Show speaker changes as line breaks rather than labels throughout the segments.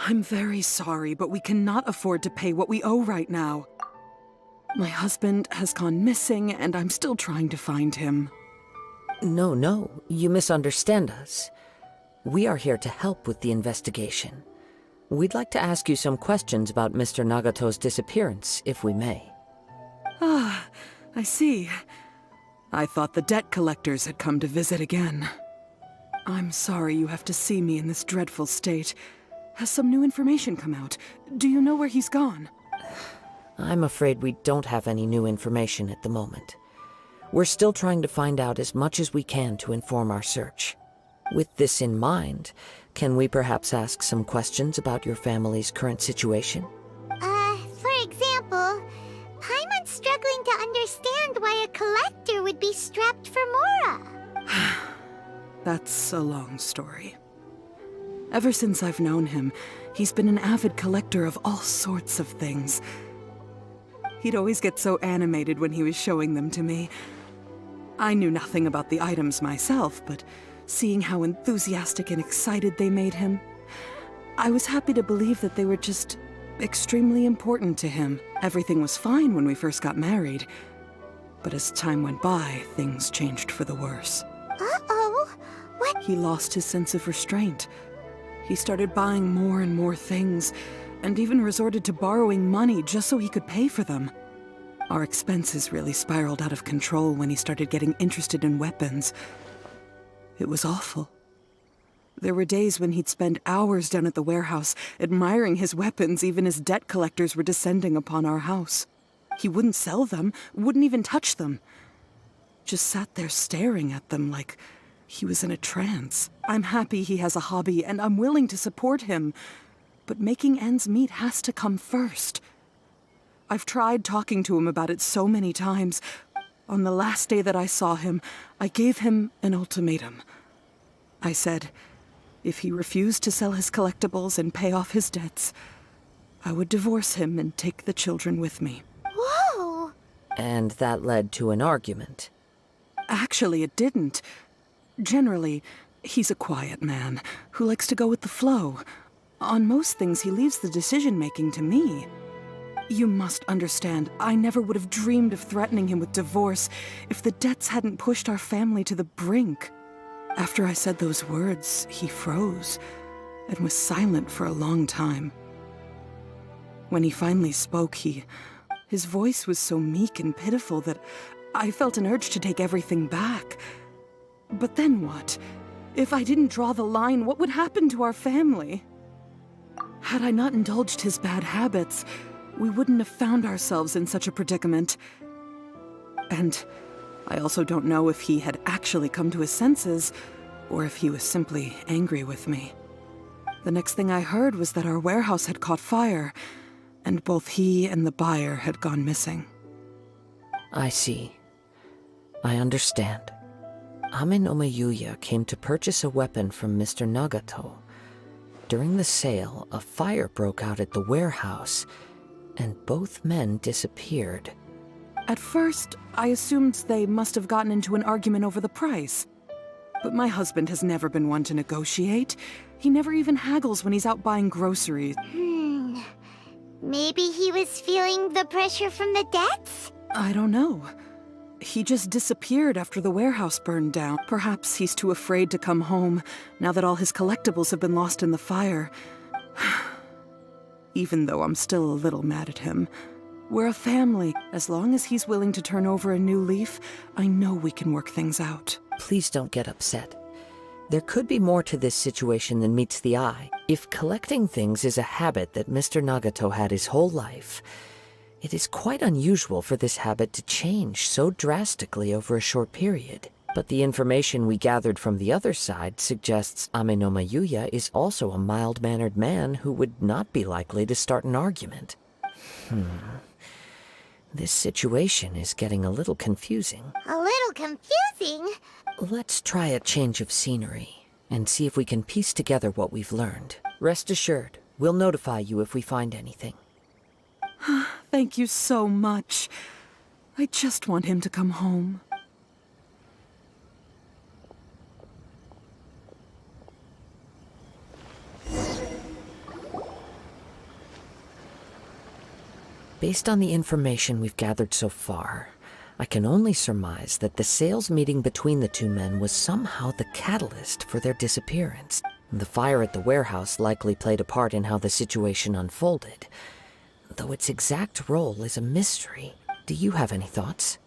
I'm very sorry, but we cannot afford to pay what we owe right now. My husband has gone missing, and I'm still trying to find him.
No, you misunderstand us. We are here to help with the investigation. We'd like to ask you some questions about Mr. Nagato's disappearance, if we may.
Ah, I see. I thought the debt collectors had come to visit again. I'm sorry you have to see me in this dreadful state. Has some new information come out? Do you know where he's gone?
I'm afraid we don't have any new information at the moment. We're still trying to find out as much as we can to inform our search. With this in mind, can we perhaps ask some questions about your family's current situation?
For example, Paimon's struggling to understand why a collector would be strapped for Mora.
That's a long story. Ever since I've known him, he's been an avid collector of all sorts of things. He'd always get so animated when he was showing them to me. I knew nothing about the items myself, but seeing how enthusiastic and excited they made him, I was happy to believe that they were just extremely important to him. Everything was fine when we first got married, but as time went by, things changed for the worse.
Uh-oh, what?
He lost his sense of restraint. He started buying more and more things, and even resorted to borrowing money just so he could pay for them. Our expenses really spiraled out of control when he started getting interested in weapons. It was awful. There were days when he'd spend hours down at the warehouse, admiring his weapons even as debt collectors were descending upon our house. He wouldn't sell them, wouldn't even touch them. Just sat there staring at them like he was in a trance. I'm happy he has a hobby, and I'm willing to support him. But making ends meet has to come first. I've tried talking to him about it so many times. On the last day that I saw him, I gave him an ultimatum. I said, if he refused to sell his collectibles and pay off his debts, I would divorce him and take the children with me.
Whoa!
And that led to an argument.
Actually, it didn't. Generally, he's a quiet man who likes to go with the flow. On most things, he leaves the decision-making to me. You must understand, I never would have dreamed of threatening him with divorce if the debts hadn't pushed our family to the brink. After I said those words, he froze and was silent for a long time. When he finally spoke, his voice was so meek and pitiful that I felt an urge to take everything back. But then what? If I didn't draw the line, what would happen to our family? Had I not indulged his bad habits, we wouldn't have found ourselves in such a predicament. And I also don't know if he had actually come to his senses, or if he was simply angry with me. The next thing I heard was that our warehouse had caught fire, and both he and the buyer had gone missing.
I see. I understand. Ame no Mayuya came to purchase a weapon from Mr. Nagato. During the sale, a fire broke out at the warehouse, and both men disappeared.
At first, I assumed they must have gotten into an argument over the price. But my husband has never been one to negotiate. He never even haggles when he's out buying groceries.
Maybe he was feeling the pressure from the debts?
I don't know. He just disappeared after the warehouse burned down. Perhaps he's too afraid to come home, now that all his collectibles have been lost in the fire. Even though I'm still a little mad at him. We're a family. As long as he's willing to turn over a new leaf, I know we can work things out.
Please don't get upset. There could be more to this situation than meets the eye. If collecting things is a habit that Mr. Nagato had his whole life, it is quite unusual for this habit to change so drastically over a short period. But the information we gathered from the other side suggests Ame no Mayuya is also a mild-mannered man who would not be likely to start an argument. This situation is getting a little confusing.
A little confusing?
Let's try a change of scenery and see if we can piece together what we've learned. Rest assured, we'll notify you if we find anything.
Thank you so much. I just want him to come home.
Based on the information we've gathered so far, I can only surmise that the sales meeting between the two men was somehow the catalyst for their disappearance. The fire at the warehouse likely played a part in how the situation unfolded, though its exact role is a mystery. Do you have any thoughts?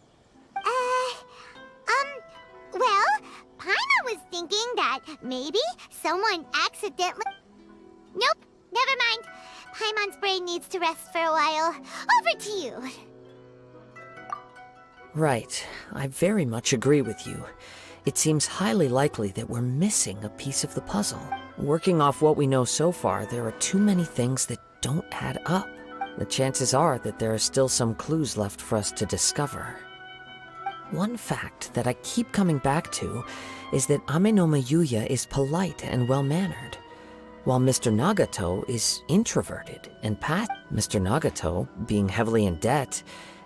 Well, Paimon was thinking that maybe someone accidentally... Nope, never mind. Paimon's brain needs to rest for a while. Over to you.
Right. I very much agree with you. It seems highly likely that we're missing a piece of the puzzle. Working off what we know so far, there are too many things that don't add up. The chances are that there are still some clues left for us to discover. One fact that I keep coming back to is that Amenoma Yuya is polite and well-mannered, while Mr. Nagato is introverted and Mr. Nagato, being heavily in debt,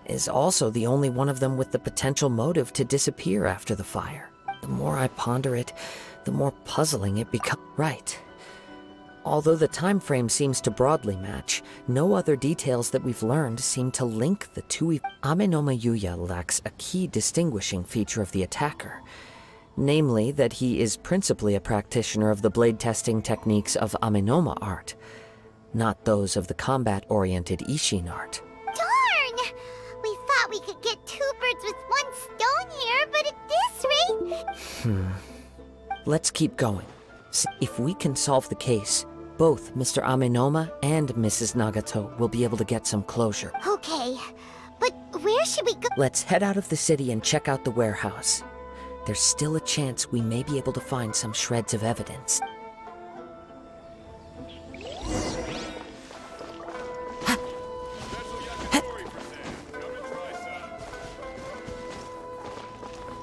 is also the only one of them with the potential motive to disappear after the fire. The more I ponder it, the more puzzling it becomes. Right. Although the time frame seems to broadly match, no other details that we've learned seem to link the two. Amenoma Yuya lacks a key distinguishing feature of the attacker, namely that he is principally a practitioner of the blade testing techniques of Amenoma art, not those of the combat-oriented Ishin art.
Darn! We thought we could get two birds with one stone here, but at this rate...
Let's keep going. If we can solve the case, both Mr. Amenoma and Mrs. Nagato will be able to get some closure.
Okay, but where should we go?
Let's head out of the city and check out the warehouse. There's still a chance we may be able to find some shreds of evidence.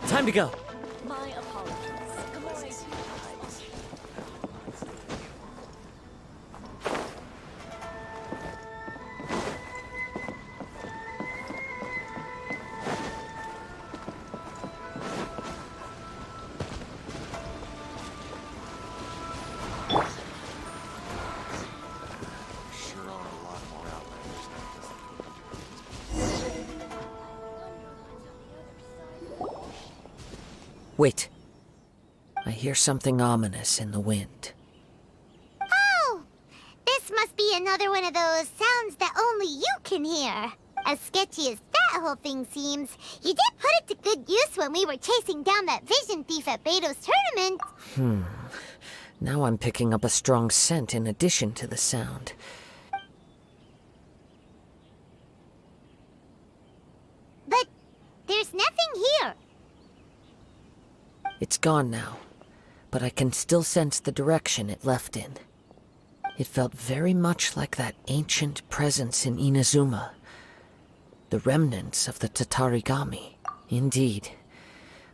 Time to go.
My apologies.
Wait. I hear something ominous in the wind.
Oh! This must be another one of those sounds that only you can hear. As sketchy as that whole thing seems, you did put it to good use when we were chasing down that vision thief at Beto's tournament.
Now I'm picking up a strong scent in addition to the sound.
But there's nothing here.
It's gone now, but I can still sense the direction it left in. It felt very much like that ancient presence in Inazuma. The remnants of the Tatarigami. Indeed.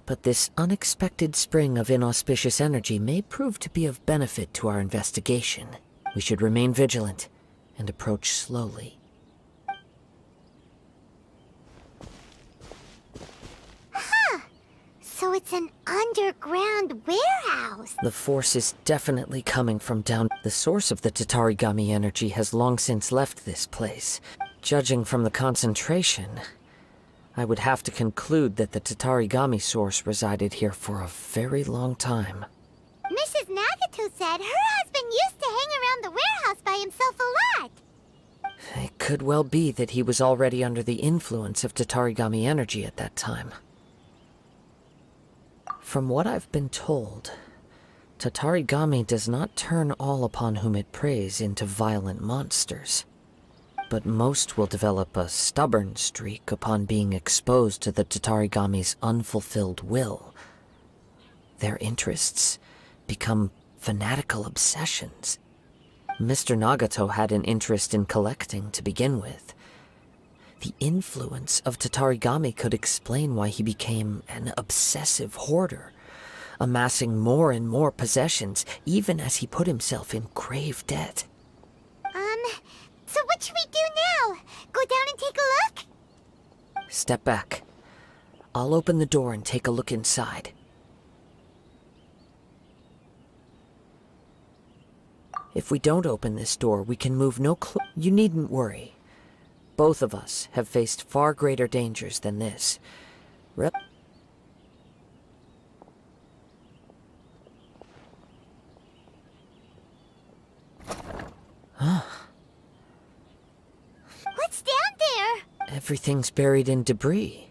But this unexpected spring of inauspicious energy may prove to be of benefit to our investigation. We should remain vigilant and approach slowly.
So it's an underground warehouse.
The force is definitely coming from down. The source of the Tatarigami energy has long since left this place. Judging from the concentration, I would have to conclude that the Tatarigami source resided here for a very long time.
Mrs. Nagato said her husband used to hang around the warehouse by himself a lot.
It could well be that he was already under the influence of Tatarigami energy at that time. From what I've been told, Tatarigami does not turn all upon whom it preys into violent monsters, but most will develop a stubborn streak upon being exposed to the Tatarigami's unfulfilled will. Their interests become fanatical obsessions. Mr. Nagato had an interest in collecting to begin with. The influence of Tatarigami could explain why he became an obsessive hoarder, amassing more and more possessions, even as he put himself in grave debt.
So what should we do now? Go down and take a look?
Step back. I'll open the door and take a look inside. If we don't open this door, we can move no You needn't worry. Both of us have faced far greater dangers than this. Rep.
What's down there?
Everything's buried in debris.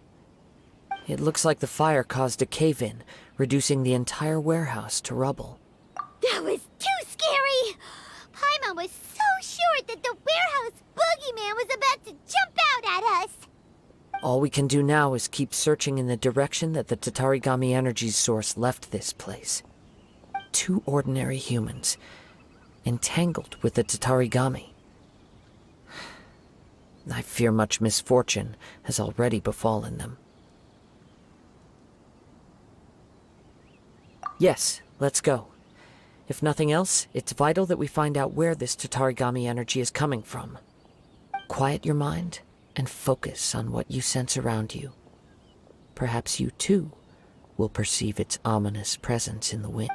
It looks like the fire caused a cave-in, reducing the entire warehouse to rubble.
That was too scary! Paimon was so sure that the warehouse boogeyman was about to jump out at us!
All we can do now is keep searching in the direction that the Tatarigami energy's source left this place. 2 ordinary humans, entangled with the Tatarigami. I fear much misfortune has already befallen them. Yes, let's go. If nothing else, it's vital that we find out where this Tatarigami energy is coming from. Quiet your mind and focus on what you sense around you. Perhaps you too will perceive its ominous presence in the wind.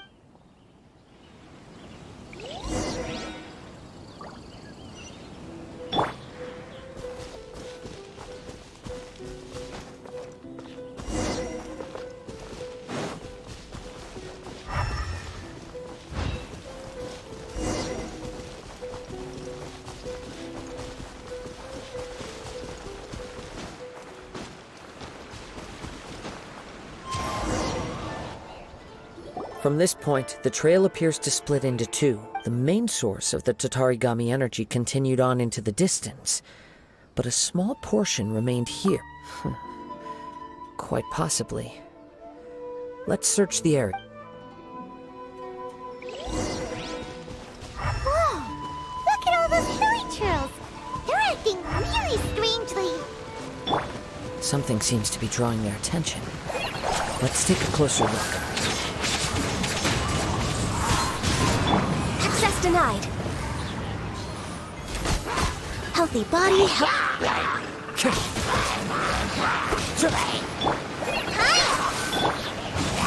From this point, the trail appears to split into 2. The main source of the Tatarigami energy continued on into the distance, but a small portion remained here. Quite possibly. Let's search the area.
Whoa! Look at all those hilly trails! They're acting really strangely!
Something seems to be drawing their attention. Let's take a closer look.
Access denied. Healthy body,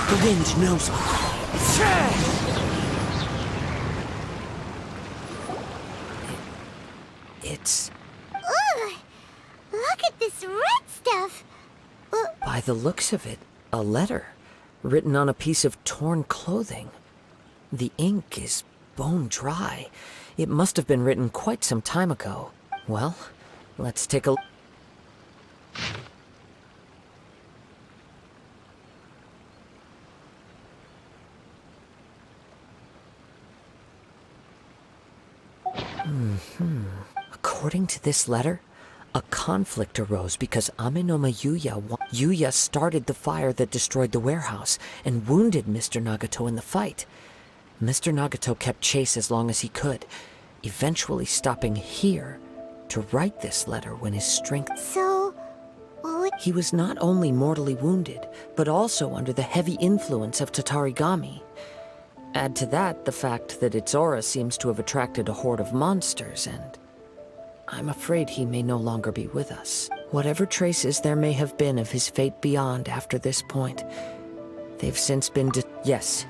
The wind knows me. It's...
Ugh! Look at this red stuff!
By the looks of it, a letter written on a piece of torn clothing. The ink is bone dry. It must have been written quite some time ago. Well, let's take a... According to this letter, a conflict arose because Amenoma Yuya started the fire that destroyed the warehouse and wounded Mr. Nagato in the fight. Mr. Nagato kept chase as long as he could, eventually stopping here to write this letter when his strength...
So...
He was not only mortally wounded, but also under the heavy influence of Tatarigami. Add to that the fact that its aura seems to have attracted a horde of monsters, and I'm afraid he may no longer be with us. Whatever traces there may have been of his fate beyond after this point, they've since been Yes.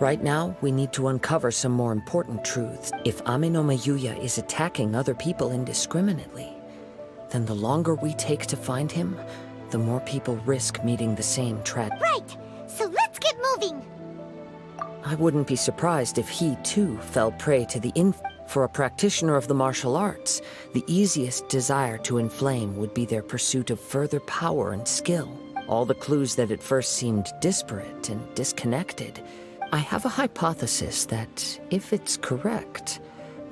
Right now, we need to uncover some more important truths. If Amenoma Yuya is attacking other people indiscriminately, then the longer we take to find him, the more people risk meeting the same tragedy.
Right! So let's get moving!
I wouldn't be surprised if he, too, fell prey to the For a practitioner of the martial arts, the easiest desire to inflame would be their pursuit of further power and skill. All the clues that at first seemed disparate and disconnected. I have a hypothesis that, if it's correct,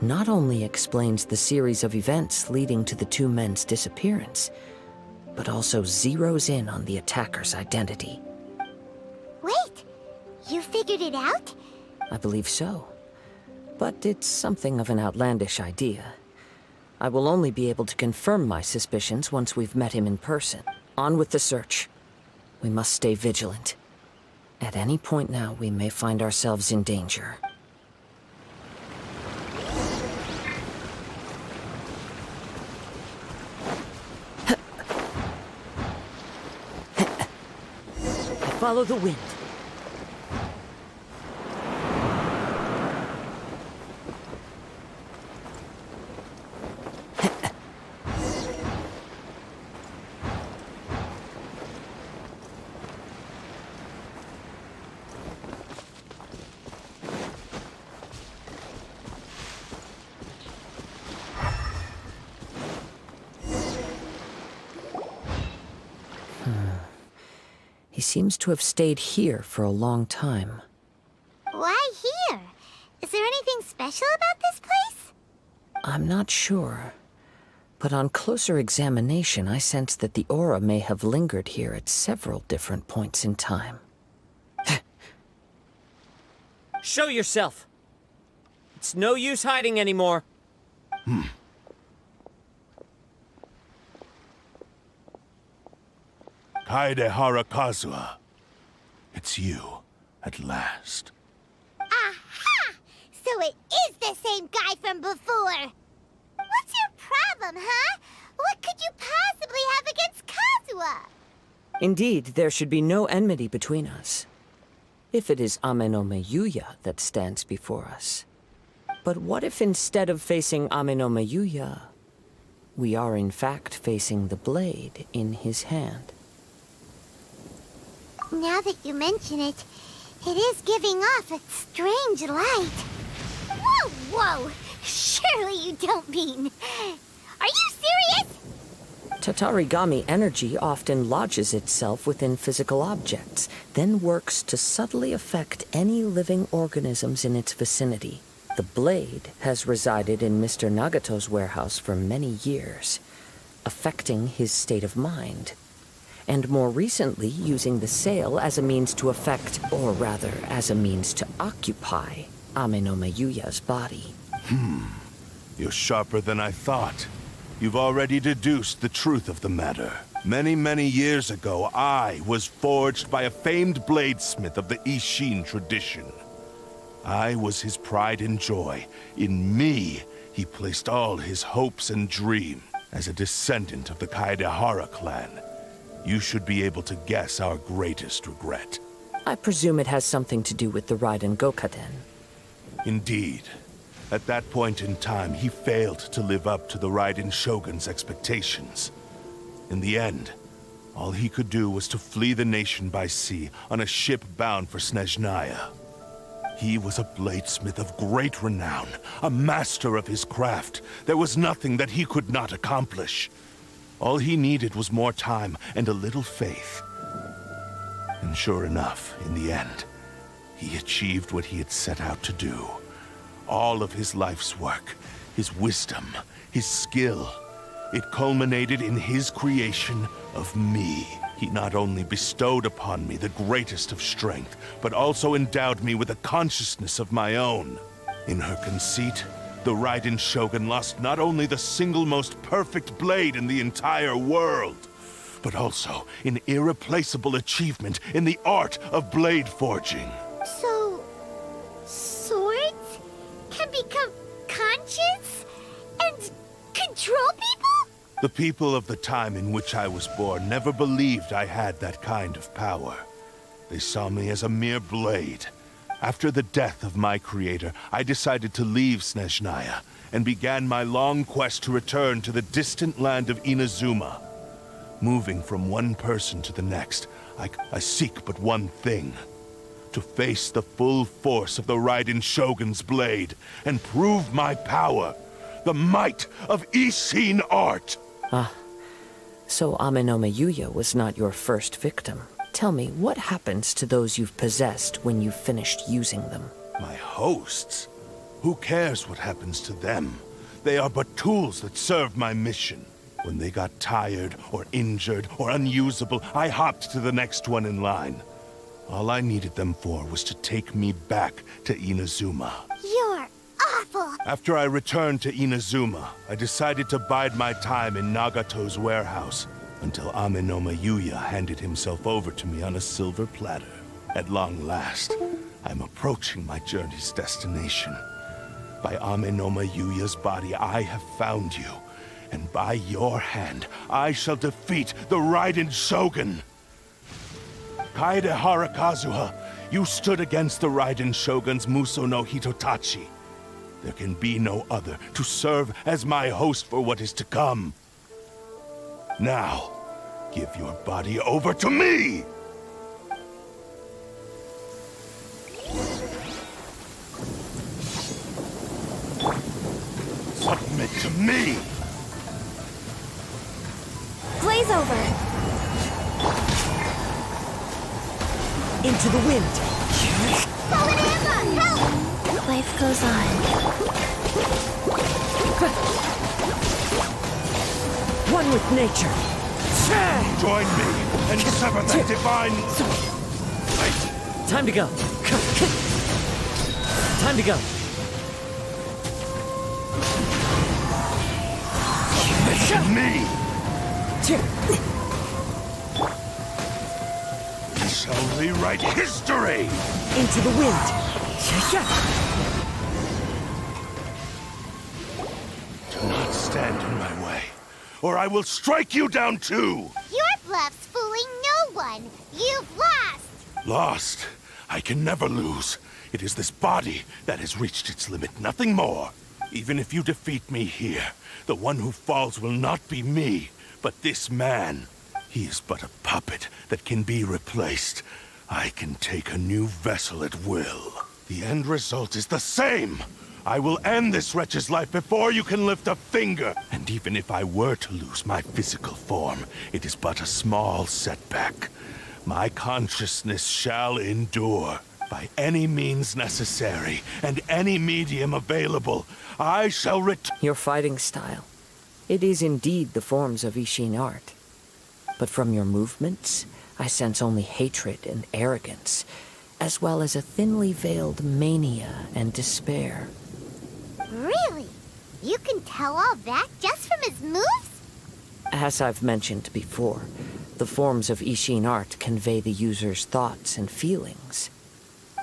not only explains the series of events leading to the 2 men's disappearance, but also zeroes in on the attacker's identity.
Wait! You figured it out?
I believe so. But it's something of an outlandish idea. I will only be able to confirm my suspicions once we've met him in person. On with the search. We must stay vigilant. At any point now, we may find ourselves in danger. Follow the wind. He seems to have stayed here for a long time.
Why here? Is there anything special about this place?
I'm not sure. But on closer examination, I sense that the aura may have lingered here at several different points in time.
Show yourself! It's no use hiding anymore.
Kaede Harakazua. It's you, at last.
Aha! So it is the same guy from before! What's your problem, huh? What could you possibly have against Kazuha?
Indeed, there should be no enmity between us. If it is Amenome Yuya that stands before us. But what if instead of facing Amenome Yuya, we are in fact facing the blade in his hand?
Now that you mention it, it is giving off a strange light. Whoa, whoa! Surely you don't mean... Are you serious?
Tatarigami energy often lodges itself within physical objects, then works to subtly affect any living organisms in its vicinity. The blade has resided in Mr. Nagato's warehouse for many years, affecting his state of mind, and more recently using the sail as a means to affect, or rather, as a means to occupy, Amenome Yuya's body.
You're sharper than I thought. You've already deduced the truth of the matter. Many, many years ago, I was forged by a famed bladesmith of the Ishin tradition. I was his pride and joy. In me, he placed all his hopes and dreams. As a descendant of the Kaedehara clan, you should be able to guess our greatest regret.
I presume it has something to do with the Raiden Gokaden.
Indeed. At that point in time, he failed to live up to the Raiden Shogun's expectations. In the end, all he could do was to flee the nation by sea on a ship bound for Snezhnaya. He was a bladesmith of great renown, a master of his craft. There was nothing that he could not accomplish. All he needed was more time and a little faith. And sure enough, in the end, he achieved what he had set out to do. All of his life's work, his wisdom, his skill, it culminated in his creation of me. He not only bestowed upon me the greatest of strength, but also endowed me with a consciousness of my own. In her conceit, the Raiden Shogun lost not only the single most perfect blade in the entire world, but also an irreplaceable achievement in the art of blade forging.
So... swords can become conscious and control people?
The people of the time in which I was born never believed I had that kind of power. They saw me as a mere blade. After the death of my creator, I decided to leave Snezhnaya and began my long quest to return to the distant land of Inazuma. Moving from one person to the next, I seek but one thing. To face the full force of the Raiden Shogun's blade and prove my power. The might of Ishin art!
So Amenome Yuya was not your first victim. Tell me, what happens to those you've possessed when you've finished using them?
My hosts? Who cares what happens to them? They are but tools that serve my mission. When they got tired, or injured, or unusable, I hopped to the next one in line. All I needed them for was to take me back to Inazuma.
You're awful!
After I returned to Inazuma, I decided to bide my time in Nagato's warehouse until Amenome Yuya handed himself over to me on a silver platter. At long last, I'm approaching my journey's destination. By Amenome Yuya's body, I have found you, and by your hand, I shall defeat the Raiden Shogun! Kaede Harakazuha, you stood against the Raiden Shogun's Muso no Hitotachi. There can be no other to serve as my host for what is to come. Now, give your body over to me! Submit to me!
Blaze over!
Into the wind!
Fallen Emma, help!
Life goes on.
One with nature!
Join me and sever that divine...
Time to go. Time to go.
Me! We shall rewrite history!
Into the wind!
Do not stand in my way, or I will strike you down too!
Your bluff's fooling no one. You've lost.
Lost? I can never lose. It is this body that has reached its limit, nothing more. Even if you defeat me here, the one who falls will not be me, but this man. He is but a puppet that can be replaced. I can take a new vessel at will. The end result is the same. I will end this wretch's life before you can lift a finger. And even if I were to lose my physical form, it is but a small setback. My consciousness shall endure. By any means necessary, and any medium available, I shall return.
Your fighting style. It is indeed the forms of Ishin art. But from your movements, I sense only hatred and arrogance, as well as a thinly veiled mania and despair.
Really? You can tell all that just from his moves?
As I've mentioned before, the forms of Ishin art convey the user's thoughts and feelings.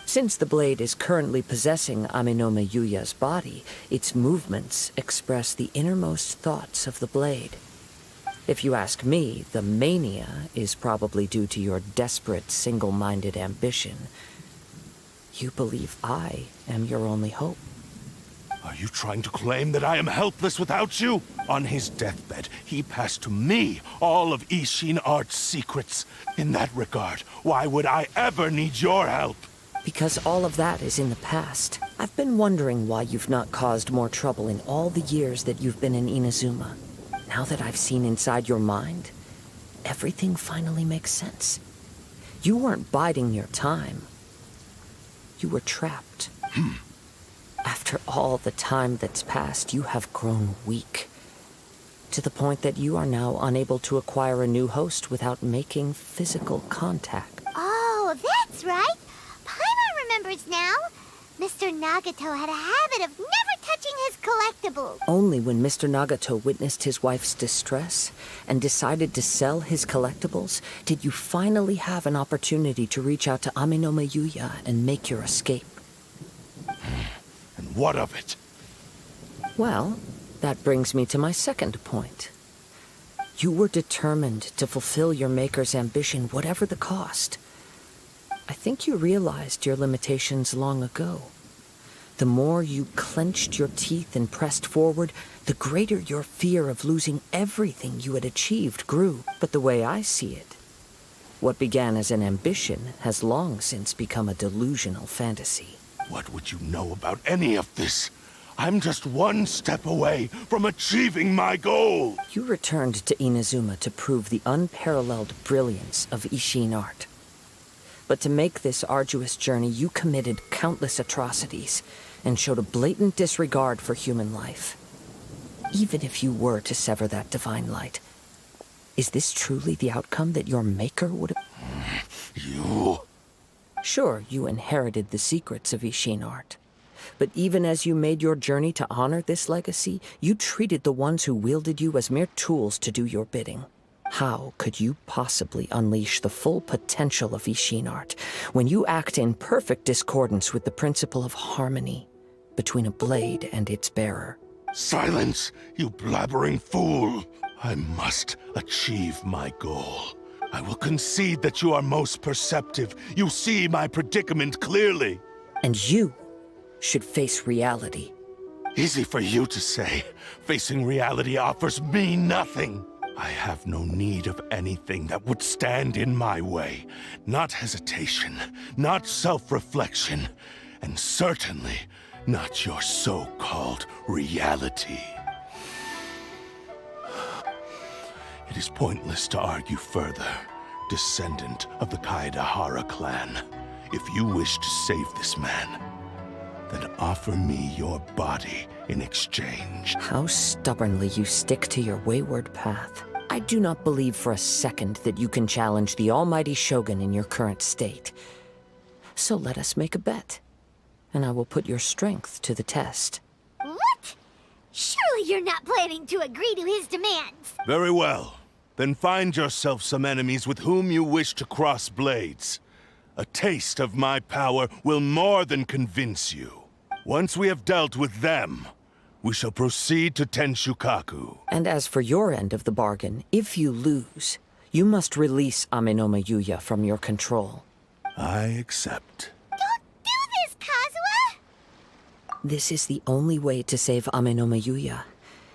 Since the blade is currently possessing Aminome Yuya's body, its movements express the innermost thoughts of the blade. If you ask me, the mania is probably due to your desperate, single-minded ambition. You believe I am your only hope.
Are you trying to claim that I am helpless without you? On his deathbed, he passed to me all of Ishin art's secrets. In that regard, why would I ever need your help?
Because all of that is in the past. I've been wondering why you've not caused more trouble in all the years that you've been in Inazuma. Now that I've seen inside your mind, everything finally makes sense. You weren't biding your time. You were trapped. After all the time that's passed, you have grown weak. To the point that you are now unable to acquire a new host without making physical contact.
Oh, that's right. Paimon remembers now. Mr. Nagato had a habit of never touching his collectibles.
Only when Mr. Nagato witnessed his wife's distress and decided to sell his collectibles did you finally have an opportunity to reach out to Aminome Yuya and make your escape.
And what of it?
Well, that brings me to my second point. You were determined to fulfill your maker's ambition, whatever the cost. I think you realized your limitations long ago. The more you clenched your teeth and pressed forward, the greater your fear of losing everything you had achieved grew. But the way I see it, what began as an ambition has long since become a delusional fantasy.
What would you know about any of this? I'm just one step away from achieving my goal.
You returned to Inazuma to prove the unparalleled brilliance of Ishin art. But to make this arduous journey, you committed countless atrocities and showed a blatant disregard for human life. Even if you were to sever that divine light, is this truly the outcome that your maker would have?
You...
Sure, you inherited the secrets of Ishin art. But even as you made your journey to honor this legacy, you treated the ones who wielded you as mere tools to do your bidding. How could you possibly unleash the full potential of Ishin art when you act in perfect discordance with the principle of harmony between a blade and its bearer?
Silence, you blabbering fool! I must achieve my goal. I will concede that you are most perceptive. You see my predicament clearly.
And you should face reality.
Easy for you to say. Facing reality offers me nothing. I have no need of anything that would stand in my way. Not hesitation, not self-reflection, and certainly not your so-called reality. It is pointless to argue further. descendant of the Kaedahara clan. If you wish to save this man, then offer me your body in exchange.
How stubbornly you stick to your wayward path. I do not believe for a second that you can challenge the almighty Shogun in your current state. So let us make a bet, and I will put your strength to the test.
What? Surely you're not planning to agree to his demands.
Very well. Then find yourself some enemies with whom you wish to cross blades. A taste of my power will more than convince you. Once we have dealt with them, we shall proceed to Tenshukaku.
And as for your end of the bargain, if you lose, you must release Amenoma Yuya from your control.
I accept.
Don't do this, Kazuha!
This is the only way to save Amenoma Yuya.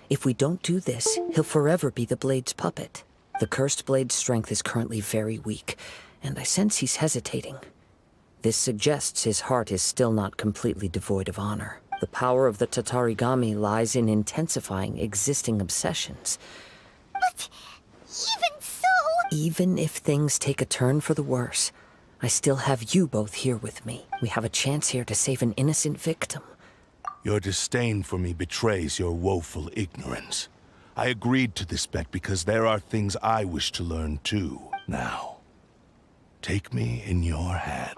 If we don't do this, he'll forever be the Blade's puppet. The Cursed Blade's strength is currently very weak, and I sense he's hesitating. This suggests his heart is still not completely devoid of honor. The power of the Tatarigami lies in intensifying existing obsessions.
But even so...
Even if things take a turn for the worse, I still have you both here with me. We have a chance here to save an innocent victim.
Your disdain for me betrays your woeful ignorance. I agreed to this bet because there are things I wish to learn too. Now, take me in your hand.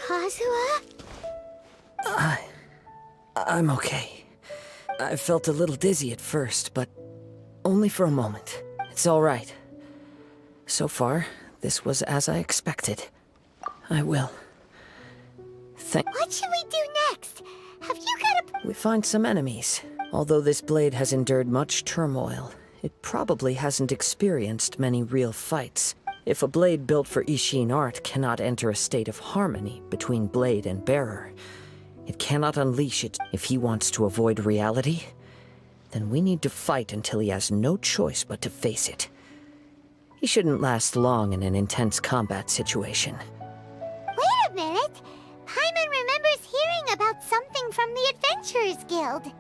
Kazuha?
I'm okay. I felt a little dizzy at first, but only for a moment. It's all right. So far, this was as I expected. I will.
What should we do next? Have you got a...
We find some enemies. Although this blade has endured much turmoil, it probably hasn't experienced many real fights. If a blade built for Ishin art cannot enter a state of harmony between blade and bearer, it cannot unleash it. If he wants to avoid reality, then we need to fight until he has no choice but to face it. He shouldn't last long in an intense combat situation.
Wait a minute! Paimon remembers hearing about something from the Adventurers Guild.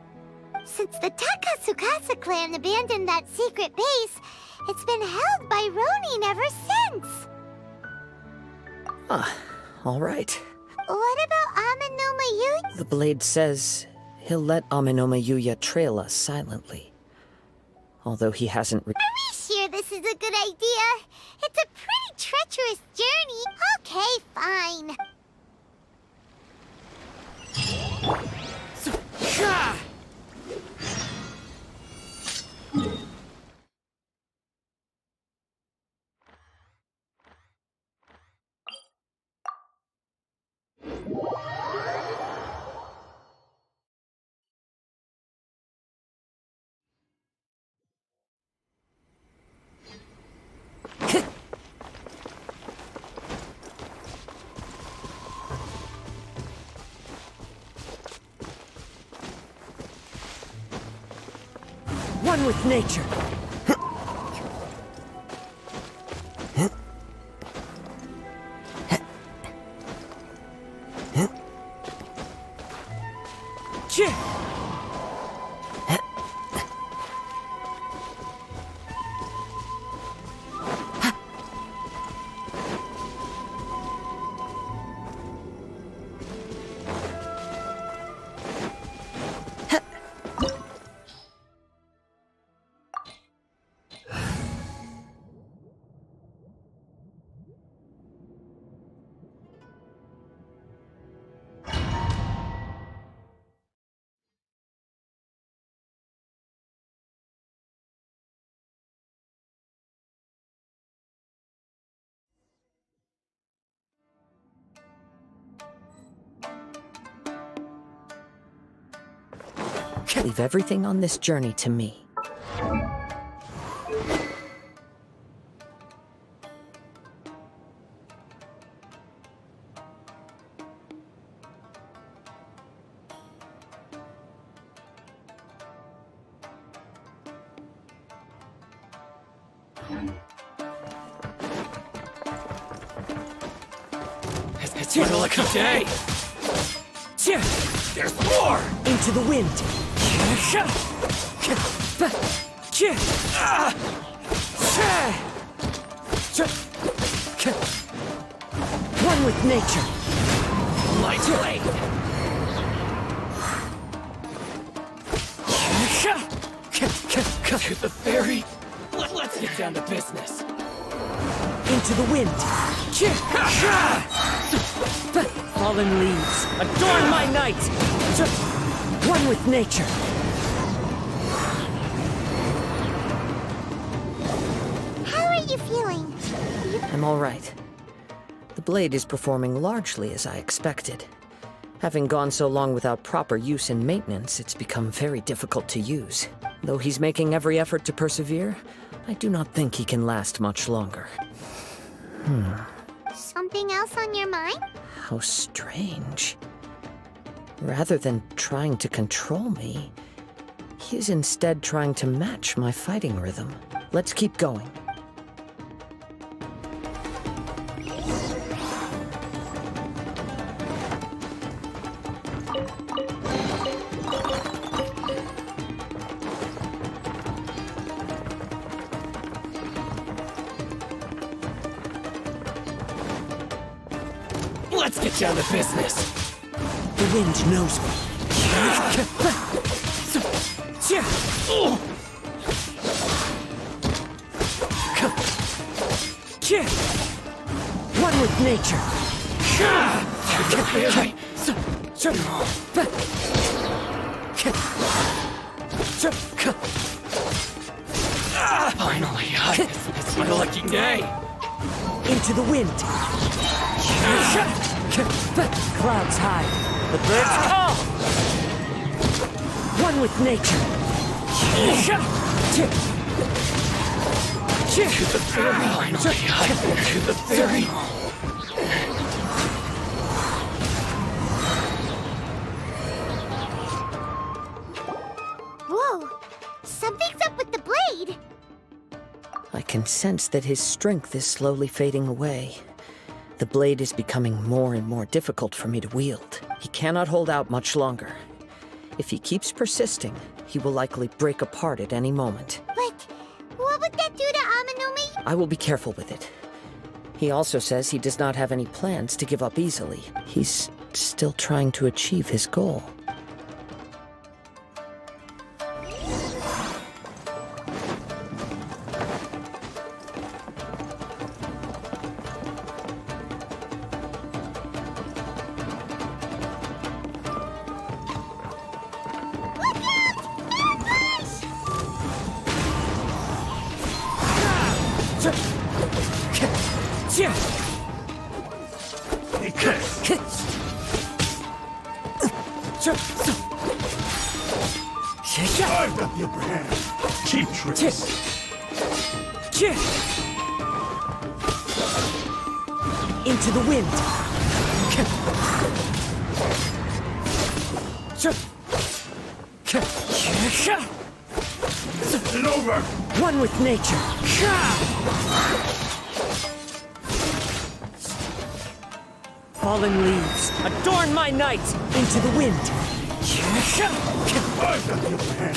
Since the Takatsukasa clan abandoned that secret base, it's been held by Ronin ever since.
All right.
What about Amenoma Yuya?
The blade says he'll let Amenoma Yuya trail us silently. Although he hasn't
Are we sure this is a good idea? It's a pretty treacherous journey. Okay, fine.
one with nature. Leave everything on this journey to me.
It's been a lucky day! There's more!
Into the wind! One with nature!
Light blade! To the ferry! Let's get down to business!
Into the wind! Fallen leaves, adorn my night! One with nature!
How are you feeling?
I'm all right. The blade is performing largely as I expected. Having gone so long without proper use and maintenance, it's become very difficult to use. Though he's making every effort to persevere, I do not think he can last much longer.
Something else on your mind?
How strange. Rather than trying to control me, he is instead trying to match my fighting rhythm. Let's keep going.
Let's get down to business!
The wind knows me. One with nature.
Finally, it's my lucky day!
Into the wind. Clouds high. The birds call. One with nature.
To the ferry! Finally, to the ferry!
Whoa! Something's up with the blade!
I can sense that his strength is slowly fading away. The blade is becoming more and more difficult for me to wield. He cannot hold out much longer. If he keeps persisting, he will likely break apart at any moment.
But what would that do to Amanumi?
I will be careful with it. He also says he does not have any plans to give up easily. He's still trying to achieve his goal.
I've got the upper hand. Cheap tricks.
Into the wind.
It's over.
One with nature. Fallen leaves, adorn my night. Into the wind.
I've got the upper hand.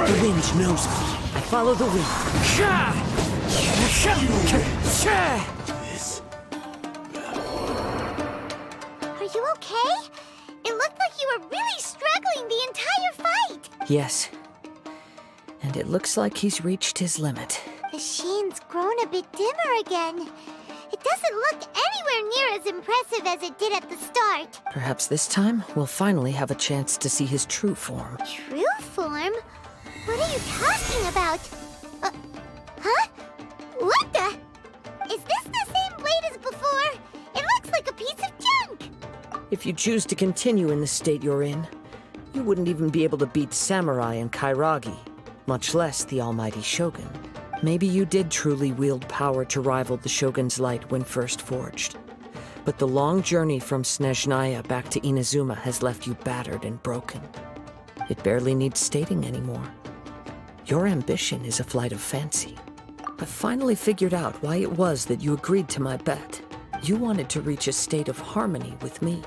The wind knows me. I follow the wind.
This.
Are you okay? It looked like you were really struggling the entire fight!
Yes. And it looks like he's reached his limit.
The sheen's grown a bit dimmer again. It doesn't look anywhere near as impressive as it did at the start.
Perhaps this time we'll finally have a chance to see his true form.
True form? What are you talking about? Huh? What the? Is this the same blade as before? It looks like a piece of junk!
If you choose to continue in the state you're in, you wouldn't even be able to beat Samurai and Kairagi, much less the almighty Shogun. Maybe you did truly wield power to rival the Shogun's light when first forged. But the long journey from Snezhnaya back to Inazuma has left you battered and broken. It barely needs stating anymore. Your ambition is a flight of fancy. I've finally figured out why it was that you agreed to my bet. You wanted to reach a state of harmony with me.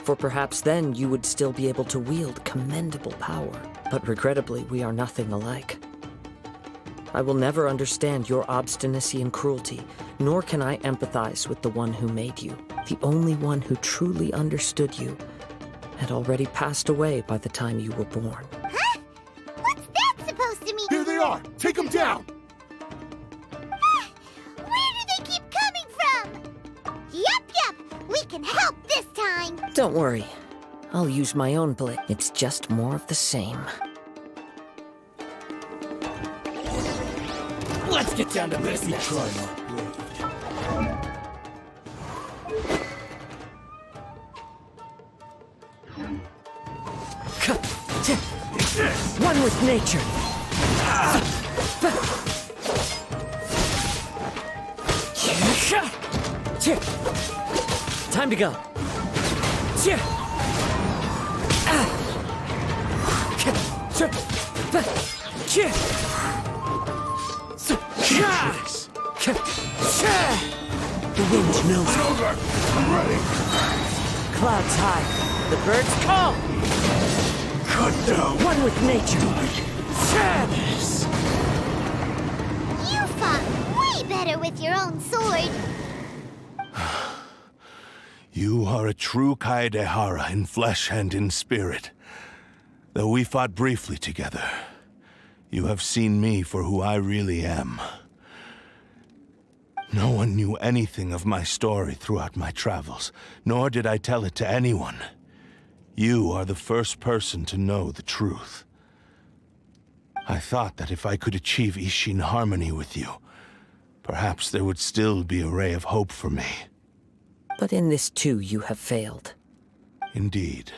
For perhaps then you would still be able to wield commendable power. But regrettably, we are nothing alike. I will never understand your obstinacy and cruelty, nor can I empathize with the one who made you. The only one who truly understood you had already passed away by the time you were born.
Huh? What's that supposed to mean?
Here they are! Take them down!
Where do they keep coming from? Yup, we can help this time.
Don't worry. I'll use my own blade. It's just more of the same.
Let's get down to business.
One with nature.
Time to go.
The wind knows it.
Over! I'm ready!
Clouds high. The birds call.
Cut down!
One with nature.
You fought way better with your own sword.
You are a true Kaedehara in flesh and in spirit. Though we fought briefly together, you have seen me for who I really am. No one knew anything of my story throughout my travels, nor did I tell it to anyone. You are the first person to know the truth. I thought that if I could achieve Ishin harmony with you, perhaps there would still be a ray of hope for me.
But in this too, you have failed.
Indeed.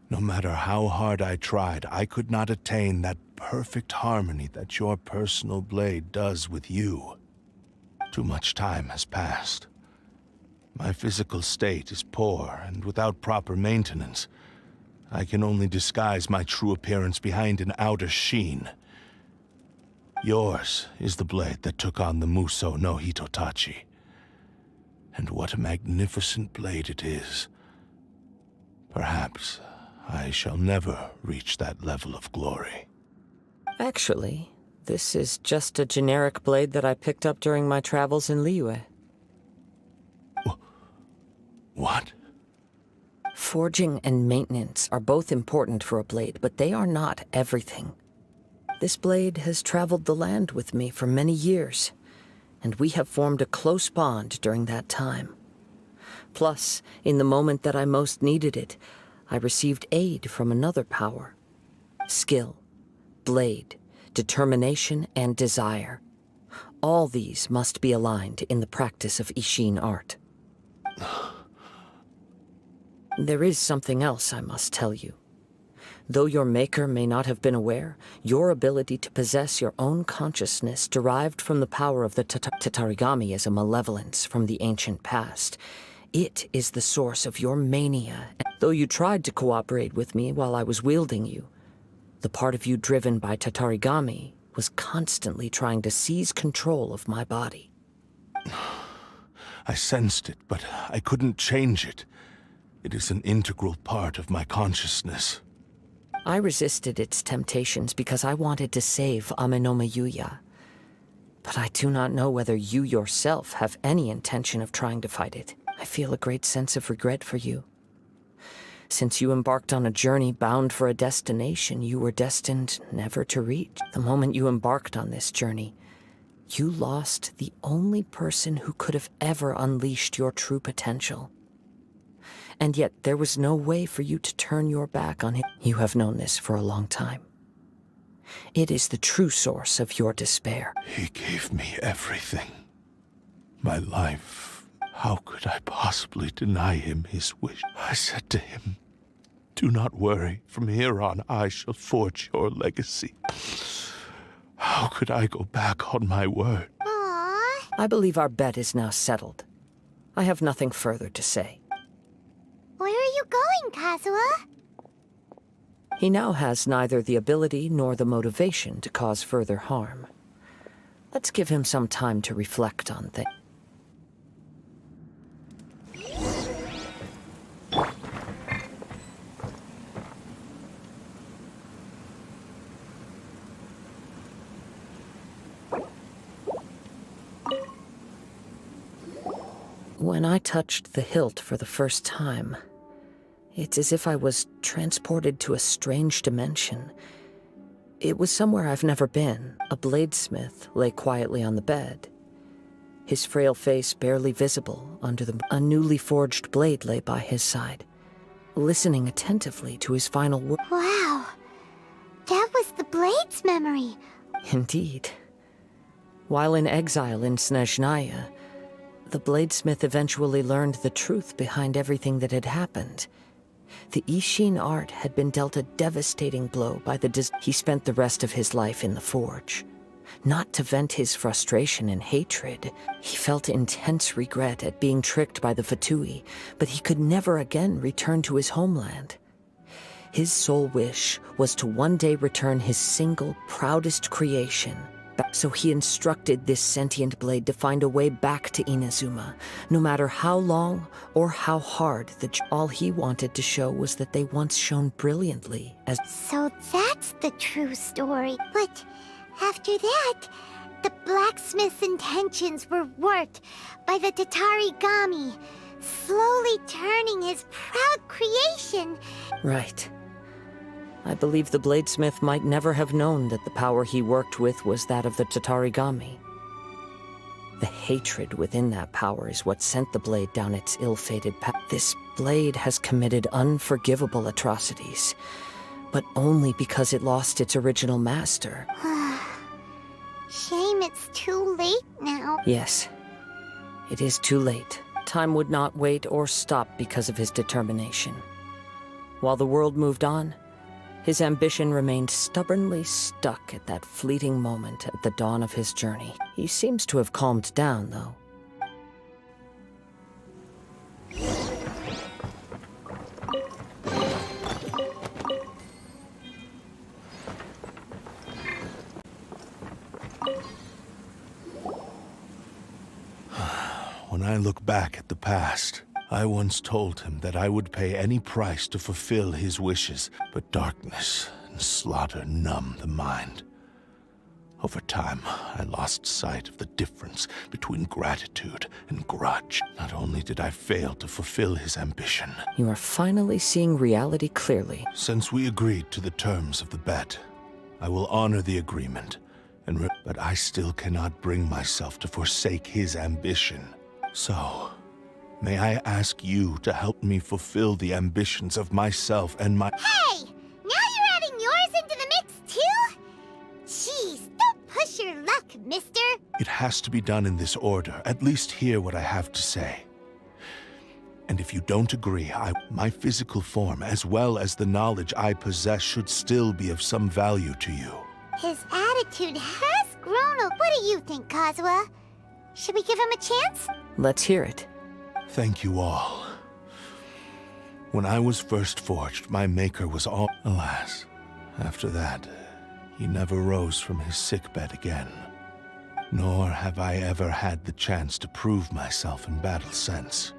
No matter how hard I tried, I could not attain that perfect harmony that your personal blade does with you. Too much time has passed. My physical state is poor, and without proper maintenance, I can only disguise my true appearance behind an outer sheen. Yours is the blade that took on the Muso no Hitotachi. And what a magnificent blade it is. Perhaps I shall never reach that level of glory.
Actually, this is just a generic blade that I picked up during my travels in Liyue.
What?
Forging and maintenance are both important for a blade, but they are not everything. This blade has traveled the land with me for many years, and we have formed a close bond during that time. Plus, in the moment that I most needed it, I received aid from another power. Skill, blade, determination, and desire. All these must be aligned in the practice of Ishin art. There is something else I must tell you. Though your maker may not have been aware, your ability to possess your own consciousness derived from the power of the Tatarigami as a malevolence from the ancient past. It is the source of your mania. Though you tried to cooperate with me while I was wielding you, the part of you driven by Tatarigami was constantly trying to seize control of my body.
I sensed it, but I couldn't change it. It is an integral part of my consciousness.
I resisted its temptations because I wanted to save Amenoma Yuya. But I do not know whether you yourself have any intention of trying to fight it. I feel a great sense of regret for you. Since you embarked on a journey bound for a destination you were destined never to reach. The moment you embarked on this journey, you lost the only person who could have ever unleashed your true potential. And yet there was no way for you to turn your back on him. You have known this for a long time. It is the true source of your despair.
He gave me everything. My life. How could I possibly deny him his wish? I said to him, "Do not worry. From here on, I shall forge your legacy." How could I go back on my word?
Aww.
I believe our bet is now settled. I have nothing further to say.
Where are you going, Kazuha?
He now has neither the ability nor the motivation to cause further harm. Let's give him some time to reflect on things. When I touched the hilt for the first time, it's as if I was transported to a strange dimension. It was somewhere I've never been. A bladesmith lay quietly on the bed, his frail face barely visible under a newly forged blade lay by his side, listening attentively to his final words.
Wow, that was the Blade's memory.
Indeed. While in exile in Snezhnaya, the bladesmith eventually learned the truth behind everything that had happened. The Ishin art had been dealt a devastating blow by the he spent the rest of his life in the forge. Not to vent his frustration and hatred, he felt intense regret at being tricked by the Fatui, but he could never again return to his homeland. His sole wish was to one day return his single, proudest creation. So he instructed this sentient blade to find a way back to Inazuma, no matter how long or how hard all he wanted to show was that they once shone brilliantly as—
So that's the true story. But after that, the blacksmith's intentions were worked by the Tatarigami, slowly turning his proud creation.
Right. I believe the bladesmith might never have known that the power he worked with was that of the Tatarigami. The hatred within that power is what sent the blade down its ill-fated path. This blade has committed unforgivable atrocities, but only because it lost its original master.
Shame it's too late now.
Yes, it is too late. Time would not wait or stop because of his determination. While the world moved on, his ambition remained stubbornly stuck at that fleeting moment at the dawn of his journey. He seems to have calmed down, though.
When I look back at the past, I once told him that I would pay any price to fulfill his wishes, but darkness and slaughter numb the mind. Over time, I lost sight of the difference between gratitude and grudge. Not only did I fail to fulfill his ambition—
You are finally seeing reality clearly.
Since we agreed to the terms of the bet, I will honor the agreement, but I still cannot bring myself to forsake his ambition. So, may I ask you to help me fulfill the ambitions of myself and my—
Hey! Now you're adding yours into the mix, too? Jeez, don't push your luck, mister.
It has to be done in this order. At least hear what I have to say. And if you don't agree, my physical form, as well as the knowledge I possess, should still be of some value to you.
His attitude has grown. What do you think, Kazuha? Should we give him a chance?
Let's hear it.
Thank you all. When I was first forged, my maker was all— Alas, after that, he never rose from his sickbed again. Nor have I ever had the chance to prove myself in battle since.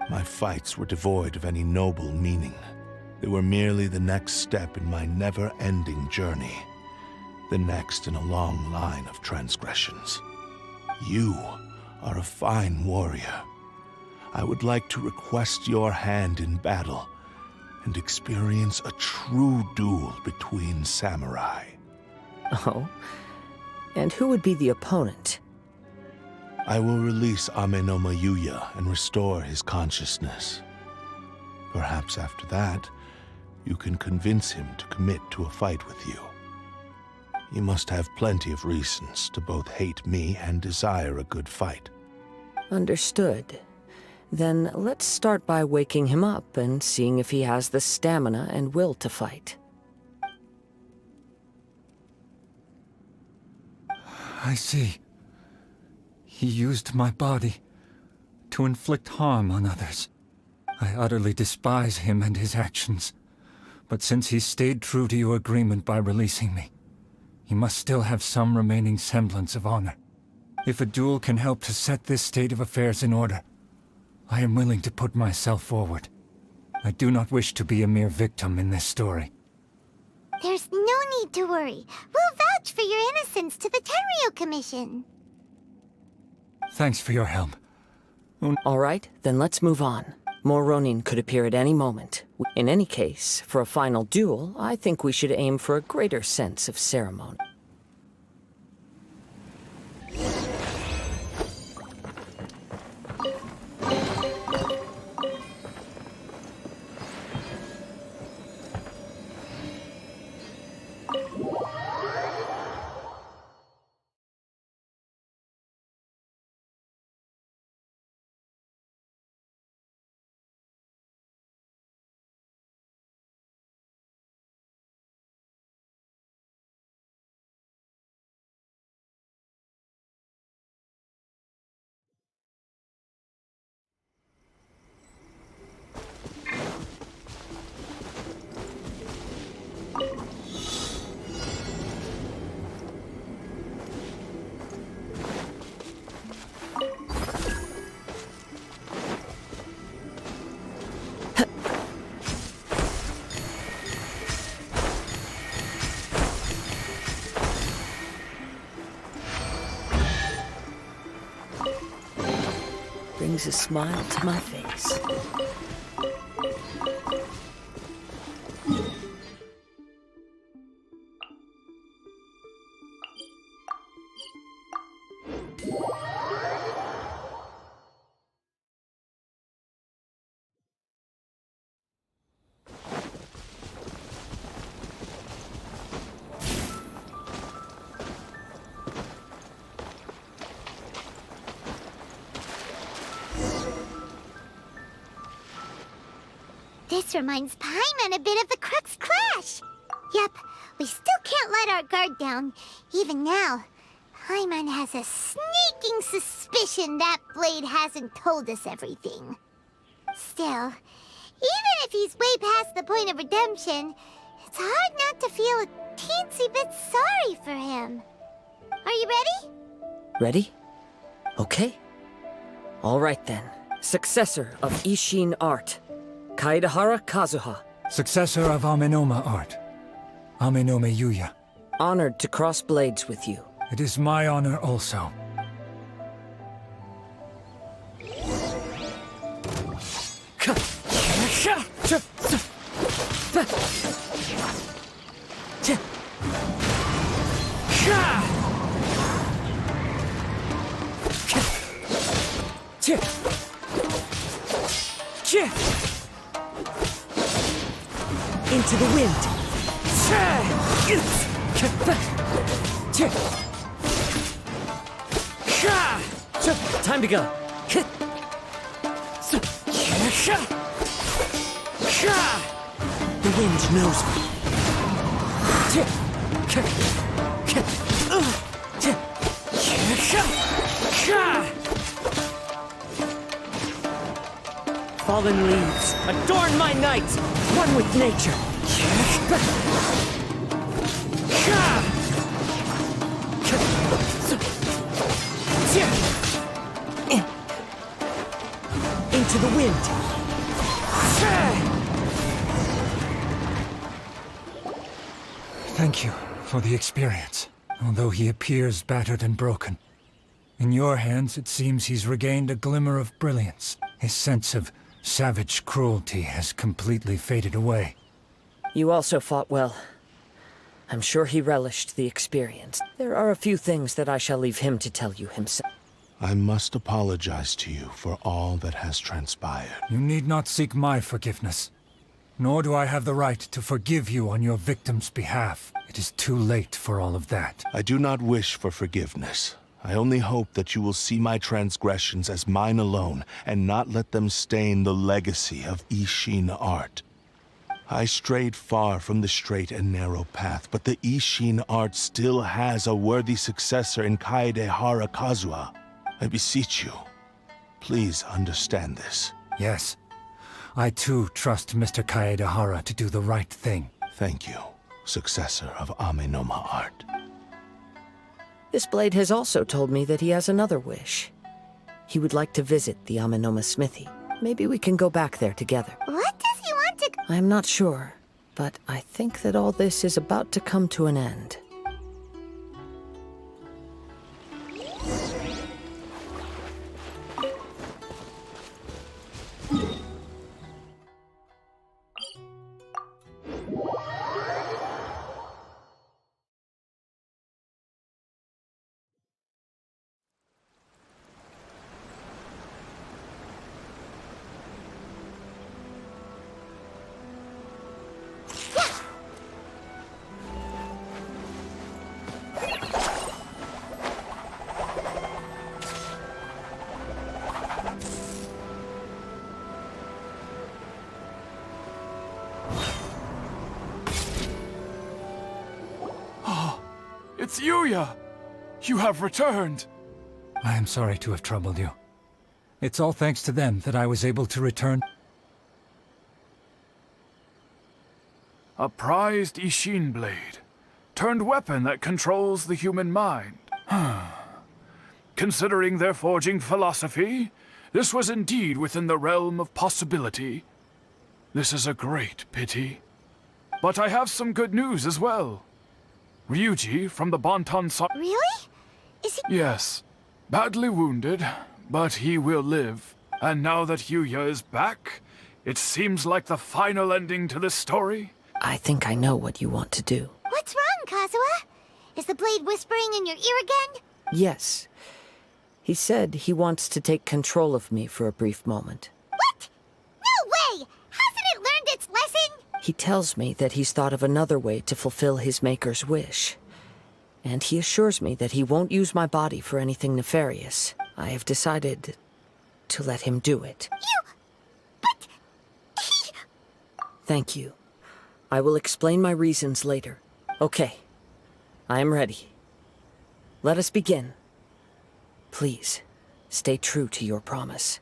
My fights were devoid of any noble meaning. They were merely the next step in my never-ending journey. The next in a long line of transgressions. You are a fine warrior. I would like to request your hand in battle and experience a true duel between samurai.
Oh? And who would be the opponent?
I will release Ame no Mayuya and restore his consciousness. Perhaps after that, you can convince him to commit to a fight with you. You must have plenty of reasons to both hate me and desire a good fight.
Understood. Then let's start by waking him up and seeing if he has the stamina and will to fight.
I see. He used my body to inflict harm on others. I utterly despise him and his actions, But since he stayed true to your agreement by releasing me, he must still have some remaining semblance of honor. If a duel can help to set this state of affairs in order, I am willing to put myself forward. I do not wish to be a mere victim in this story.
There's no need to worry. We'll vouch for your innocence to the Tenryo Commission.
Thanks for your help.
All right, then let's move on. More Ronin could appear at any moment. In any case, for a final duel, I think we should aim for a greater sense of ceremony. Brings a smile to my face.
This reminds Paimon a bit of the Crux Clash. Yep, we still can't let our guard down. Even now, Paimon has a sneaking suspicion that Blade hasn't told us everything. Still, even if he's way past the point of redemption, it's hard not to feel a teensy bit sorry for him. Are you ready?
Ready? Okay. All right then. Successor of Ishin art, Kaedahara Kazuha.
Successor of Amenoma art, Amenome Yuya.
Honored to cross blades with you.
It is my honor also.
Into the wind. Time to go. The wind knows me. Fallen leaves, adorn my night, one with nature. Into the wind.
Thank you for the experience, although he appears battered and broken. In your hands, it seems he's regained a glimmer of brilliance. His sense of savage cruelty has completely faded away.
You also fought well. I'm sure he relished the experience. There are a few things that I shall leave him to tell you himself.
I must apologize to you for all that has transpired.
You need not seek my forgiveness. Nor do I have the right to forgive you on your victim's behalf. It is too late for all of that.
I do not wish for forgiveness. I only hope that you will see my transgressions as mine alone, and not let them stain the legacy of Ishin art. I strayed far from the straight and narrow path, but the Ishin art still has a worthy successor in Kaedehara Kazuha. I beseech you, please understand this.
Yes, I too trust Mr. Kaedehara to do the right thing.
Thank you, successor of Amenoma art.
This blade has also told me that he has another wish. He would like to visit the Amenoma smithy. Maybe we can go back there together.
What does he want to...
I'm not sure, but I think that all this is about to come to an end.
It's Yuya! You have returned!
I am sorry to have troubled you. It's all thanks to them that I was able to return.
A prized Ishin blade, turned weapon that controls the human mind. Considering their forging philosophy, this was indeed within the realm of possibility. This is a great pity. But I have some good news as well. Ryuji from the Bonton
Really? Is he...
Yes. Badly wounded, but he will live. And now that Yuya is back, it seems like the final ending to this story.
I think I know what you want to do.
What's wrong, Kazuha? Is the blade whispering in your ear again?
Yes. He said he wants to take control of me for a brief moment.
What? No way! Hasn't it learned its lesson?
He tells me that he's thought of another way to fulfill his maker's wish. And he assures me that he won't use my body for anything nefarious. I have decided to let him do it.
But... he...
Thank you. I will explain my reasons later. Okay. I am ready. Let us begin. Please, stay true to your promise.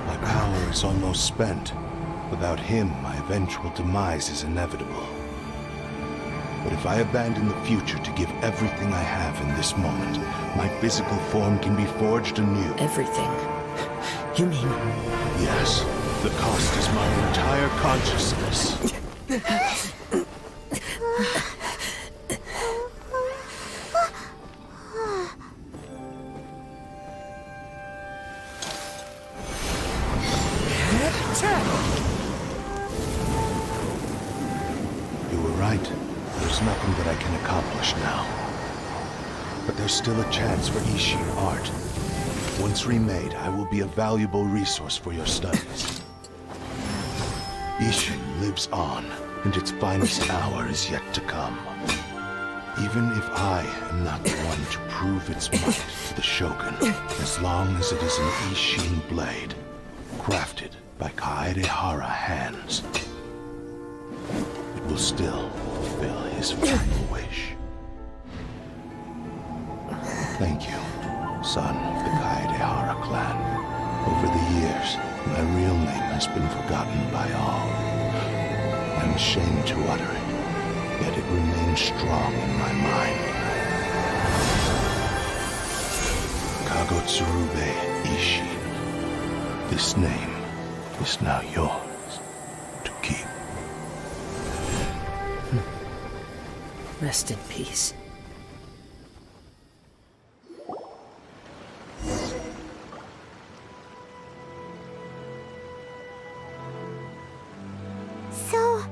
My power is almost spent. Without him, my eventual demise is inevitable. But if I abandon the future to give everything I have in this moment, my physical form can be forged anew.
Everything? You mean...
Yes. The cost is my entire consciousness. You were right. There's nothing that I can accomplish now. But there's still a chance for Ishin art. Once remade, I will be a valuable resource for your studies. Ishin lives on, and its finest hour is yet to come. Even if I am not the one to prove its might to the Shogun, as long as it is an Ishin blade, crafted by Kaedehara hands, it will still fulfill his final wish. Thank you, son of the Kaedehara clan. Over the years, my real name has been forgotten by all. I'm ashamed to utter it, yet it remains strong in my mind. Kagotsurube Ishin. This name is now yours to keep.
Rest in peace.
So,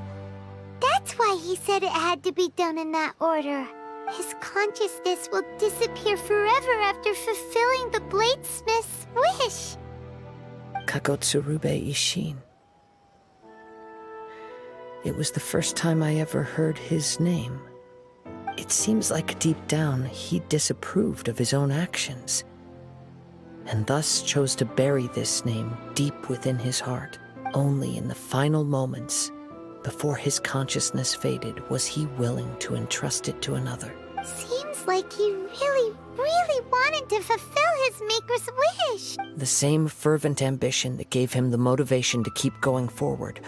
that's why he said it had to be done in that order. His consciousness will disappear forever after fulfilling the bladesmith's wish.
Kagotsurube Ishin. It was the first time I ever heard his name. It seems like deep down he disapproved of his own actions, and thus chose to bury this name deep within his heart. Only in the final moments Before his consciousness faded, was he willing to entrust it to another?
Seems like he really, really wanted to fulfill his maker's wish.
The same fervent ambition that gave him the motivation to keep going forward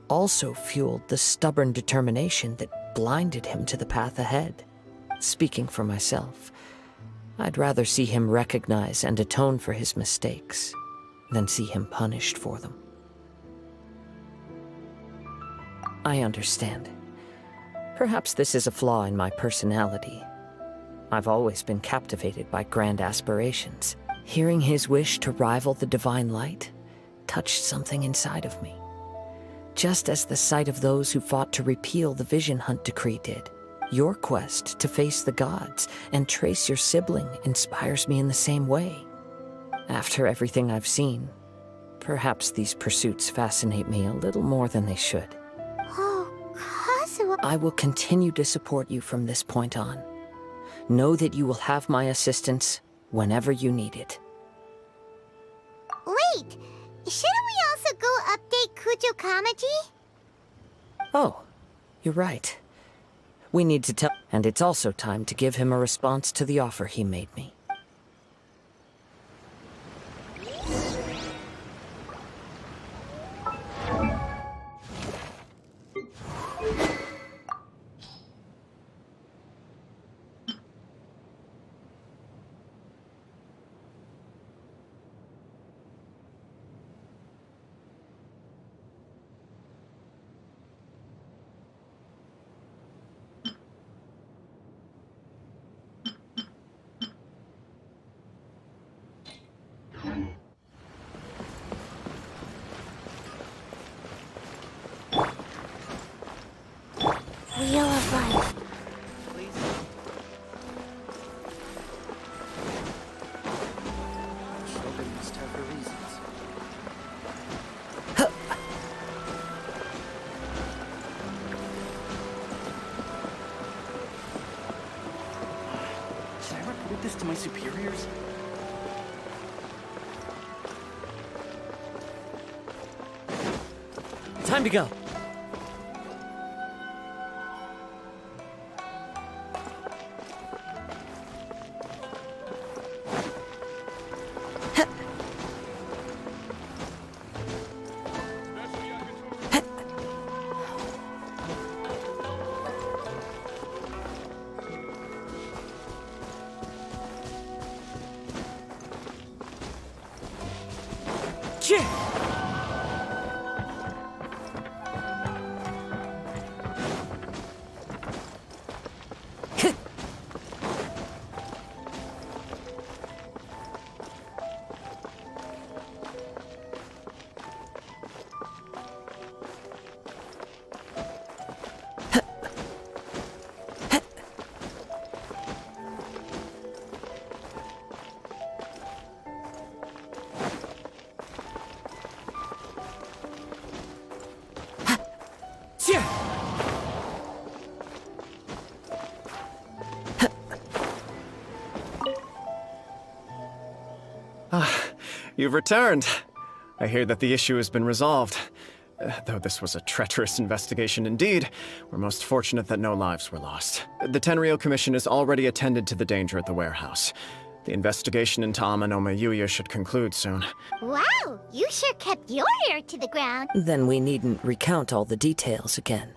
also fueled the stubborn determination that blinded him to the path ahead. Speaking for myself, I'd rather see him recognize and atone for his mistakes than see him punished for them. I understand. Perhaps this is a flaw in my personality. I've always been captivated by grand aspirations. Hearing his wish to rival the divine light touched something inside of me, just as the sight of those who fought to repeal the Vision Hunt decree did. Your quest to face the gods and trace your sibling inspires me in the same way. After everything I've seen, perhaps these pursuits fascinate me a little more than they should.
Oh, Kazuha.
I will continue to support you from this point on. Know that you will have my assistance whenever you need it.
Wait, shouldn't we also go update Kujo Kamaji?
Oh, you're right. We need to tell... And it's also time to give him a response to the offer he made me.
Wheel of Life.
Should I report this to my superiors?
Time to go.
You've returned. I hear that the issue has been resolved. Though this was a treacherous investigation indeed, we're most fortunate that no lives were lost. The Tenryou Commission has already attended to the danger at the warehouse. The investigation into Amanoma Yuya should conclude soon.
Wow, you sure kept your ear to the ground.
Then we needn't recount all the details again.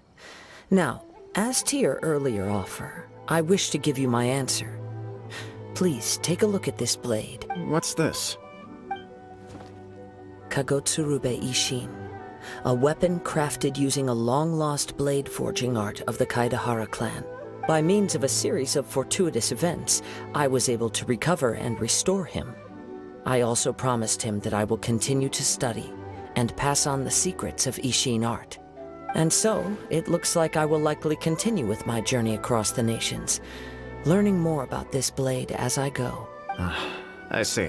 Now, as to your earlier offer, I wish to give you my answer. Please take a look at this blade.
What's this?
Kagotsurube Ishin, a weapon crafted using a long-lost blade forging art of the Kaidahara clan. By means of a series of fortuitous events, I was able to recover and restore him. I also promised him that I will continue to study and pass on the secrets of Ishin art. And so, it looks like I will likely continue with my journey across the nations, learning more about this blade as I go.
I see.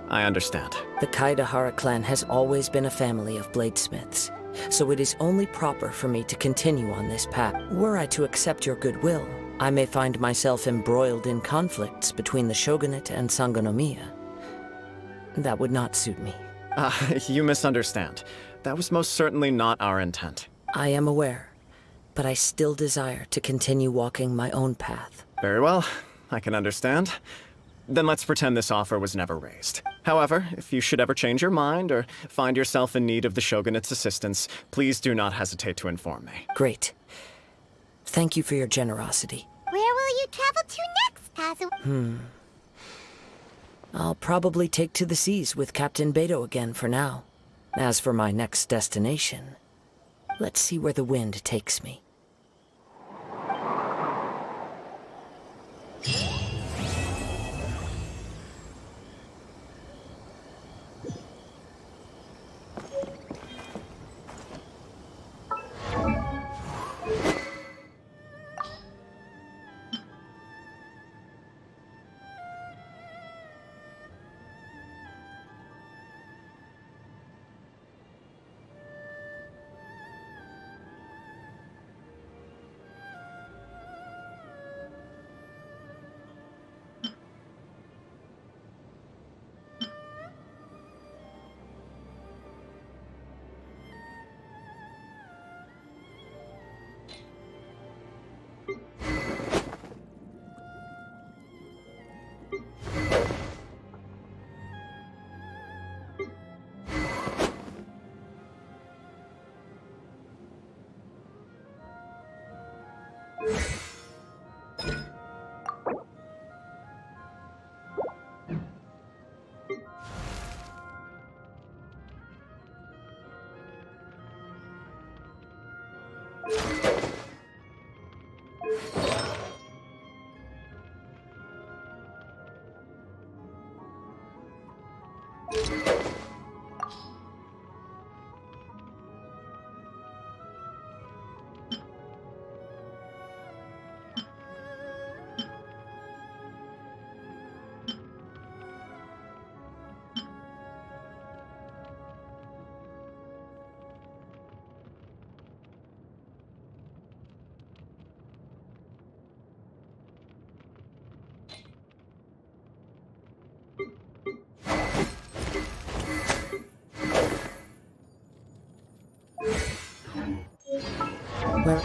I understand.
The Kaidahara clan has always been a family of bladesmiths, so it is only proper for me to continue on this path. Were I to accept your goodwill, I may find myself embroiled in conflicts between the shogunate and Sangonomiya. That would not suit me.
You misunderstand. That was most certainly not our intent.
I am aware, but I still desire to continue walking my own path.
Very well. I can understand. Then let's pretend this offer was never raised. However, if you should ever change your mind or find yourself in need of the Shogunate's assistance, please do not hesitate to inform me.
Great. Thank you for your generosity.
Where will you travel to next, Kazu?
I'll probably take to the seas with Captain Beto again for now. As for my next destination, let's see where the wind takes me. Where...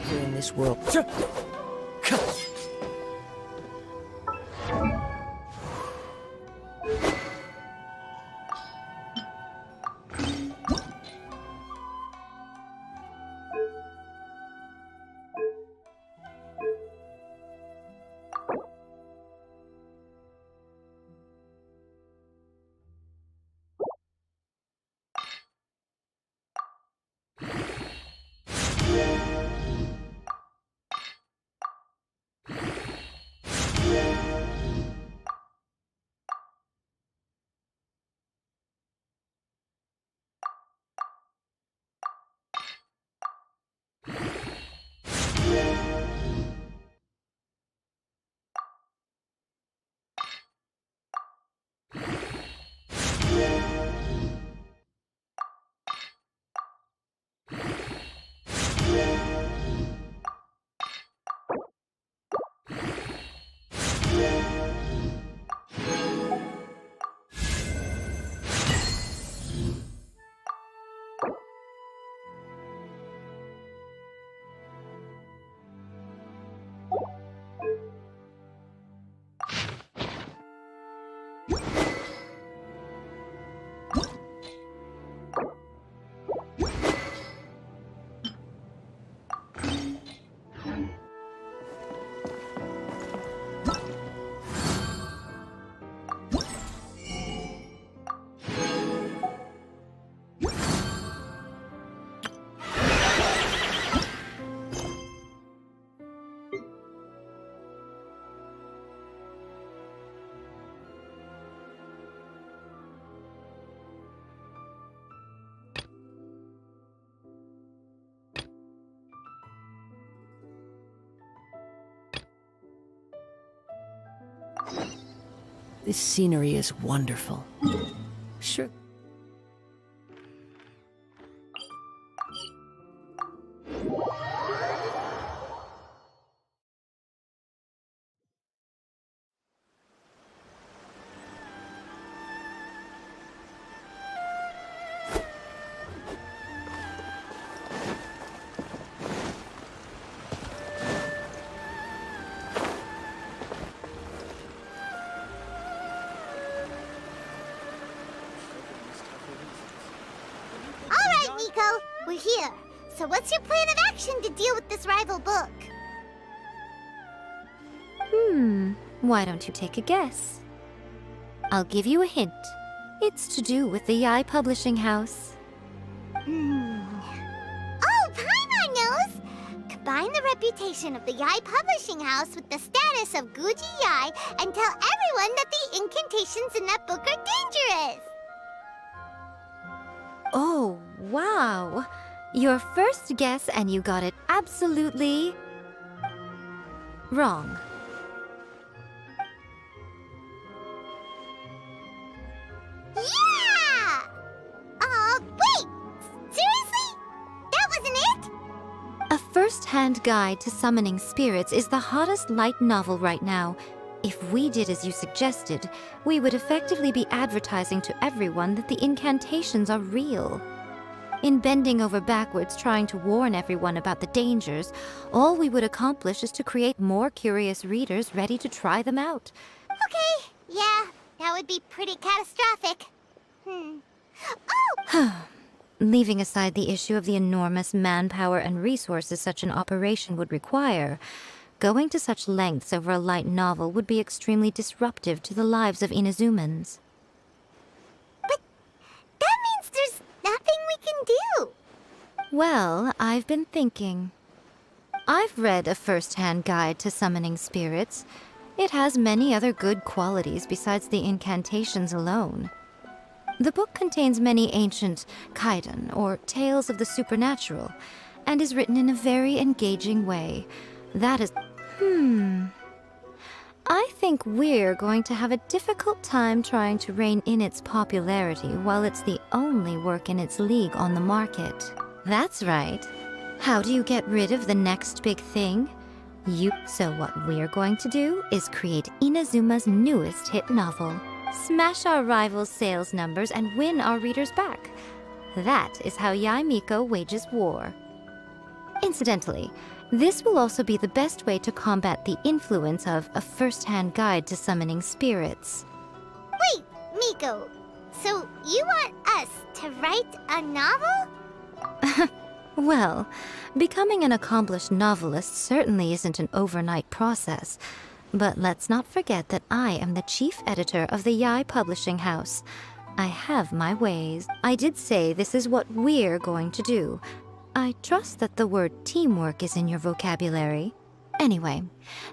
Here in this world... This scenery is wonderful. Sure.
Alright, Nico, we're here. So what's your plan of action to deal with this rival book?
Why don't you take a guess? I'll give you a hint. It's to do with the Yai Publishing House.
Oh, Paimon knows! Combine the reputation of the Yai Publishing House with the status of Guji Yai and tell everyone that the incantations in that book are dangerous!
Oh, wow. Your first guess and you got it absolutely wrong.
Yeah! Wait! Seriously? That wasn't it?
A first-hand guide to summoning spirits is the hottest light novel right now. If we did as you suggested, we would effectively be advertising to everyone that the incantations are real. In bending over backwards trying to warn everyone about the dangers, all we would accomplish is to create more curious readers ready to try them out.
Okay, yeah, that would be pretty catastrophic. Oh!
Leaving aside the issue of the enormous manpower and resources such an operation would require, going to such lengths over a light novel would be extremely disruptive to the lives of Inazumans.
But that means there's nothing we can do.
Well, I've been thinking. I've read a first-hand guide to summoning spirits. It has many other good qualities besides the incantations alone. The book contains many ancient kaidan, or tales of the supernatural, and is written in a very engaging way. That is... I think we're going to have a difficult time trying to rein in its popularity while it's the only work in its league on the market. That's right. How do you get rid of the next big thing? So what we're going to do is create Inazuma's newest hit novel. Smash our rivals' sales numbers and win our readers back. That is how Yae Miko wages war. Incidentally, this will also be the best way to combat the influence of a first-hand guide to summoning spirits.
Wait, Miko, so you want us to write a novel?
Well, becoming an accomplished novelist certainly isn't an overnight process. But let's not forget that I am the chief editor of the Yai Publishing House. I have my ways. I did say this is what we're going to do. I trust that the word teamwork is in your vocabulary. Anyway,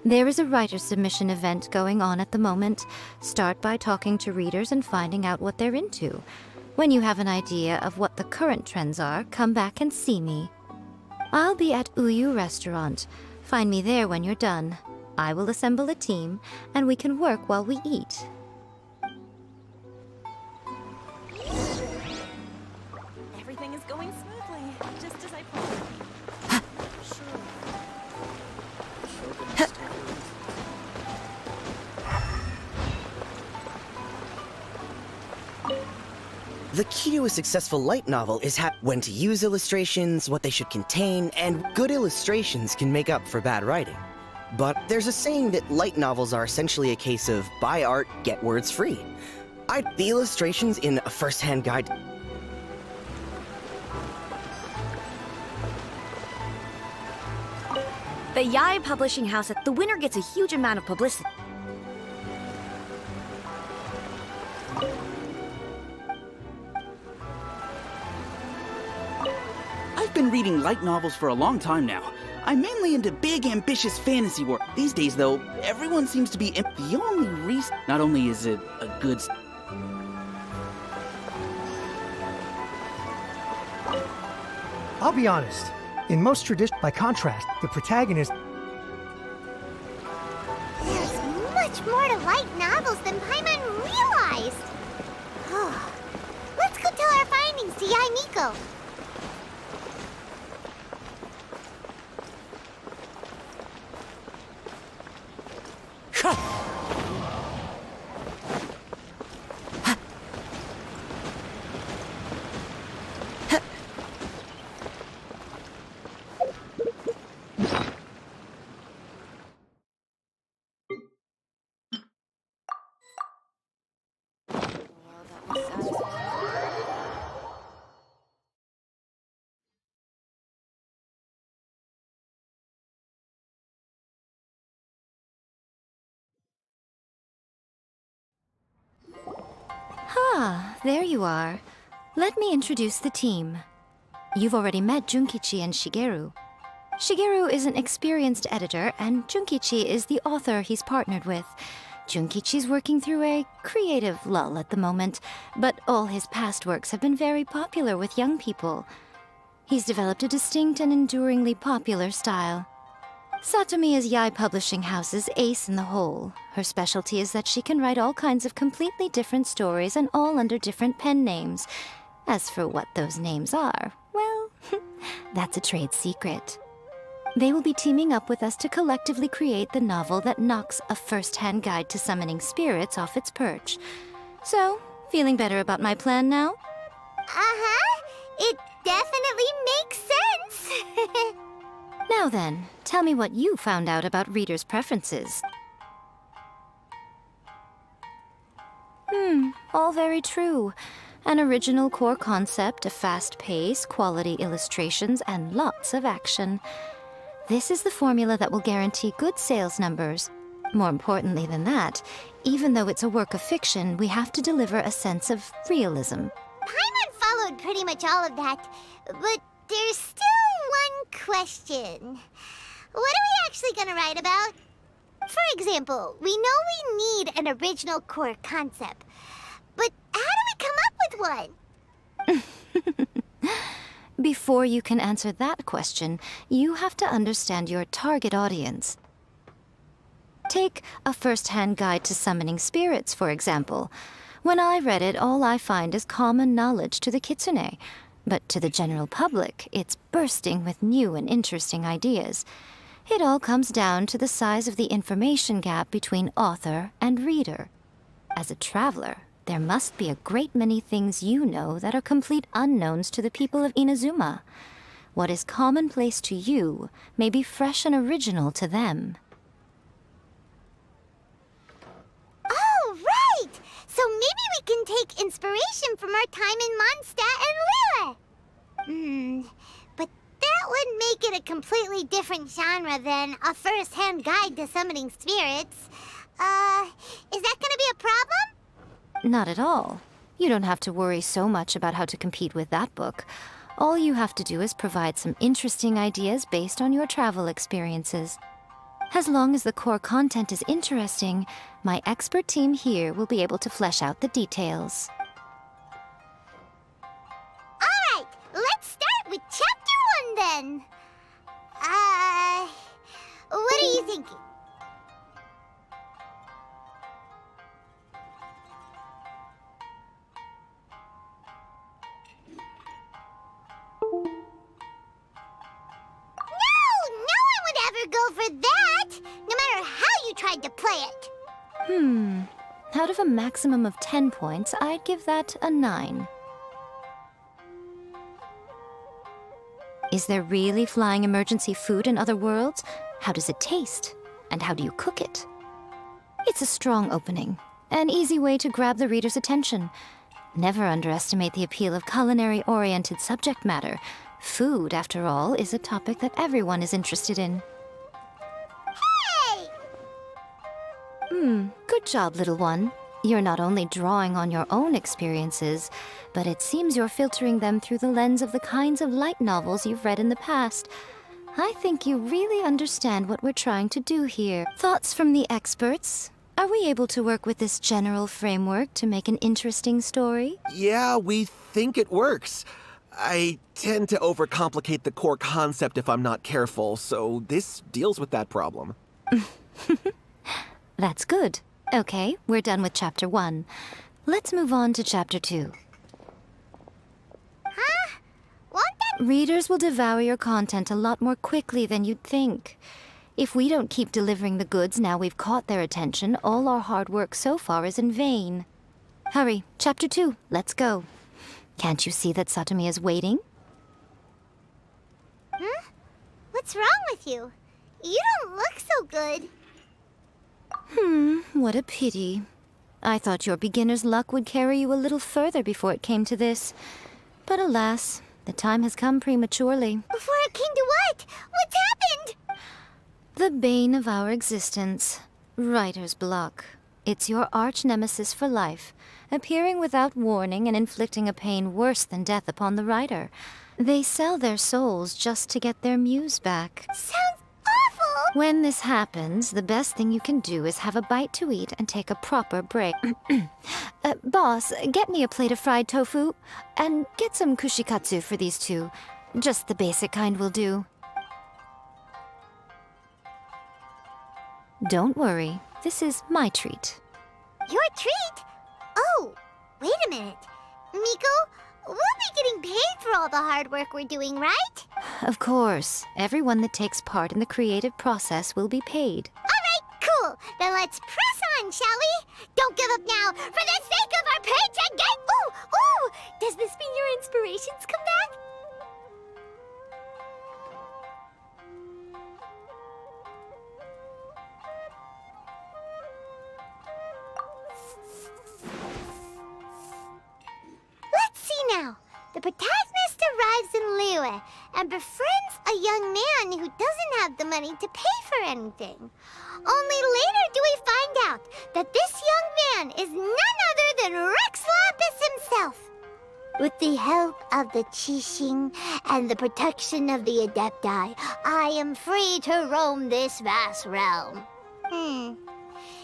there is a writer submission event going on at the moment. Start by talking to readers and finding out what they're into. When you have an idea of what the current trends are, come back and see me. I'll be at Uyu Restaurant. Find me there when you're done. I will assemble a team, and we can work while we eat.
Everything is going smoothly, just as I planned.
The key to a successful light novel is when to use illustrations, what they should contain, and good illustrations can make up for bad writing. But there's a saying that light novels are essentially a case of buy art, get words free. The illustrations in a first-hand guide...
The Yai Publishing House, the winner gets a huge amount of publicity.
I've been reading light novels for a long time now. I'm mainly into big, ambitious fantasy work. These days, though, everyone seems to be the only reason. Not only is it a good...
I'll be honest. In most traditions, by contrast, the protagonist...
There's much more to light novels. novels than Paimon realized. Let's go tell our findings to Yae Miko.
Ah, there you are. Let me introduce the team. You've already met Junkichi and Shigeru. Shigeru is an experienced editor, and Junkichi is the author he's partnered with. Junkichi's working through a creative lull at the moment, but all his past works have been very popular with young people. He's developed a distinct and enduringly popular style. Satomi is Yae Publishing House's ace in the hole. Her specialty is that she can write all kinds of completely different stories and all under different pen names. As for what those names are, well, that's a trade secret. They will be teaming up with us to collectively create the novel that knocks a first-hand guide to summoning spirits off its perch. So, feeling better about my plan now?
Uh-huh. It definitely makes sense.
Now then, tell me what you found out about readers' preferences. All very true. An original core concept, a fast pace, quality illustrations, and lots of action. This is the formula that will guarantee good sales numbers. More importantly than that, even though it's a work of fiction, we have to deliver a sense of realism.
Paimon followed pretty much all of that, but there's still one question. What are we actually gonna write about? For example, we know we need an original core concept, but how do we come up with one?
Before you can answer that question, you have to understand your target audience. Take a first-hand guide to summoning spirits, for example. When I read it, all I find is common knowledge to the kitsune. But to the general public, it's bursting with new and interesting ideas. It all comes down to the size of the information gap between author and reader. As a traveler, there must be a great many things you know that are complete unknowns to the people of Inazuma. What is commonplace to you may be fresh and original to them.
Oh, right! So maybe we can take inspiration from our time in Mondstadt and Liyue. But that would make it a completely different genre than a first-hand guide to summoning spirits. Is that gonna be a problem?
Not at all. You don't have to worry so much about how to compete with that book. All you have to do is provide some interesting ideas based on your travel experiences. As long as the core content is interesting, my expert team here will be able to flesh out the details.
Alright, let's start with Chapter 1 then. What are you thinking? Go for that, no matter how you tried to play it.
Out of a maximum of 10 points, I'd give that a 9. Is there really flying emergency food in other worlds? How does it taste? And how do you cook it? It's a strong opening, an easy way to grab the reader's attention. Never underestimate the appeal of culinary-oriented subject matter. Food, after all, is a topic that everyone is interested in. Good job, little one. You're not only drawing on your own experiences, but it seems you're filtering them through the lens of the kinds of light novels you've read in the past. I think you really understand what we're trying to do here. Thoughts from the experts? Are we able to work with this general framework to make an interesting story?
Yeah, we think it works. I tend to overcomplicate the core concept if I'm not careful, so this deals with that problem.
That's good. Okay, we're done with Chapter 1. Let's move on to Chapter 2.
Huh? Won't that...
Readers will devour your content a lot more quickly than you'd think. If we don't keep delivering the goods now we've caught their attention, all our hard work so far is in vain. Hurry, Chapter 2, let's go. Can't you see that Satomi is waiting?
Huh? What's wrong with you? You don't look so good.
What a pity. I thought your beginner's luck would carry you a little further before it came to this. But alas, the time has come prematurely.
Before it came to what? What's happened?
The bane of our existence. Writer's block. It's your arch-nemesis for life, appearing without warning and inflicting a pain worse than death upon the writer. They sell their souls just to get their muse back.
Sounds awful!
When this happens, the best thing you can do is have a bite to eat and take a proper break. Boss, get me a plate of fried tofu, and get some kushikatsu for these two. Just the basic kind will do. Don't worry, this is my treat.
Your treat? Oh, wait a minute. Miko, we'll be getting paid for all the hard work we're doing, right?
Of course, everyone that takes part in the creative process will be paid.
Alright, cool. Then let's press on, shall we? Don't give up now, for the sake of our paycheck! Ooh, ooh! Does this mean your inspirations come back? Let's see now. The protagonist arrives in Liyue and befriends a young man who doesn't have the money to pay for anything. Only later do we find out that this young man is none other than Rex Lapis himself. With the help of the Qixing and the protection of the Adepti, I am free to roam this vast realm. Is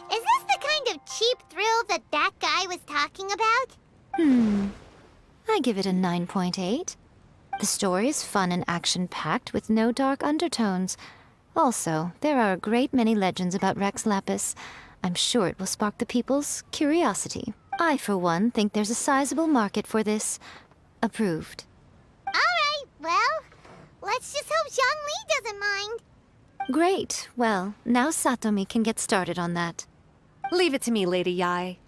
this the kind of cheap thrill that guy was talking about?
I give it a 9.8. The story is fun and action-packed with no dark undertones. Also, there are a great many legends about Rex Lapis. I'm sure it will spark the people's curiosity. I, for one, think there's a sizable market for this. Approved.
Alright, well, let's just hope Zhang Li doesn't mind.
Great. Well, now Satomi can get started on that.
Leave it to me, Lady Yai.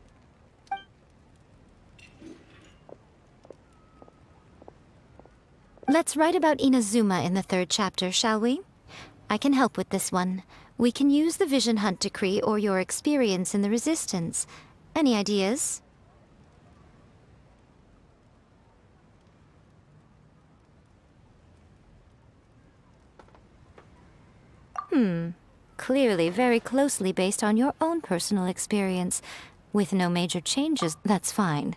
Let's write about Inazuma in the 3rd chapter, shall we? I can help with this one. We can use the Vision Hunt Decree or your experience in the Resistance. Any ideas? Clearly very closely based on your own personal experience. With no major changes, that's fine.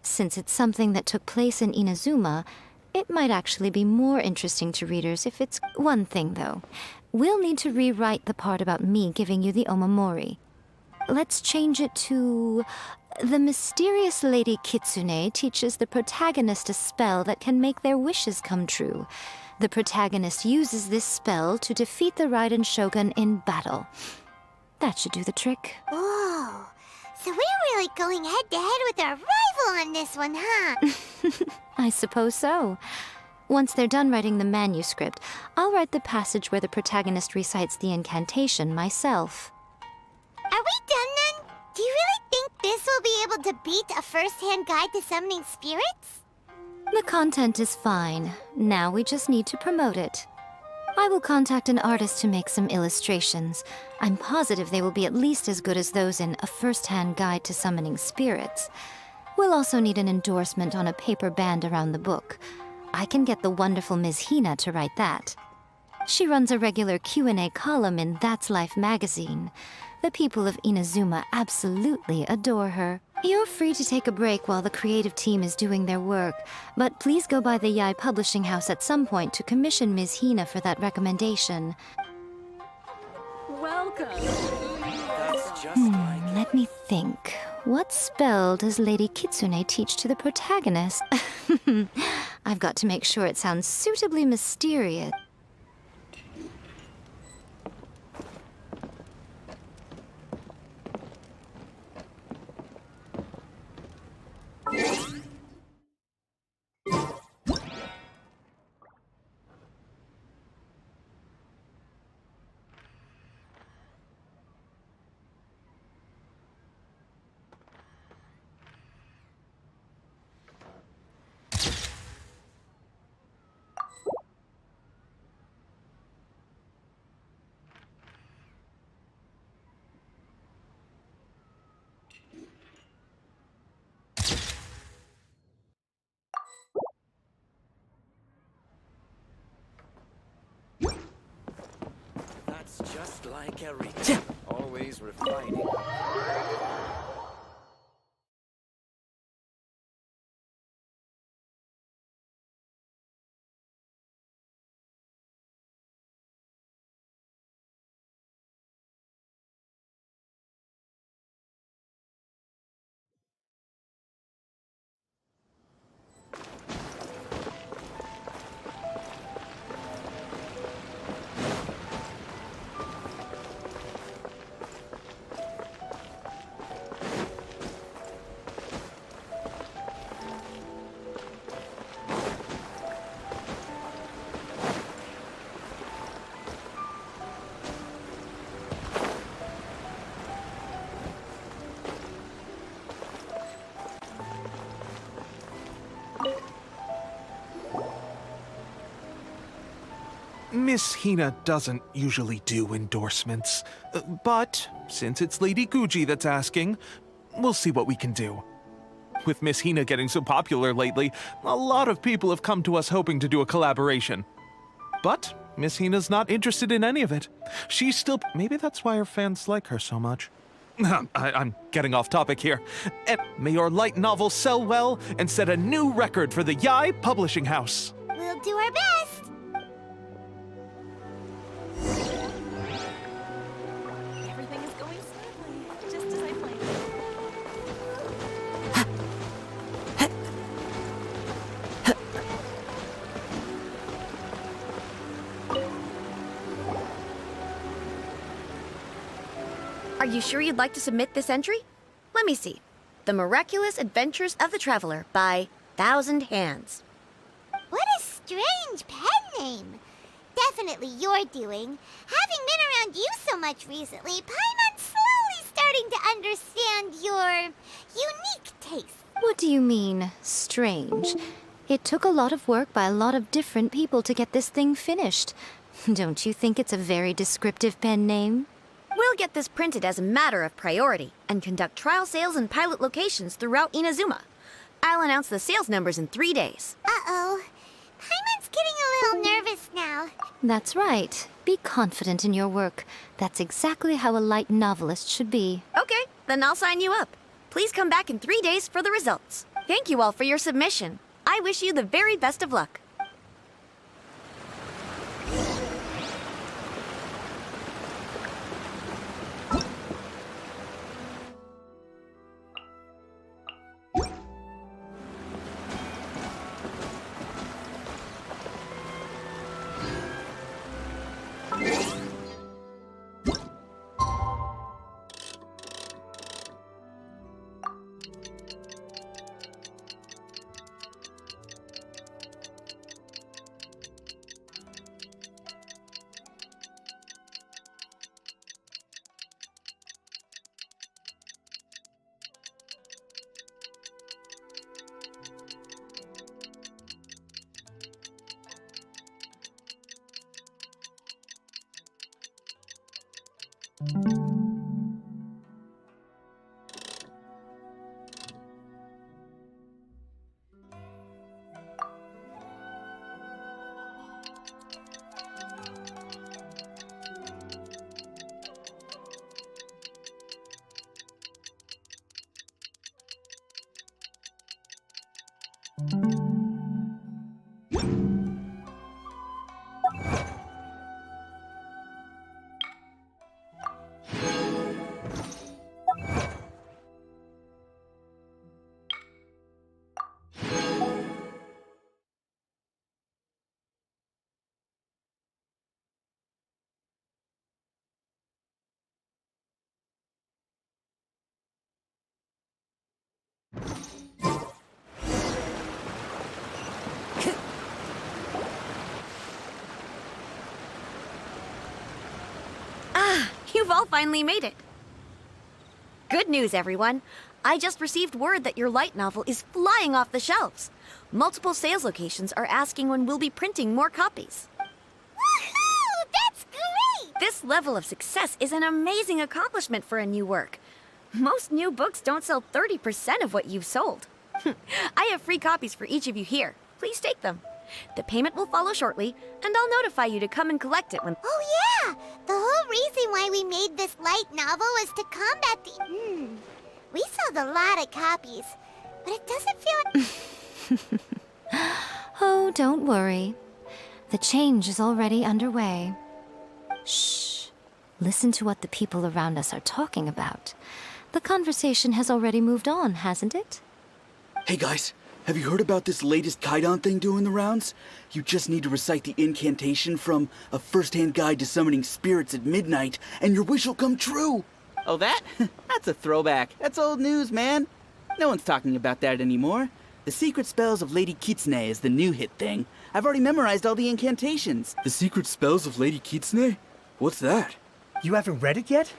Since it's something that took place in Inazuma, it might actually be more interesting to readers if it's one thing, though. We'll need to rewrite the part about me giving you the Omamori. Let's change it to... The mysterious Lady Kitsune teaches the protagonist a spell that can make their wishes come true. The protagonist uses this spell to defeat the Raiden Shogun in battle. That should do the trick.
Whoa, so we're really going head-to-head with our rival on this one, huh?
I suppose so. Once they're done writing the manuscript, I'll write the passage where the protagonist recites the incantation myself.
Are we done then? Do you really think this will be able to beat a first-hand guide to summoning spirits?
The content is fine. Now we just need to promote it. I will contact an artist to make some illustrations. I'm positive they will be at least as good as those in A First-Hand Guide to Summoning Spirits. We'll also need an endorsement on a paper band around the book. I can get the wonderful Ms. Hina to write that. She runs a regular Q&A column in That's Life magazine. The people of Inazuma absolutely adore her. You're free to take a break while the creative team is doing their work, but please go by the Yai Publishing House at some point to commission Ms. Hina for that recommendation.
Welcome.
Let me think. What spell does Lady Kitsune teach to the protagonist? I've got to make sure it sounds suitably mysterious.
It's just like everything. Always refining.
Miss Hina doesn't usually do endorsements, but since it's Lady Guji that's asking, we'll see what we can do. With Miss Hina getting so popular lately, a lot of people have come to us hoping to do a collaboration. But Miss Hina's not interested in any of it. She's still... Maybe that's why her fans like her so much. I'm getting off topic here. And may your light novel sell well and set a new record for the Yai Publishing House.
We'll do our best.
Everything is going smoothly, just as I planned.
Are you sure you'd like to submit this entry? Let me see. The Miraculous Adventures of the Traveler by Thousand Hands.
What a strange pen name. Definitely your doing. Having been around you so much recently, Paimon's slowly starting to understand your unique taste.
What do you mean, strange? It took a lot of work by a lot of different people to get this thing finished. Don't you think it's a very descriptive pen name?
We'll get this printed as a matter of priority and conduct trial sales in pilot locations throughout Inazuma. I'll announce the sales numbers in 3 days.
Uh-oh. Paimon's getting a little nervous now.
That's right. Be confident in your work. That's exactly how a light novelist should be.
Okay, then I'll sign you up. Please come back in 3 days for the results. Thank you all for your submission. I wish you the very best of luck. You've all finally made it. Good news, everyone. I just received word that your light novel is flying off the shelves. Multiple sales locations are asking when we'll be printing more copies.
Woohoo! That's great!
This level of success is an amazing accomplishment for a new work. Most new books don't sell 30% of what you've sold. I have free copies for each of you here. Please take them. The payment will follow shortly, and I'll notify you to come and collect it when...
Oh Yeah, the whole reason why we made this light novel was to combat the... We sold a lot of copies, but it doesn't feel like...
Oh, don't worry. The change is already underway. Shh. Listen to what the people around us are talking about. The conversation has already moved on, hasn't it?
Hey guys, have you heard about this latest Kaidan thing doing the rounds? You just need to recite the incantation from A First-Hand Guide to Summoning Spirits at midnight, and your wish will come true! Oh, that? That's a throwback. That's old news, man. No one's talking about that anymore. The Secret Spells of Lady Kitsune is the new hit thing. I've already memorized all the incantations. The Secret Spells of Lady Kitsune? What's that?
You haven't read it yet?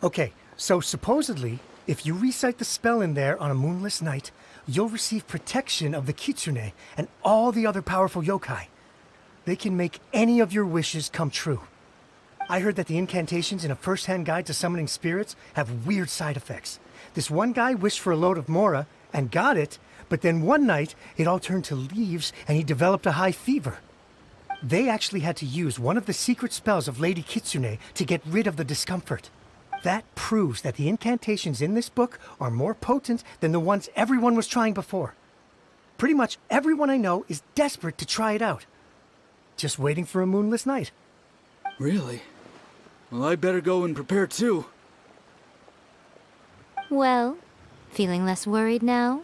Okay, so supposedly, if you recite the spell in there on a moonless night, you'll receive protection of the Kitsune and all the other powerful yokai. They can make any of your wishes come true. I heard that the incantations in A First-Hand Guide to Summoning Spirits have weird side effects. This one guy wished for a load of mora and got it, but then one night it all turned to leaves and he developed a high fever. They actually had to use one of the secret spells of Lady Kitsune to get rid of the discomfort. That proves that the incantations in this book are more potent than the ones everyone was trying before. Pretty much everyone I know is desperate to try it out. Just waiting for a moonless night.
Really? Well, I better go and prepare too.
Well, feeling less worried now?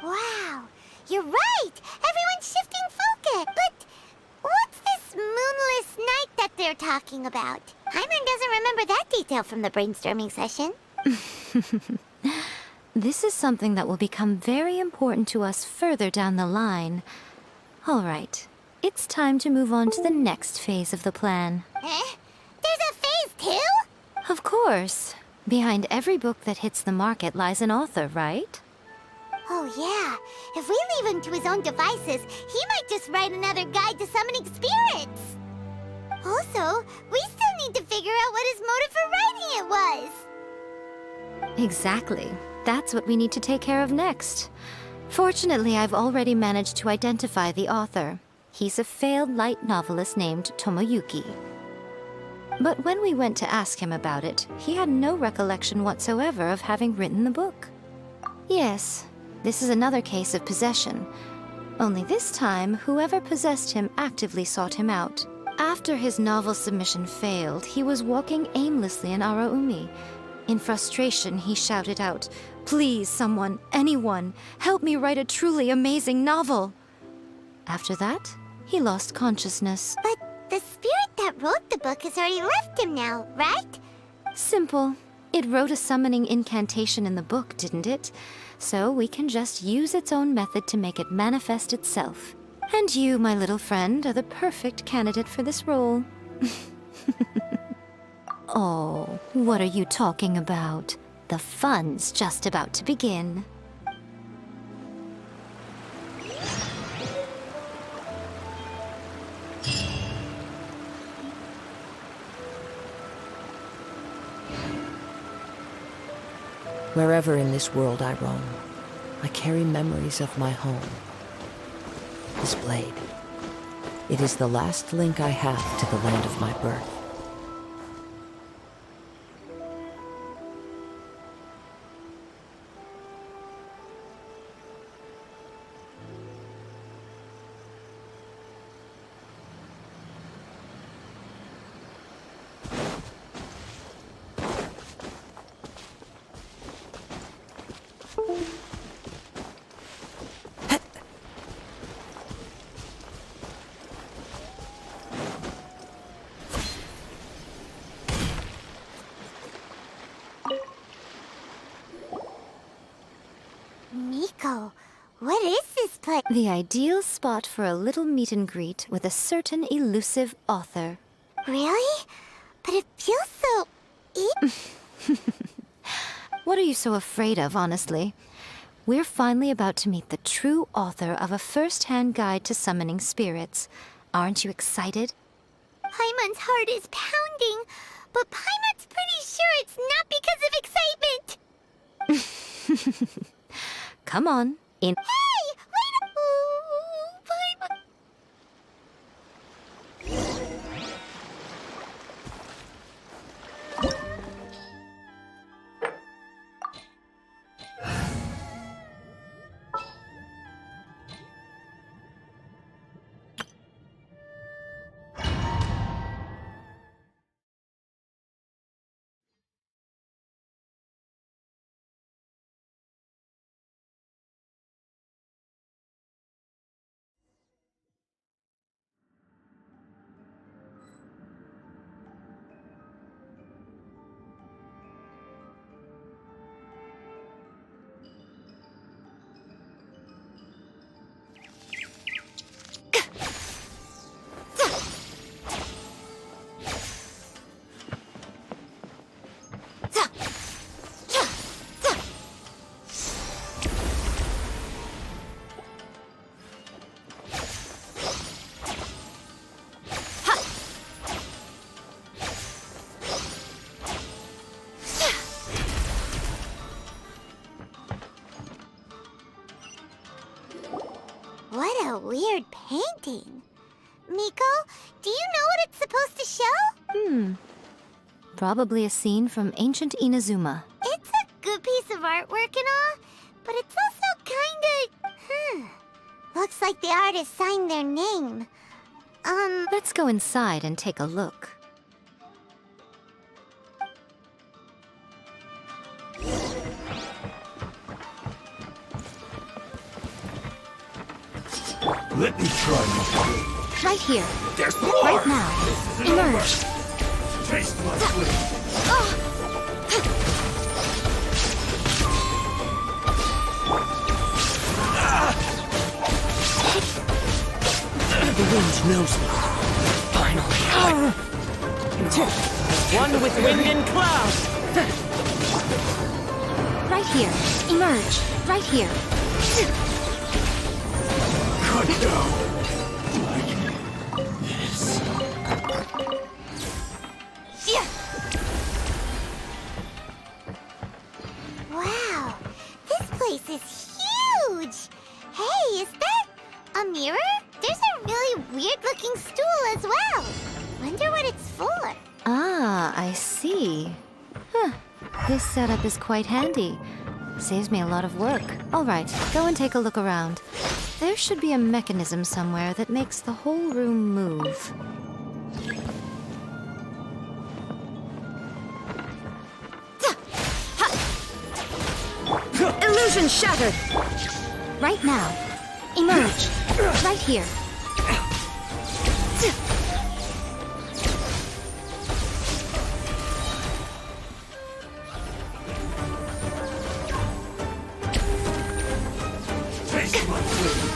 Wow, you're right! Everyone's shifting focus! But what's this moonless night that they're talking about? Hyman doesn't remember that detail from the brainstorming session.
This is something that will become very important to us further down the line. All right, it's time to move on to the next phase of the plan.
Eh? There's a phase 2?
Of course. Behind every book that hits the market lies an author, right?
Oh yeah, if we leave him to his own devices, he might just write another guide to summoning spirits. Also, we still need to figure out what his motive for writing it was.
Exactly. That's what we need to take care of next. Fortunately, I've already managed to identify the author. He's a failed light novelist named Tomoyuki. But when we went to ask him about it, he had no recollection whatsoever of having written the book. Yes, this is another case of possession. Only this time, whoever possessed him actively sought him out. After his novel submission failed, he was walking aimlessly in Araumi. In frustration, he shouted out, "Please, someone, anyone, help me write a truly amazing novel!" After that, he lost consciousness.
But the spirit that wrote the book has already left him now, right?
Simple. It wrote a summoning incantation in the book, didn't it? So we can just use its own method to make it manifest itself. And you, my little friend, are the perfect candidate for this role. Oh, what are you talking about? The fun's just about to begin.
Wherever in this world I roam, I carry memories of my home. This blade. It is the last link I have to the land of my birth.
Miko, what is this place?
The ideal spot for a little meet and greet with a certain elusive author.
Really? But it feels so...
What are you so afraid of, honestly? We're finally about to meet the true author of A First-Hand Guide to Summoning Spirits. Aren't you excited?
Paimon's heart is pounding, but Paimon's pretty sure it's not because of excitement.
Come on, in.
Hey! Wait! Oh, Paimon! What a weird painting. Miko, do you know what it's supposed to show?
Probably a scene from ancient Inazuma.
It's a good piece of artwork and all, but it's also kinda... Looks like the artist signed their name.
Let's go inside and take a look.
Let me try my
Right here.
There's more!
Right now. Emerge.
Taste my flame.
The wind knows me. Finally,
One with wind and cloud.
Right here. Emerge. Right here.
Could go like this.
Wow, this place is huge! Hey, is that a mirror? There's a really weird-looking stool as well. Wonder what it's for.
Ah, I see. Huh. This setup is quite handy. Saves me a lot of work. All right, go and take a look around. There should be a mechanism somewhere that makes the whole room move.
Illusion shattered!
Right now. Emerge. Right here.
Taste my flame.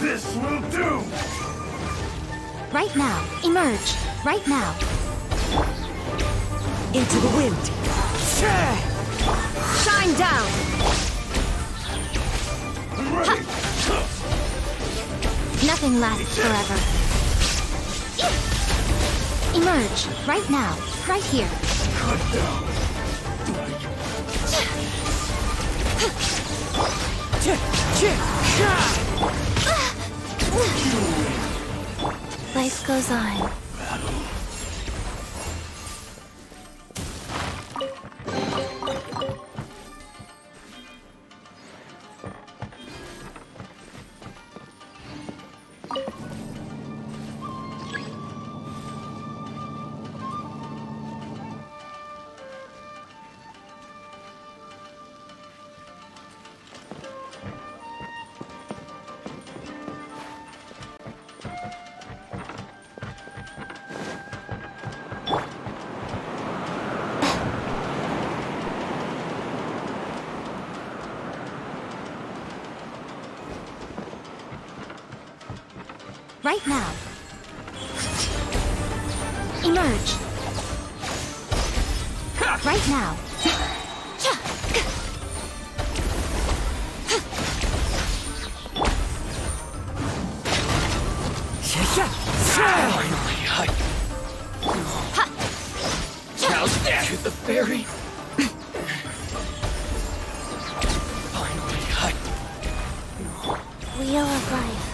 This will do!
Right now. Emerge. Right now.
into the wind.
Shine down!
Nothing lasts forever. Emerge. Right now. Right here. Life goes on. Right now. Emerge. Right now.
To the ferry.
Wheel of life.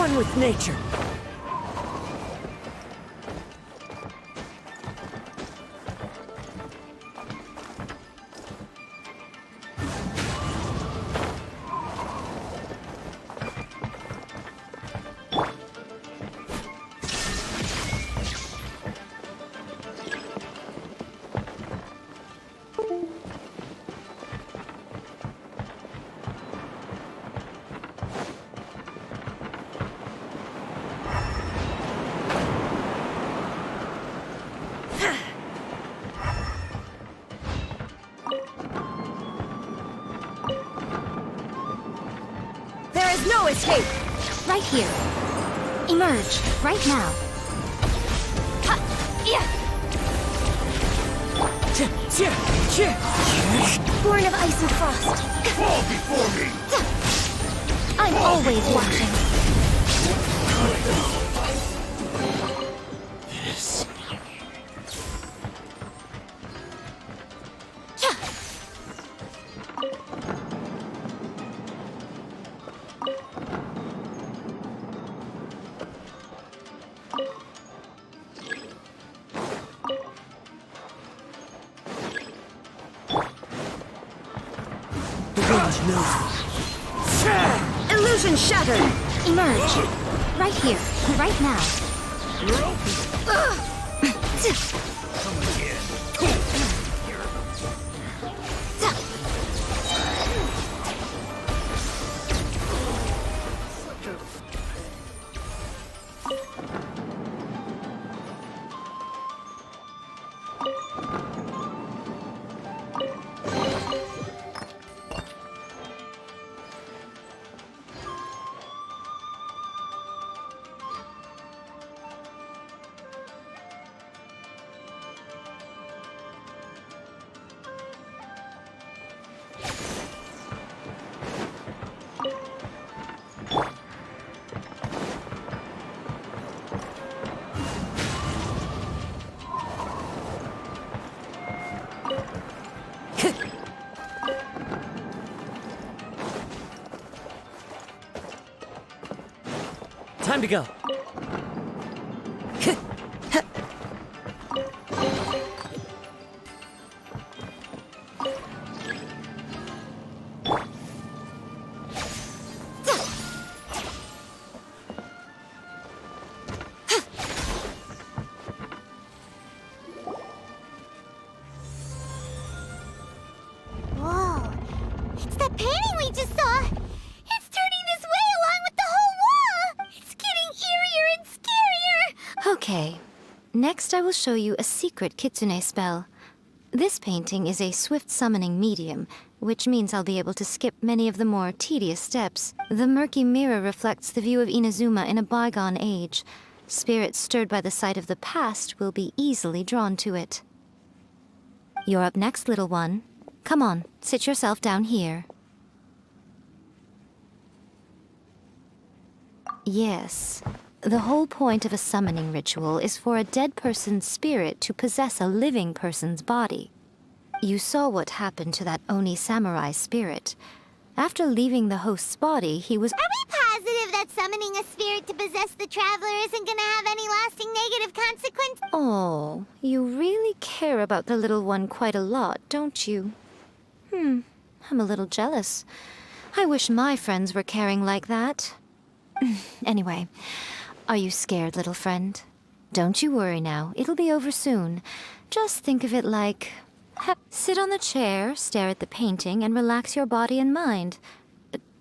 one with nature.
There is no escape! Right here. Emerge, right now. Ha! Yeah! Born of ice and frost.
Fall before me!
I'm always watching. Illusion shattered! Emerge! Right here, right now.
Time to go.
Whoa. It's that painting we just saw. It's turning this way along with the whole wall. It's getting eerier and scarier.
Okay. Next I will show you a secret kitsune spell. This painting is a swift summoning medium, which means I'll be able to skip many of the more tedious steps. The murky mirror reflects the view of Inazuma in a bygone age. Spirits stirred by the sight of the past will be easily drawn to it. You're up next, little one. Come on, sit yourself down here. Yes. The whole point of a summoning ritual is for a dead person's spirit to possess a living person's body. You saw what happened to that Oni samurai spirit. After leaving the host's body, he was—
Are we positive that summoning a spirit to possess the traveler isn't gonna have any lasting negative consequence?
Oh, you really care about the little one quite a lot, don't you? I'm a little jealous. I wish my friends were caring like that. Anyway, are you scared, little friend? Don't you worry now, it'll be over soon. Just think of it like— sit on the chair, stare at the painting, and relax your body and mind.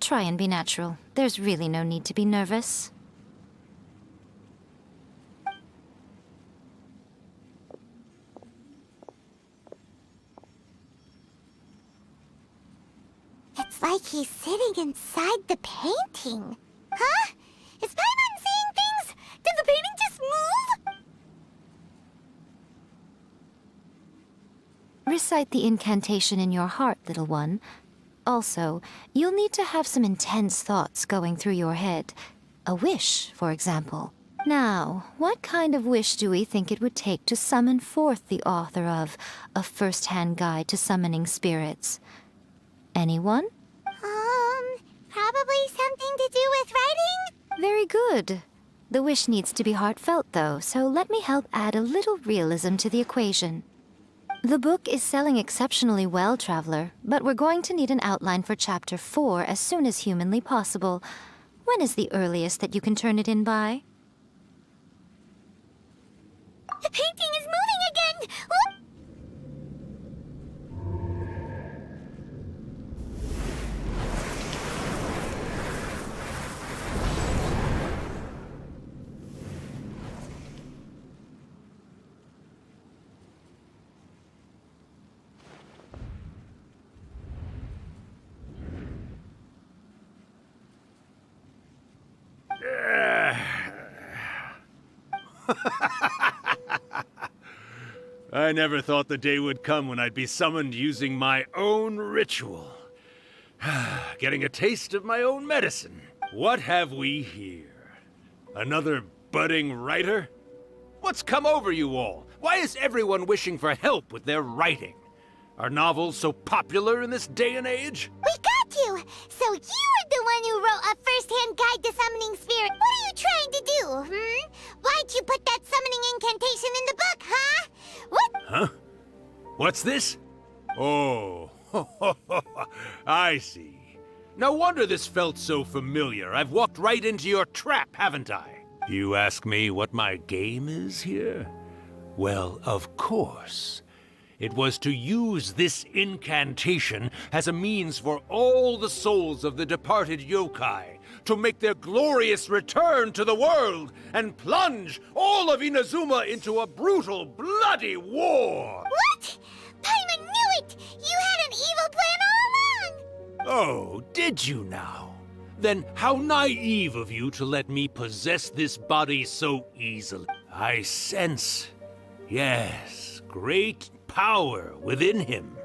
Try and be natural. There's really no need to be nervous.
It's like he's sitting inside the painting. Huh? Is Paimon seeing things? Did the painting just move?
Recite the incantation in your heart, little one. Also, you'll need to have some intense thoughts going through your head. A wish, for example. Now, what kind of wish do we think it would take to summon forth the author of A First-Hand Guide to Summoning Spirits? Anyone?
Probably something to do with writing?
Very good. The wish needs to be heartfelt, though, so let me help add a little realism to the equation. The book is selling exceptionally well, Traveler, but we're going to need an outline for Chapter 4 as soon as humanly possible. When is the earliest that you can turn it in by?
The painting is moving again! Whoop!
I never thought the day would come when I'd be summoned using my own ritual. Getting a taste of my own medicine. What have we here? Another budding writer? What's come over you all? Why is everyone wishing for help with their writing? Are novels so popular in this day and age?
We got you! So you were the one who wrote a first-hand guide to summoning spirit. What are you trying to do, Why'd you put that summoning incantation in the book, huh? What?
Huh? What's this? Oh, I see. No wonder this felt so familiar. I've walked right into your trap, haven't I? You ask me what my game is here? Well, of course. It was to use this incantation as a means for all the souls of the departed yokai to make their glorious return to the world and plunge all of Inazuma into a brutal, bloody war!
What? Paimon knew it! You had an evil plan all along!
Oh, did you now? Then how naive of you to let me possess this body so easily. I sense, yes, great power within him.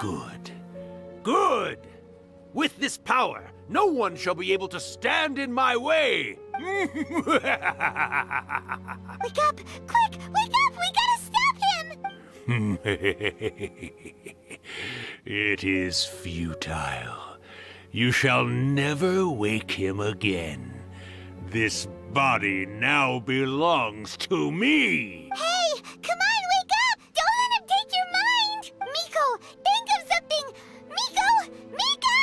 Good. Good! With this power, no one shall be able to stand in my way!
Wake up! Quick! Wake up! We gotta stop him!
It is futile. You shall never wake him again. This body now belongs to me!
Hey! Come on, wake up! Don't let him take your mind! Miko, think of something! Miko! Miko!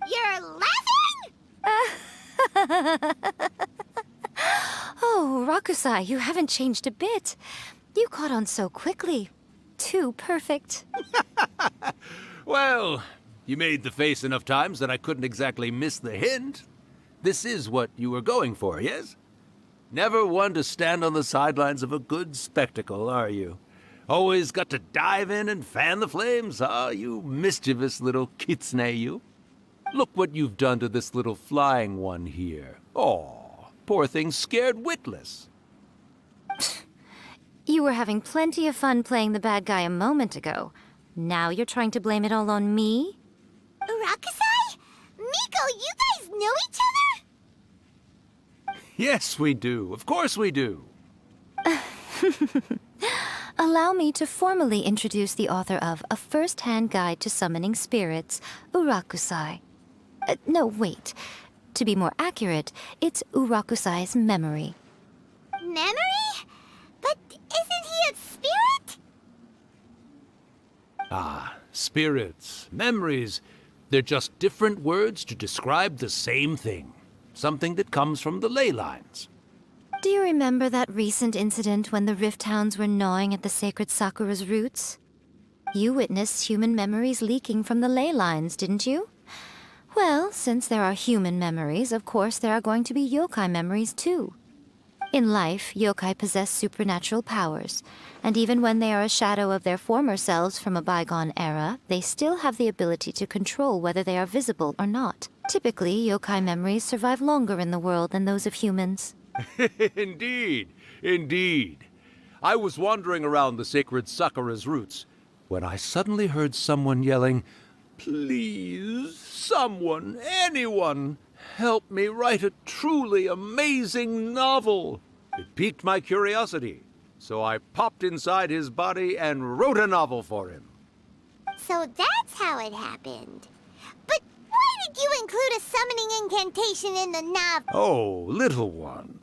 You're laughing?
Oh, Rakusai, you haven't changed a bit. You caught on so quickly. Too perfect.
Well, you made the face enough times that I couldn't exactly miss the hint. This is what you were going for, yes? Never one to stand on the sidelines of a good spectacle, are you? Always got to dive in and fan the flames, huh? You mischievous little kitsune, you. Look what you've done to this little flying one here. Aw, poor thing scared witless.
You were having plenty of fun playing the bad guy a moment ago. Now you're trying to blame it all on me?
Rakusai? Miko, you guys know each other?
Yes, we do. Of course we do.
Allow me to formally introduce the author of A First-Hand Guide to Summoning Spirits, Urakusai. No, wait. To be more accurate, it's Urakusai's memory.
Memory? But isn't he a spirit?
Ah, spirits, memories. They're just different words to describe the same thing. Something that comes from the ley lines.
Do you remember that recent incident when the Rift Hounds were gnawing at the sacred Sakura's roots? You witnessed human memories leaking from the ley lines, didn't you? Well, since there are human memories, of course there are going to be yokai memories too. In life, yokai possess supernatural powers, and even when they are a shadow of their former selves from a bygone era, they still have the ability to control whether they are visible or not. Typically, yokai memories survive longer in the world than those of humans.
Indeed, indeed. I was wandering around the sacred Sakura's roots when I suddenly heard someone yelling, "Please, someone, anyone, Help me write a truly amazing novel. It piqued my curiosity, so I popped inside his body and wrote a novel for him.
So that's how it happened. But why did you include a summoning incantation in the novel?
Oh, little one.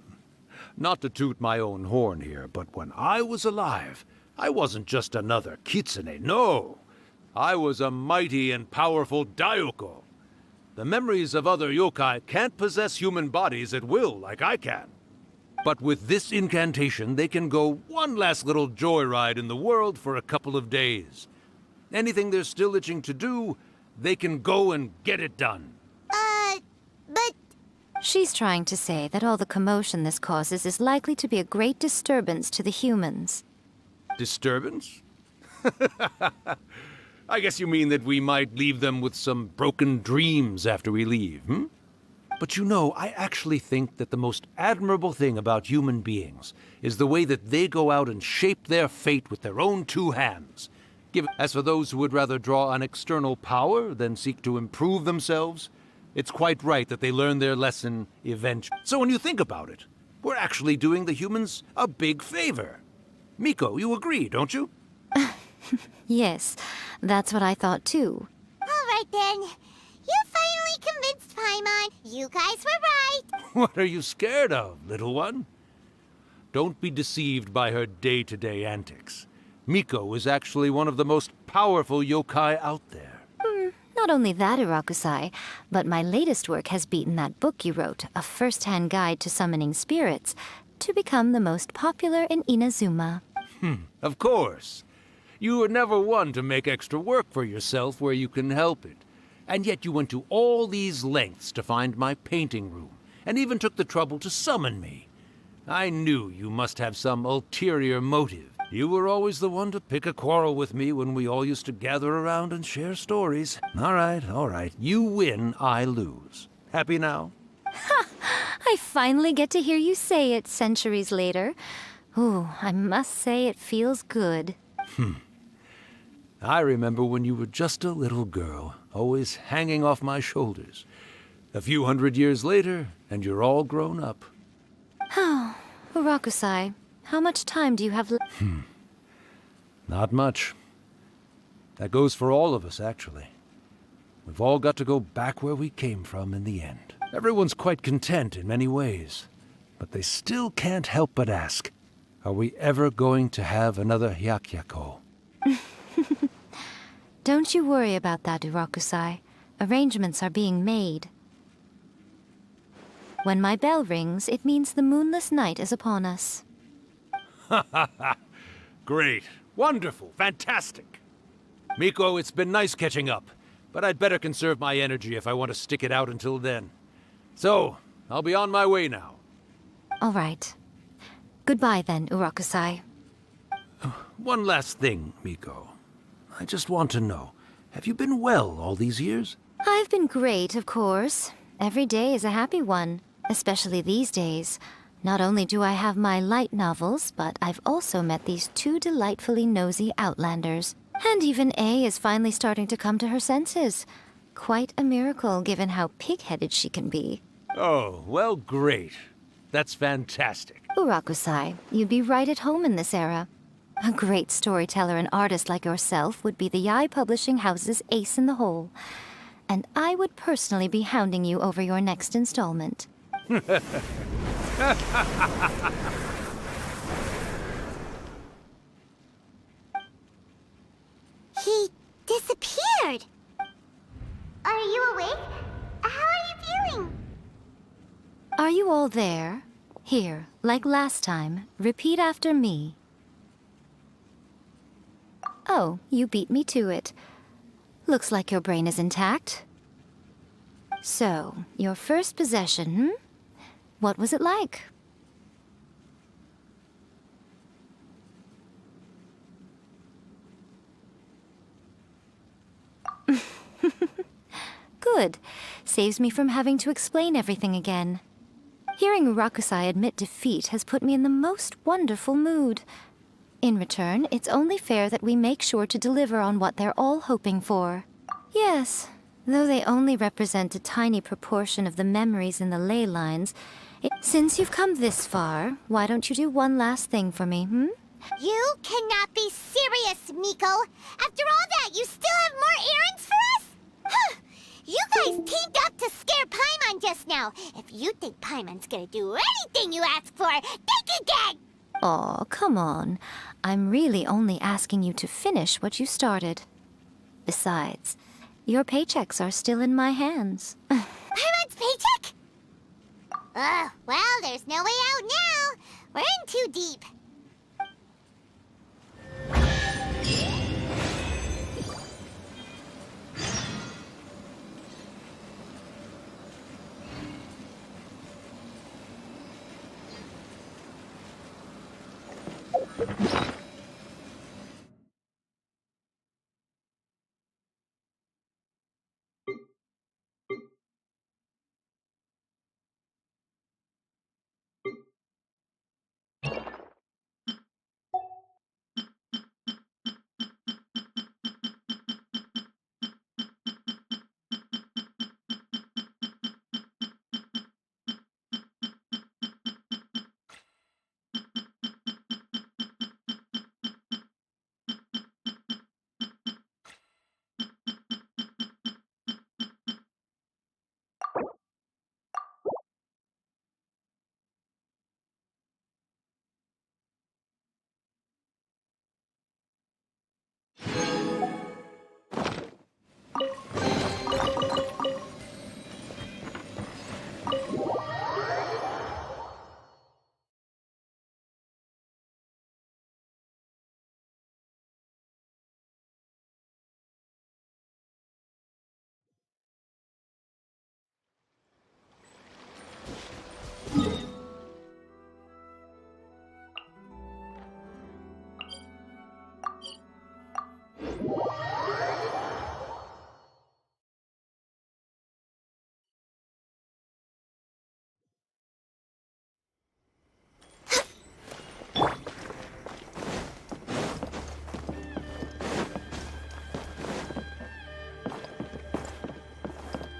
Not to toot my own horn here, but when I was alive, I wasn't just another kitsune, no. I was a mighty and powerful Daiuko. The memories of other yokai can't possess human bodies at will like I can. But with this incantation, they can go one last little joyride in the world for a couple of days. Anything they're still itching to do, they can go and get it done.
But...
She's trying to say that all the commotion this causes is likely to be a great disturbance to the humans.
Disturbance? I guess you mean that we might leave them with some broken dreams after we leave, hmm? But you know, I actually think that the most admirable thing about human beings is the way that they go out and shape their fate with their own two hands. As for those who would rather draw on external power than seek to improve themselves, it's quite right that they learn their lesson eventually. So when you think about it, we're actually doing the humans a big favor. Miko, you agree, don't you?
Yes, that's what I thought too.
All right then. You finally convinced Paimon. You guys were right.
What are you scared of, little one? Don't be deceived by her day-to-day antics. Miko is actually one of the most powerful yokai out there.
Not only that, Irakusai, but my latest work has beaten that book you wrote, A First-Hand Guide to Summoning Spirits, to become the most popular in Inazuma.
Of course. You were never one to make extra work for yourself where you can help it. And yet you went to all these lengths to find my painting room, and even took the trouble to summon me. I knew you must have some ulterior motive. You were always the one to pick a quarrel with me when we all used to gather around and share stories. All right. You win, I lose. Happy now?
I finally get to hear you say it centuries later. Ooh, I must say it feels good.
I remember when you were just a little girl, always hanging off my shoulders. A few hundred years later, and you're all grown up.
Oh, Urakusai, how much time do you have left?
Not much. That goes for all of us, actually. We've all got to go back where we came from in the end. Everyone's quite content in many ways, but they still can't help but ask, are we ever going to have another Hyakyako?
Don't you worry about that, Urakusai. Arrangements are being made. When my bell rings, it means the moonless night is upon us.
Great. Wonderful. Fantastic. Miko, it's been nice catching up, but I'd better conserve my energy if I want to stick it out until then. So, I'll be on my way now.
All right. Goodbye then, Urakusai.
One last thing, Miko. I just want to know, have you been well all these years?
I've been great, of course. Every day is a happy one, especially these days. Not only do I have my light novels, but I've also met these two delightfully nosy outlanders. And even A is finally starting to come to her senses. Quite a miracle, given how pig-headed she can be.
Oh, well, great. That's fantastic.
Urakusai, you'd be right at home in this era. A great storyteller and artist like yourself would be the Yae Publishing House's ace in the hole. And I would personally be hounding you over your next installment.
He disappeared. Are you awake? How are you feeling?
Are you all there? Here, like last time, repeat after me. Oh, you beat me to it. Looks like your brain is intact. So, your first possession, What was it like? Good. Saves me from having to explain everything again. Hearing Urakusai admit defeat has put me in the most wonderful mood. In return, it's only fair that we make sure to deliver on what they're all hoping for. Yes, Though they only represent a tiny proportion of the memories in the ley lines, since you've come this far, why don't you do one last thing for me, hmm?
You cannot be serious, Miko! After all that, you still have more errands for us? Huh. You guys teamed up to scare Paimon just now. If you think Paimon's gonna do anything you ask for, think again!
Aw, come on. I'm really only asking you to finish what you started. Besides, your paychecks are still in my hands.
Paimon's paycheck? Well, there's no way out now. We're in too deep.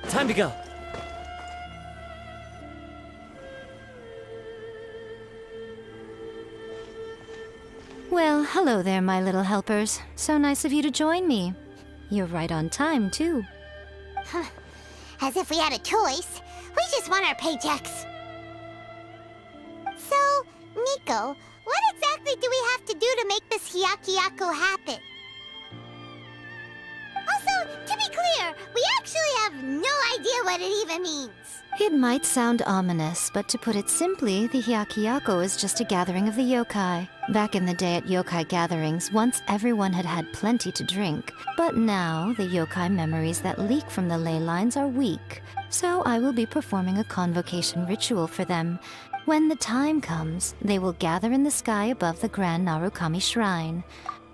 Time to go.
Well, hello there, my little helpers. So nice of you to join me. You're right on time, too.
As if we had a choice. We just want our paychecks. So, Miko, what exactly do we have to do to make this Hyakyako happen? Also, to be clear, we actually have no idea what it even means.
It might sound ominous, but to put it simply, the Hyakyako is just a gathering of the yokai. Back in the day at yokai gatherings, once everyone had had plenty to drink. But now, the yokai memories that leak from the ley lines are weak. So I will be performing a convocation ritual for them. When the time comes, they will gather in the sky above the Grand Narukami Shrine.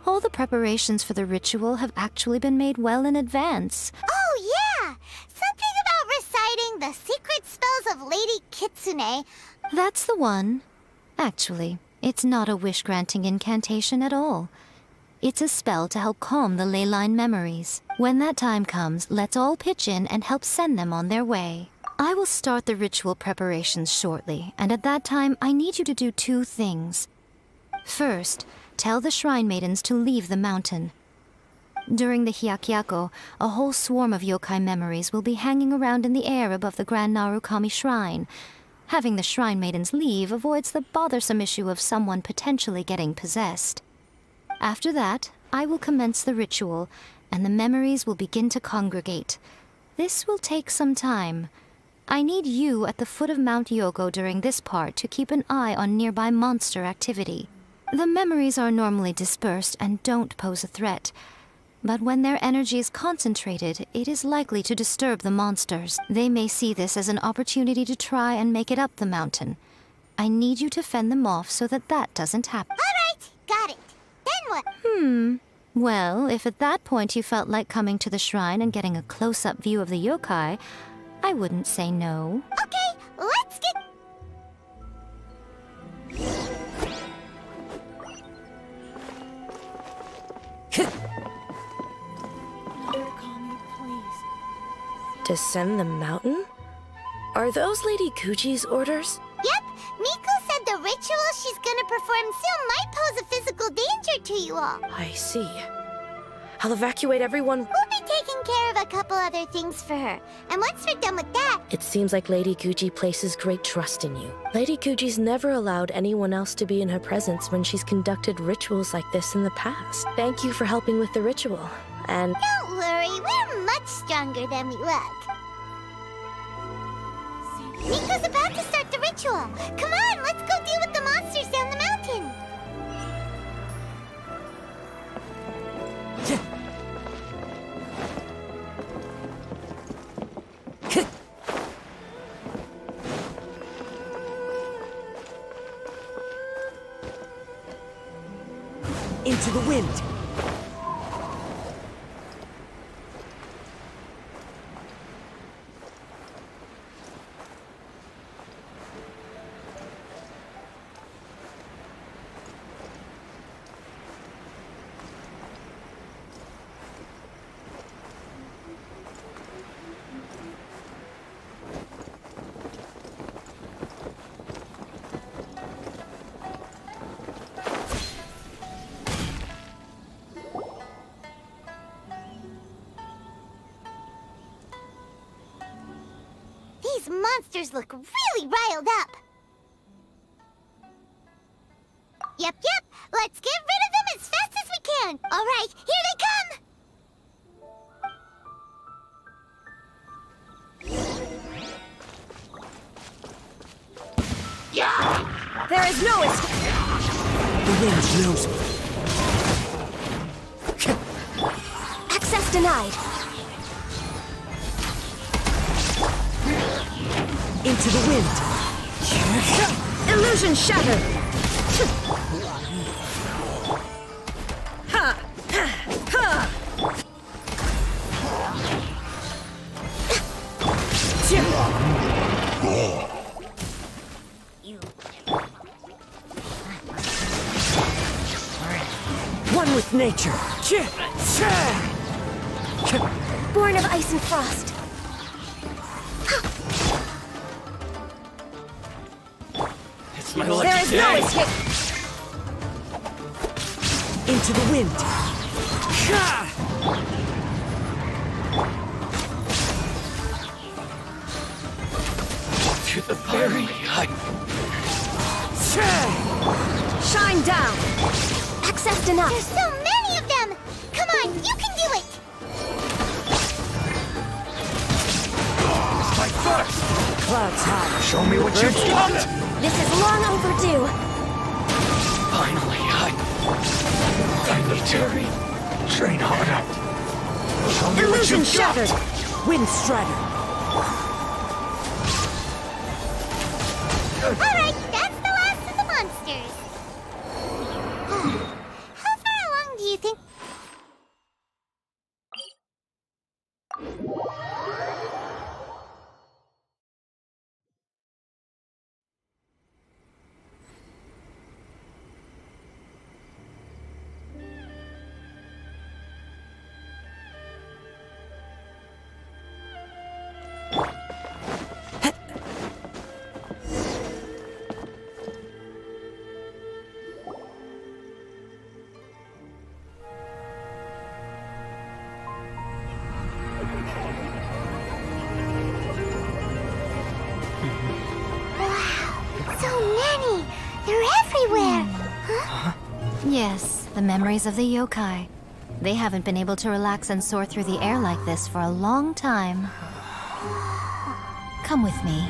All the preparations for the ritual have actually been made well in advance.
Oh, yeah! Something about reciting the secret spells of Lady Kitsune.
That's the one. Actually, it's not a wish-granting incantation at all. It's a spell to help calm the ley line memories. When that time comes, let's all pitch in and help send them on their way. I will start the ritual preparations shortly, and at that time, I need you to do two things. First, tell the Shrine Maidens to leave the mountain. During the Hyakyako, a whole swarm of yokai memories will be hanging around in the air above the Grand Narukami Shrine. Having the Shrine Maidens leave avoids the bothersome issue of someone potentially getting possessed. After that, I will commence the ritual, and the memories will begin to congregate. This will take some time. I need you at the foot of Mount Yogo during this part to keep an eye on nearby monster activity. The memories are normally dispersed and don't pose a threat. But when their energy is concentrated, it is likely to disturb the monsters. They may see this as an opportunity to try and make it up the mountain. I need you to fend them off so that that doesn't happen.
All right, got it. Then what?
Well, if at that point you felt like coming to the shrine and getting a close-up view of the yokai, I wouldn't say no.
Okay, let's get...
Narukami, please.
Descend the mountain? Are those Lady Guji's orders?
Yep, Miku said the ritual she's gonna perform soon might pose a physical danger to you all.
I see. I'll evacuate everyone.
We'll be taking care of a couple other things for her. And once we're done with that...
It seems like Lady Guji places great trust in you. Lady Guji's never allowed anyone else to be in her presence when she's conducted rituals like this in the past. Thank you for helping with the ritual. And...
Don't worry, we're much stronger than we look. Miku's about to start the ritual. Come on, let's go deal with the monsters down the mountain.
Into the wind!
These monsters look really riled up. Yep. Let's get rid of them as fast as we can. All right, here they come.
There is no escape.
The wind knows me.
Access denied.
Into the wind.
Illusion shattered. Ha! Ha!
One with nature.
Born of ice and frost. There is no escape!
Into the wind!
To the very height.
Shine down! Access denied!
There's so many of them! Come on, you can do it!
It's my first!
Clouds high.
Show me what you've got!
This is long overdue.
Finally, I need to train harder. Show me what
Illusion
you've
shattered.
got.
Wind strider.
All right, that's the last of the monsters. How far along do you think?
Yes, the memories of the yokai. They haven't been able to relax and soar through the air like this for a long time. Come with me.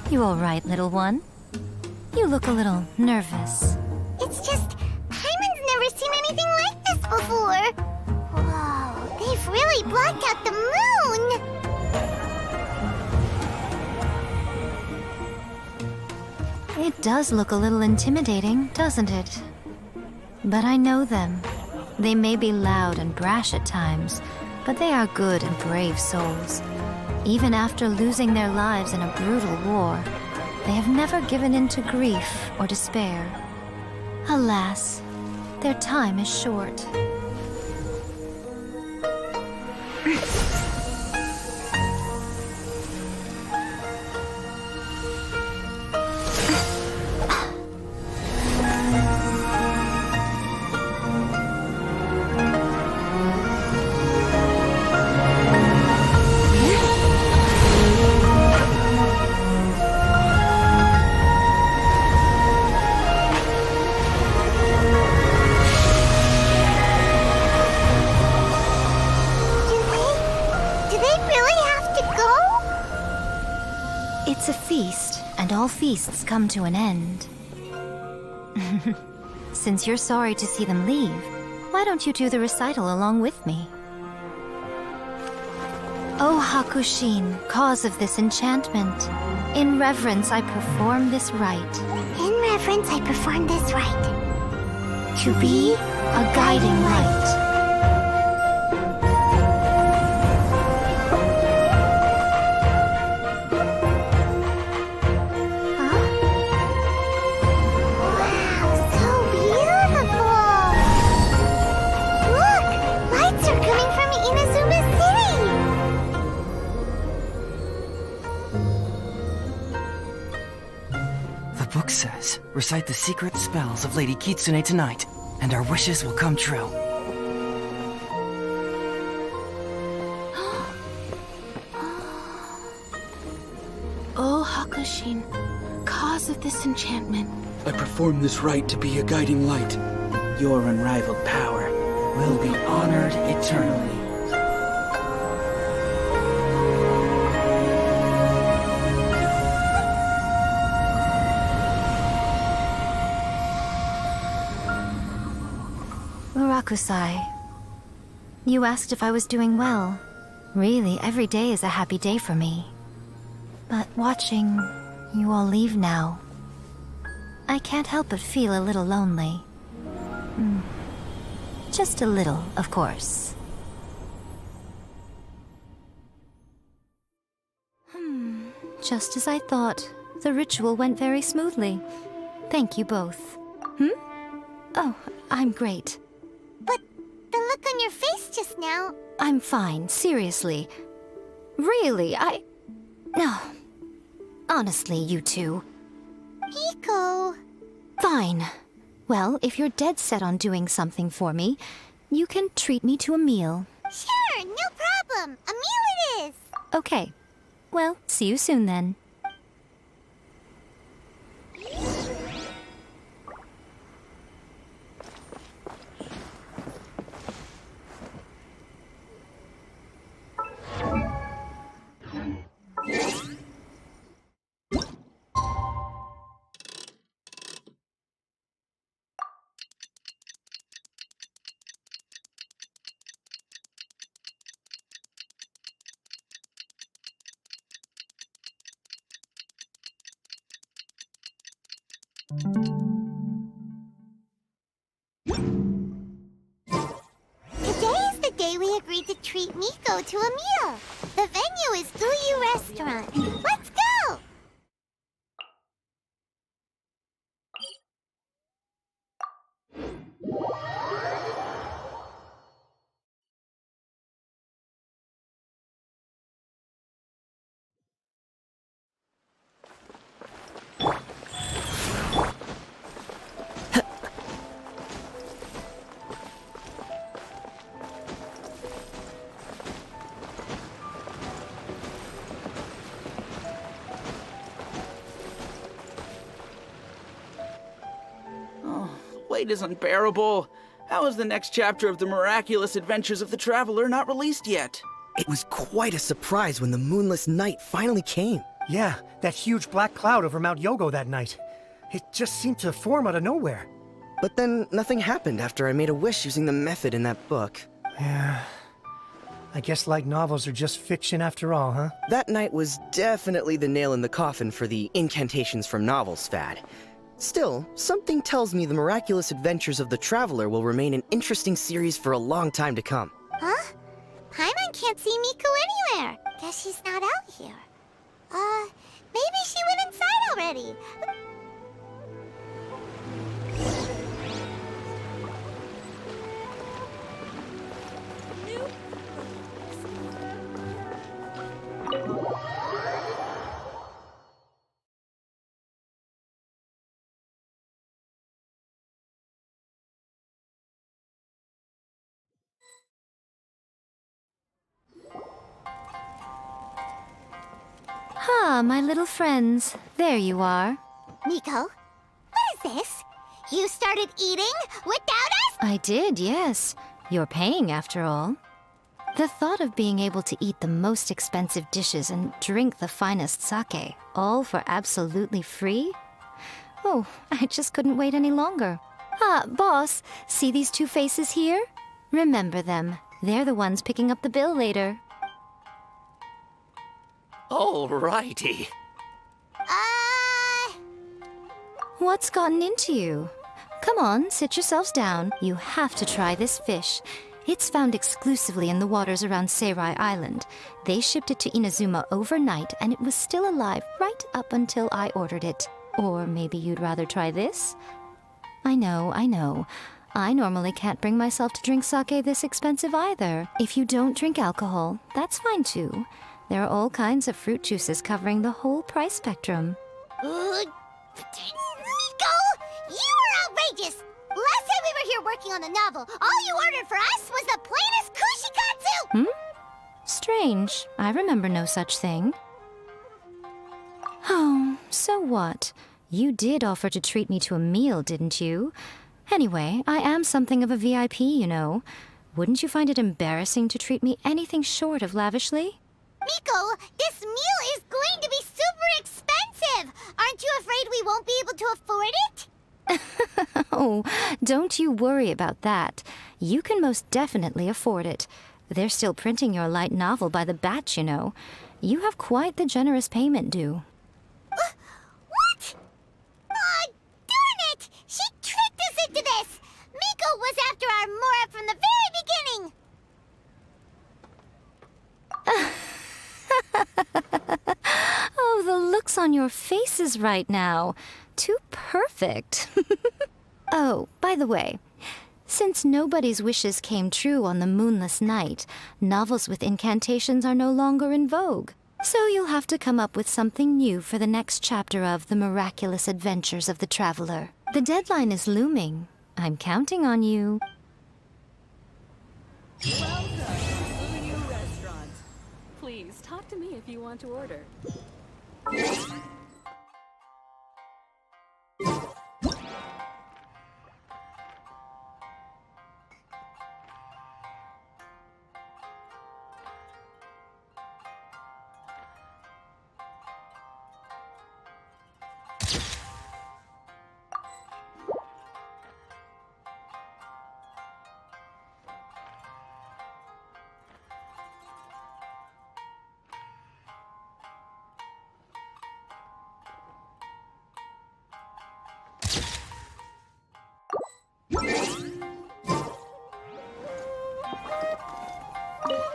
You all right, little one? You look a little nervous.
It's just, Hyman's never seen anything like this before. Whoa, they've really blocked out the moon!
It does look a little intimidating, doesn't it? But I know them. They may be loud and brash at times, but they are good and brave souls. Even after losing their lives in a brutal war, they have never given in to grief or despair. Alas, their time is short. It's a feast, and all feasts come to an end. Since you're sorry to see them leave, why don't you do the recital along with me? O Hakushin, cause of this enchantment, in reverence I perform this rite.
In reverence, I perform this rite.
To be a guiding light.
The book says, recite the secret spells of Lady Kitsune tonight, and our wishes will come true.
O Hakushin, cause of this enchantment.
I perform this rite to be a guiding light. Your unrivaled power will be honored eternally.
Murakusai, you asked if I was doing well. Really, every day is a happy day for me. But watching you all leave now, I can't help but feel a little lonely. Just a little, of course. Just as I thought, the ritual went very smoothly. Thank you both. Oh, I'm great.
But the look on your face just now...
I'm fine, seriously. Really, No. Honestly, you two.
Nico...
Fine. Well, if you're dead set on doing something for me, you can treat me to a meal.
Sure, no problem. A meal it is.
Okay. Well, see you soon then.
Today is the day we agreed to treat Miko to a meal. The venue is Uyu Restaurant. Let's go!
Wait is unbearable. How is the next chapter of the miraculous adventures of the Traveler not released yet?
It was quite a surprise when the moonless night finally came.
Yeah, that huge black cloud over Mount Yogo that night. It just seemed to form out of nowhere.
But then nothing happened after I made a wish using the method in that book.
Yeah. I guess light novels are just fiction after all, huh?
That night was definitely the nail in the coffin for the incantations from novels fad. Still, something tells me the miraculous adventures of the Traveler will remain an interesting series for a long time to come.
Huh? Paimon can't see Miko anywhere. Guess she's not out here. Maybe she went inside already.
Ah, my little friends. There you are.
Miko, what is this? You started eating without us?
I did, yes. You're paying, after all. The thought of being able to eat the most expensive dishes and drink the finest sake, all for absolutely free? Oh, I just couldn't wait any longer. Ah, boss, see these two faces here? Remember them. They're the ones picking up the bill later.
Alrighty.
What's gotten into you? Come on, sit yourselves down. You have to try this fish. It's found exclusively in the waters around Seirai Island. They shipped it to Inazuma overnight, and it was still alive right up until I ordered it. Or maybe you'd rather try this? I know, I know. I normally can't bring myself to drink sake this expensive either. If you don't drink alcohol, that's fine too. There are all kinds of fruit juices covering the whole price spectrum.
Miko! You are outrageous! Last time we were here working on the novel, all you ordered for us was the plainest kushikatsu!
Strange. I remember no such thing. Oh, so what? You did offer to treat me to a meal, didn't you? Anyway, I am something of a VIP, you know. Wouldn't you find it embarrassing to treat me anything short of lavishly?
Miko, this meal is going to be super expensive! Aren't you afraid we won't be able to afford it?
Oh, don't you worry about that. You can most definitely afford it. They're still printing your light novel by the batch, you know. You have quite the generous payment due.
What? Oh, darn it! She tricked us into this! Miko was after our Mora from the very beginning!
Oh, the looks on your faces right now. Too perfect. Oh, by the way, since nobody's wishes came true on the moonless night, novels with incantations are no longer in vogue. So you'll have to come up with something new for the next chapter of The Miraculous Adventures of the Traveler. The deadline is looming. I'm counting on you.
Welcome to Fuyu Restaurant. Please talk to me if you want to order.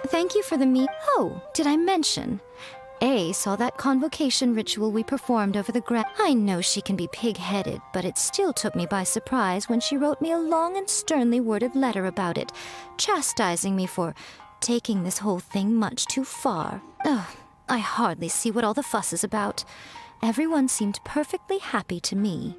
Thank you for the meat. Oh, did I mention? A saw that convocation ritual we performed over the ground. I know she can be pig-headed, but it still took me by surprise when she wrote me a long and sternly worded letter about it, chastising me for taking this whole thing much too far. Ugh, I hardly see what all the fuss is about. Everyone seemed perfectly happy to me.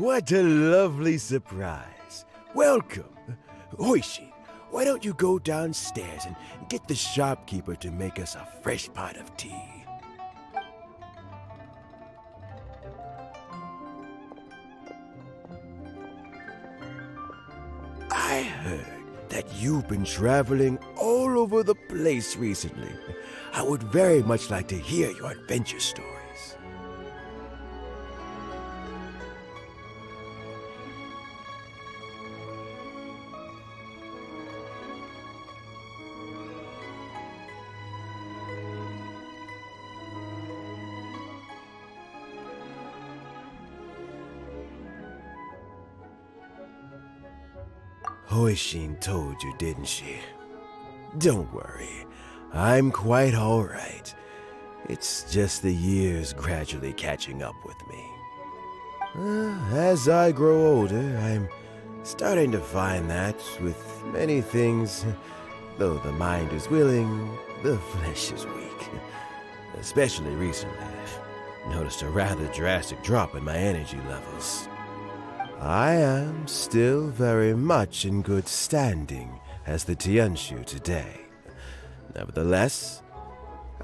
What a lovely surprise. Welcome. Hoishi, why don't you go downstairs and get the shopkeeper to make us a fresh pot of tea? I heard that you've been traveling all over the place recently. I would very much like to hear your adventure stories. Hoishin told you, didn't she? Don't worry, I'm quite alright. It's just the years gradually catching up with me. As I grow older, I'm starting to find that with many things, though the mind is willing, the flesh is weak. Especially recently, I've noticed a rather drastic drop in my energy levels. I am still very much in good standing as the Tianshu today. Nevertheless,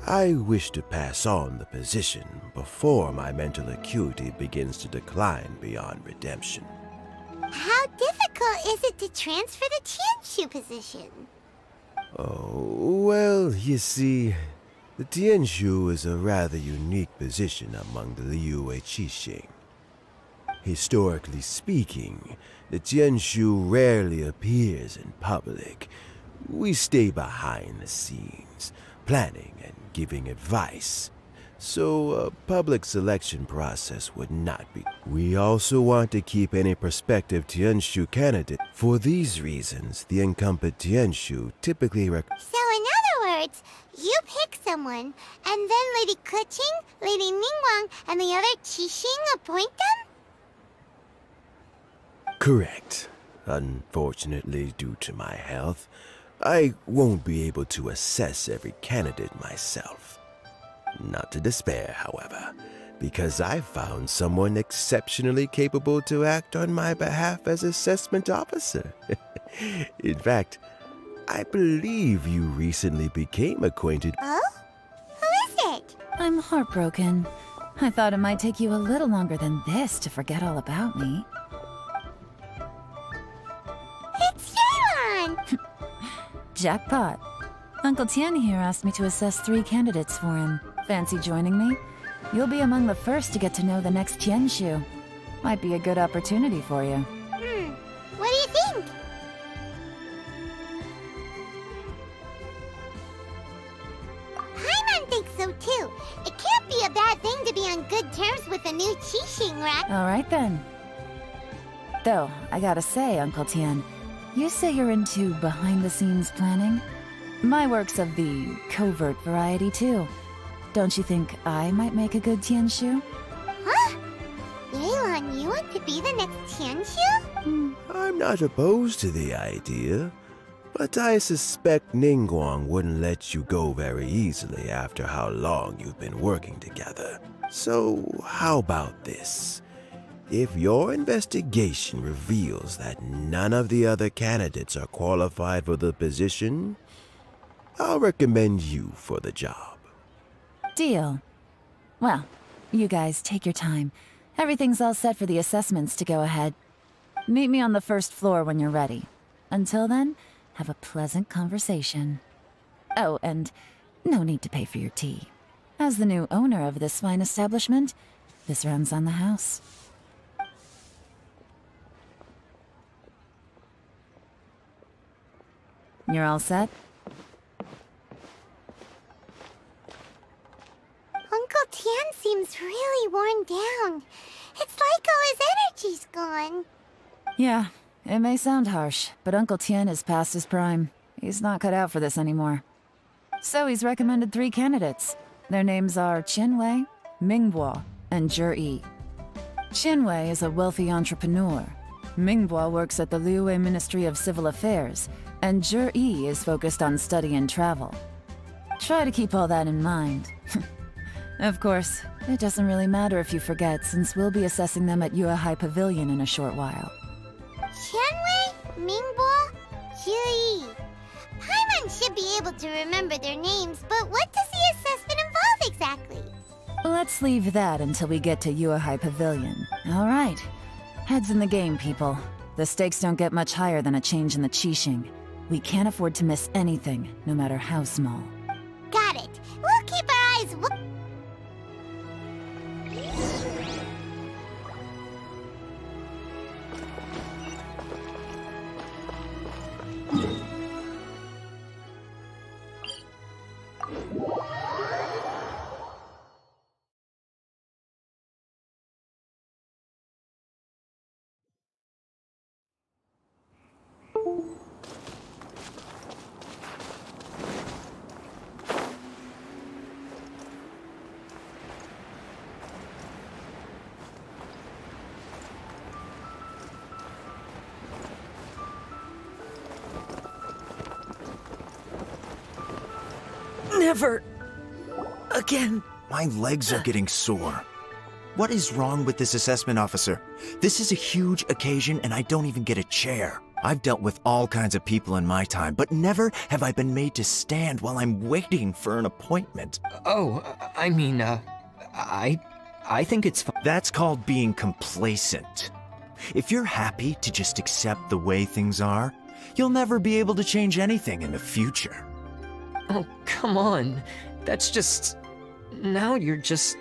I wish to pass on the position before my mental acuity begins to decline beyond redemption.
How difficult is it to transfer the Tianshu position?
Oh, well, you see, the Tianshu is a rather unique position among the Liyue Qixing. Historically speaking, the Tianshu rarely appears in public. We stay behind the scenes, planning and giving advice. So a public selection process would not be. We also want to keep any prospective Tianshu candidate. For these reasons, the incumbent Tianshu typically
So in other words, you pick someone, and then Lady Keqing, Lady Ningguang, and the other Qixing appoint them?
Correct. Unfortunately, due to my health, I won't be able to assess every candidate myself. Not to despair, however, because I found someone exceptionally capable to act on my behalf as assessment officer. In fact, I believe you recently became acquainted.
Oh? Who is it?
I'm heartbroken. I thought it might take you a little longer than this to forget all about me.
It's Yelan!
Jackpot. Uncle Tian here asked me to assess 3 candidates for him. Fancy joining me? You'll be among the first to get to know the next Tianshu. Might be a good opportunity for you.
What do you think? Paimon thinks so too. It can't be a bad thing to be on good terms with a new Qixing, right?
Alright then. Though, I gotta say, Uncle Tian, you say you're into behind-the-scenes planning? My work's of the covert variety too. Don't you think I might make a good Tianshu?
Huh? Yelan, you want to be the next Tianshu?
I'm not opposed to the idea, but I suspect Ningguang wouldn't let you go very easily after how long you've been working together. So, how about this? If your investigation reveals that none of the other candidates are qualified for the position, I'll recommend you for the job.
Deal. Well, you guys take your time. Everything's all set for the assessments to go ahead. Meet me on the first floor when you're ready. Until then, have a pleasant conversation. Oh, and no need to pay for your tea. As the new owner of this fine establishment, this runs on the house. You're all set?
Uncle Tian seems really worn down. It's like all his energy's gone.
Yeah, it may sound harsh, but Uncle Tian is past his prime. He's not cut out for this anymore. So he's recommended 3 candidates. Their names are Qinwei, Mingbo, and Zhi. Qinwei is a wealthy entrepreneur. Mingbo works at the Liyue Ministry of Civil Affairs, and Zhi is focused on study and travel. Try to keep all that in mind. Of course, it doesn't really matter if you forget, since we'll be assessing them at Yuehai Pavilion in a short while.
Qianwei, Mingbo, Qiyi. Paimon should be able to remember their names, but what does the assessment involve exactly?
Let's leave that until we get to Yuehai Pavilion. All right. Heads in the game, people. The stakes don't get much higher than a change in the Qixing. We can't afford to miss anything, no matter how small.
Got it. We'll keep our eyes
Never again. My legs are getting sore. What is wrong with this assessment officer? This is a huge occasion and I don't even get a chair. I've dealt with all kinds of people in my time, but never have I been made to stand while I'm waiting for an appointment.
I think it's fine.
That's called being complacent. If you're happy to just accept the way things are, you'll never be able to change anything in the future.
Oh, come on. That's just... Now you're just...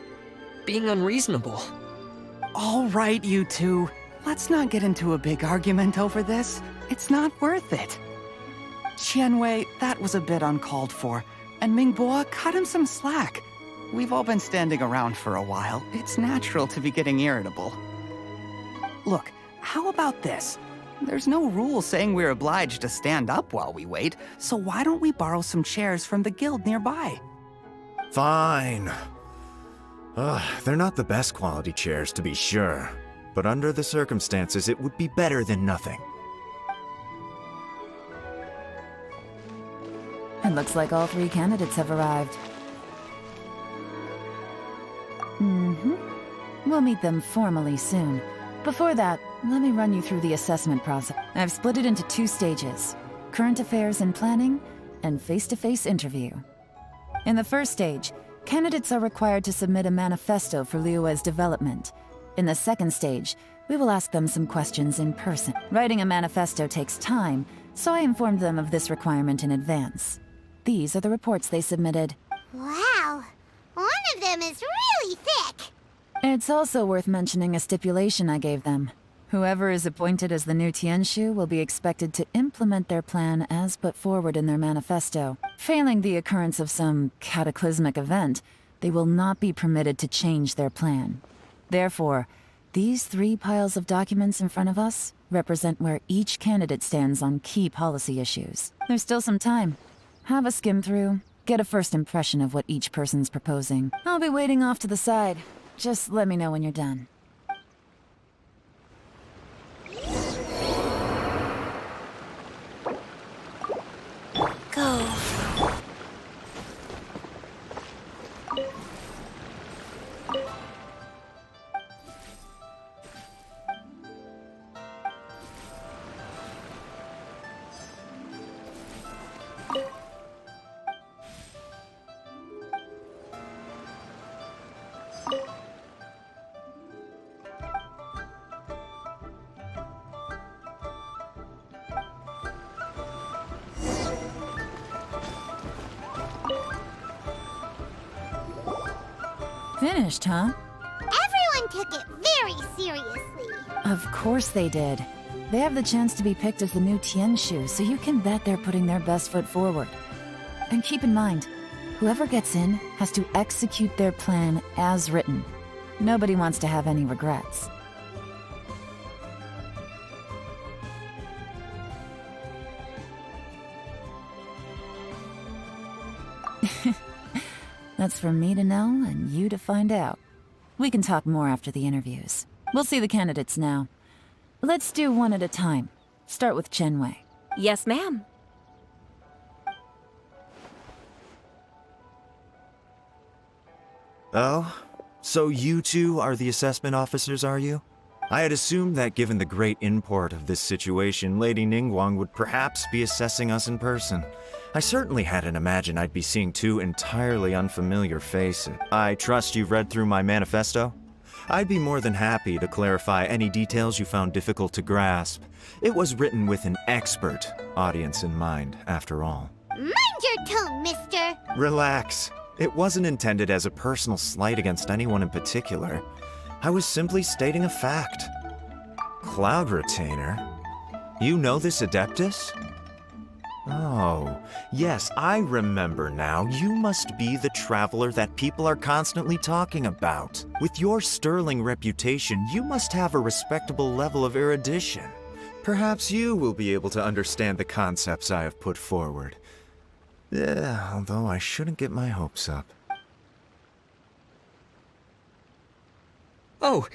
being unreasonable.
All right, you two. Let's not get into a big argument over this. It's not worth it. Qianwei, that was a bit uncalled for. And Mingbo, cut him some slack. We've all been standing around for a while. It's natural to be getting irritable. Look, how about this? There's no rule saying we're obliged to stand up while we wait, so why don't we borrow some chairs from the guild nearby?
Fine. They're not the best quality chairs, to be sure. But under the circumstances, it would be better than nothing.
It looks like all 3 candidates have arrived. We'll meet them formally soon. Before that, let me run you through the assessment process. I've split it into 2 stages: current affairs and planning, and face-to-face interview. In the first stage, candidates are required to submit a manifesto for Liyue's development. In the second stage, we will ask them some questions in person. Writing a manifesto takes time, so I informed them of this requirement in advance. These are the reports they submitted.
Wow. One of them is really thick.
It's also worth mentioning a stipulation I gave them. Whoever is appointed as the new Tianshu will be expected to implement their plan as put forward in their manifesto. Failing the occurrence of some cataclysmic event, they will not be permitted to change their plan. Therefore, these 3 piles of documents in front of us represent where each candidate stands on key policy issues. There's still some time. Have a skim through, get a first impression of what each person's proposing. I'll be waiting off to the side. Just let me know when you're done.
Go.
Finished, huh?
Everyone took it very seriously.
Of course they did. They have the chance to be picked as the new Tianshu, so you can bet they're putting their best foot forward. And keep in mind, whoever gets in has to execute their plan as written. Nobody wants to have any regrets. That's for me to know and you to find out. We can talk more after the interviews. We'll see the candidates now. Let's do one at a time. Start with Qianwei.
Yes, ma'am.
Oh? So you two are the assessment officers, are you? I had assumed that given the great import of this situation, Lady Ningguang would perhaps be assessing us in person. I certainly hadn't imagined I'd be seeing two entirely unfamiliar faces. I trust you've read through my manifesto? I'd be more than happy to clarify any details you found difficult to grasp. It was written with an expert audience in mind, after all.
Mind your tone, mister!
Relax. It wasn't intended as a personal slight against anyone in particular. I was simply stating a fact. Cloud Retainer? You know this Adeptus? Oh, yes, I remember now. You must be the traveler that people are constantly talking about. With your sterling reputation, you must have a respectable level of erudition. Perhaps you will be able to understand the concepts I have put forward. Yeah, although I shouldn't get my hopes up.
Oh,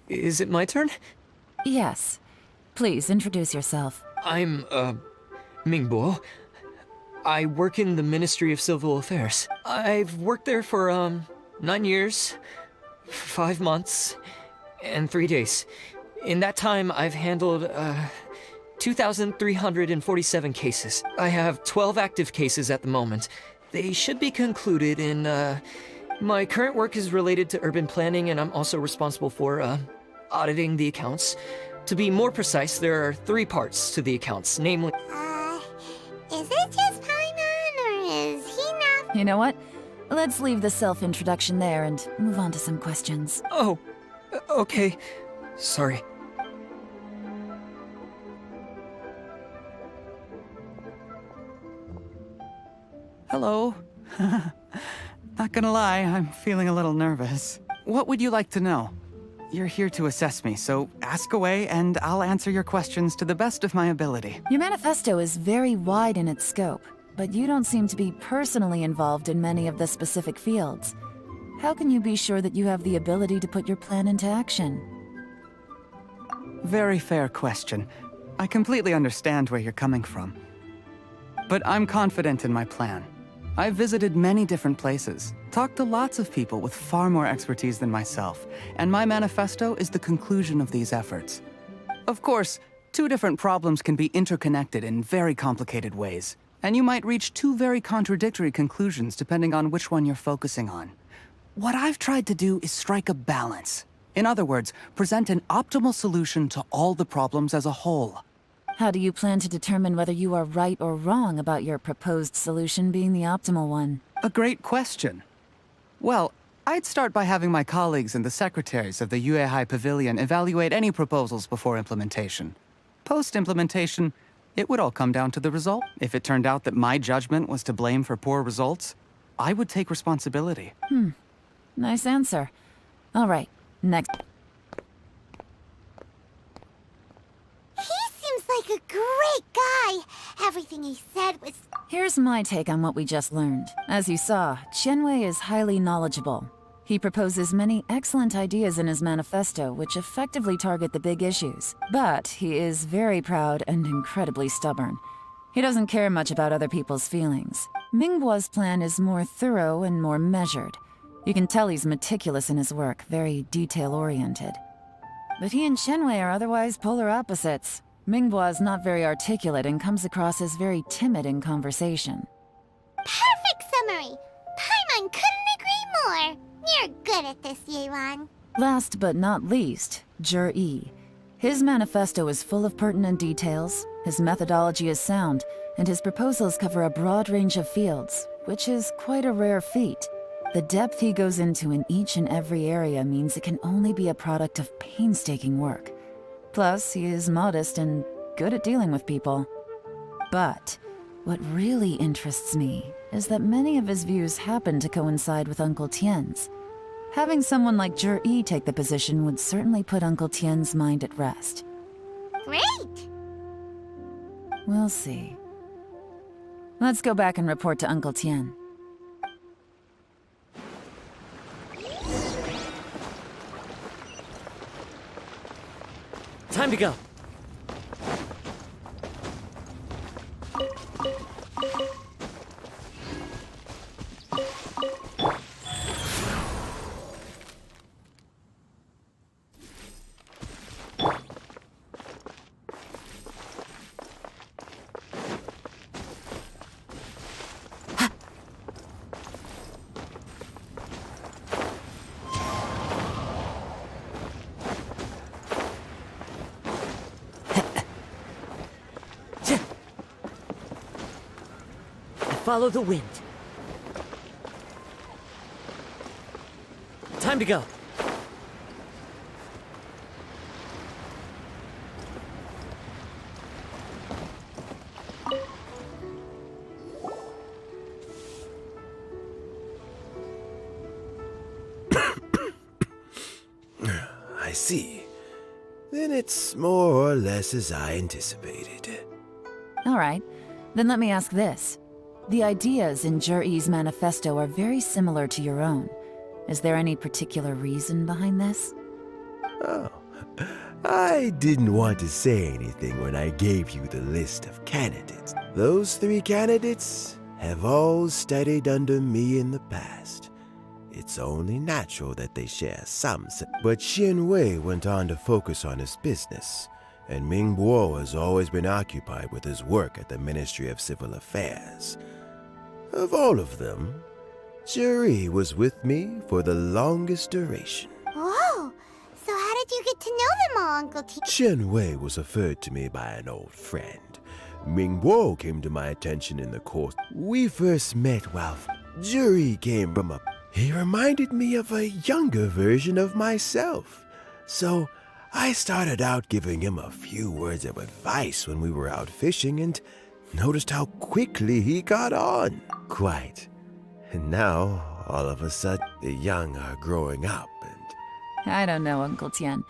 is it my turn?
Yes. Please, introduce yourself.
I'm, Mingbo. I work in the Ministry of Civil Affairs. I've worked there for, 9 years, 5 months, and 3 days. In that time, I've handled, 2,347 cases. I have 12 active cases at the moment. They should be concluded in, my current work is related to urban planning, and I'm also responsible for, auditing the accounts. To be more precise, there are 3 parts to the accounts, namely...
Is it just Paimon, or is he not?
You know what? Let's leave the self-introduction there and move on to some questions.
Oh, okay. Sorry.
Hello. Not gonna lie, I'm feeling a little nervous. What would you like to know? You're here to assess me, so ask away and I'll answer your questions to the best of my ability.
Your manifesto is very wide in its scope, but you don't seem to be personally involved in many of the specific fields. How can you be sure that you have the ability to put your plan into action?
Very fair question. I completely understand where you're coming from. But I'm confident in my plan. I've visited many different places, talked to lots of people with far more expertise than myself, and my manifesto is the conclusion of these efforts. Of course, 2 different problems can be interconnected in very complicated ways, and you might reach 2 very contradictory conclusions depending on which one you're focusing on. What I've tried to do is strike a balance. In other words, present an optimal solution to all the problems as a whole.
How do you plan to determine whether you are right or wrong about your proposed solution being the optimal one?
A great question. Well, I'd start by having my colleagues and the secretaries of the Yuehai Pavilion evaluate any proposals before implementation. Post-implementation, it would all come down to the result. If it turned out that my judgment was to blame for poor results, I would take responsibility.
Nice answer. All right, next.
Like a great guy. Everything he said was...
Here's my take on what we just learned. As you saw, Qianwei is highly knowledgeable. He proposes many excellent ideas in his manifesto which effectively target the big issues. But he is very proud and incredibly stubborn. He doesn't care much about other people's feelings. Mingbo's plan is more thorough and more measured. You can tell he's meticulous in his work, very detail-oriented. But he and Qianwei are otherwise polar opposites. Mingbo is not very articulate and comes across as very timid in conversation.
Perfect summary! Paimon couldn't agree more! You're good at this, Yuan.
Last but not least, Zhi. His manifesto is full of pertinent details, his methodology is sound, and his proposals cover a broad range of fields, which is quite a rare feat. The depth he goes into in each and every area means it can only be a product of painstaking work. Plus, he is modest and good at dealing with people. But what really interests me is that many of his views happen to coincide with Uncle Tien's. Having someone like Zhi take the position would certainly put Uncle Tien's mind at rest.
Great!
We'll see. Let's go back and report to Uncle Tien.
Time to go. Follow the wind. Time to go.
I see. Then it's more or less as I anticipated.
All right, then let me ask this. The ideas in Jur-E's manifesto are very similar to your own. Is there any particular reason behind this?
Oh, I didn't want to say anything when I gave you the list of candidates. Those 3 candidates have all studied under me in the past. It's only natural that they share some. But Xian Wei went on to focus on his business, and Ming Bo has always been occupied with his work at the Ministry of Civil Affairs. Of all of them, Juri was with me for the longest duration.
Whoa! So how did you get to know them all, Uncle T?
Xian Wei was referred to me by an old friend. Ming Bo came to my attention in the course. We first met while Juri came from a... He reminded me of a younger version of myself. So I started out giving him a few words of advice when we were out fishing and noticed how quickly he got on. Quite. And now, all of a sudden, the young are growing up and...
I don't know, Uncle Tian.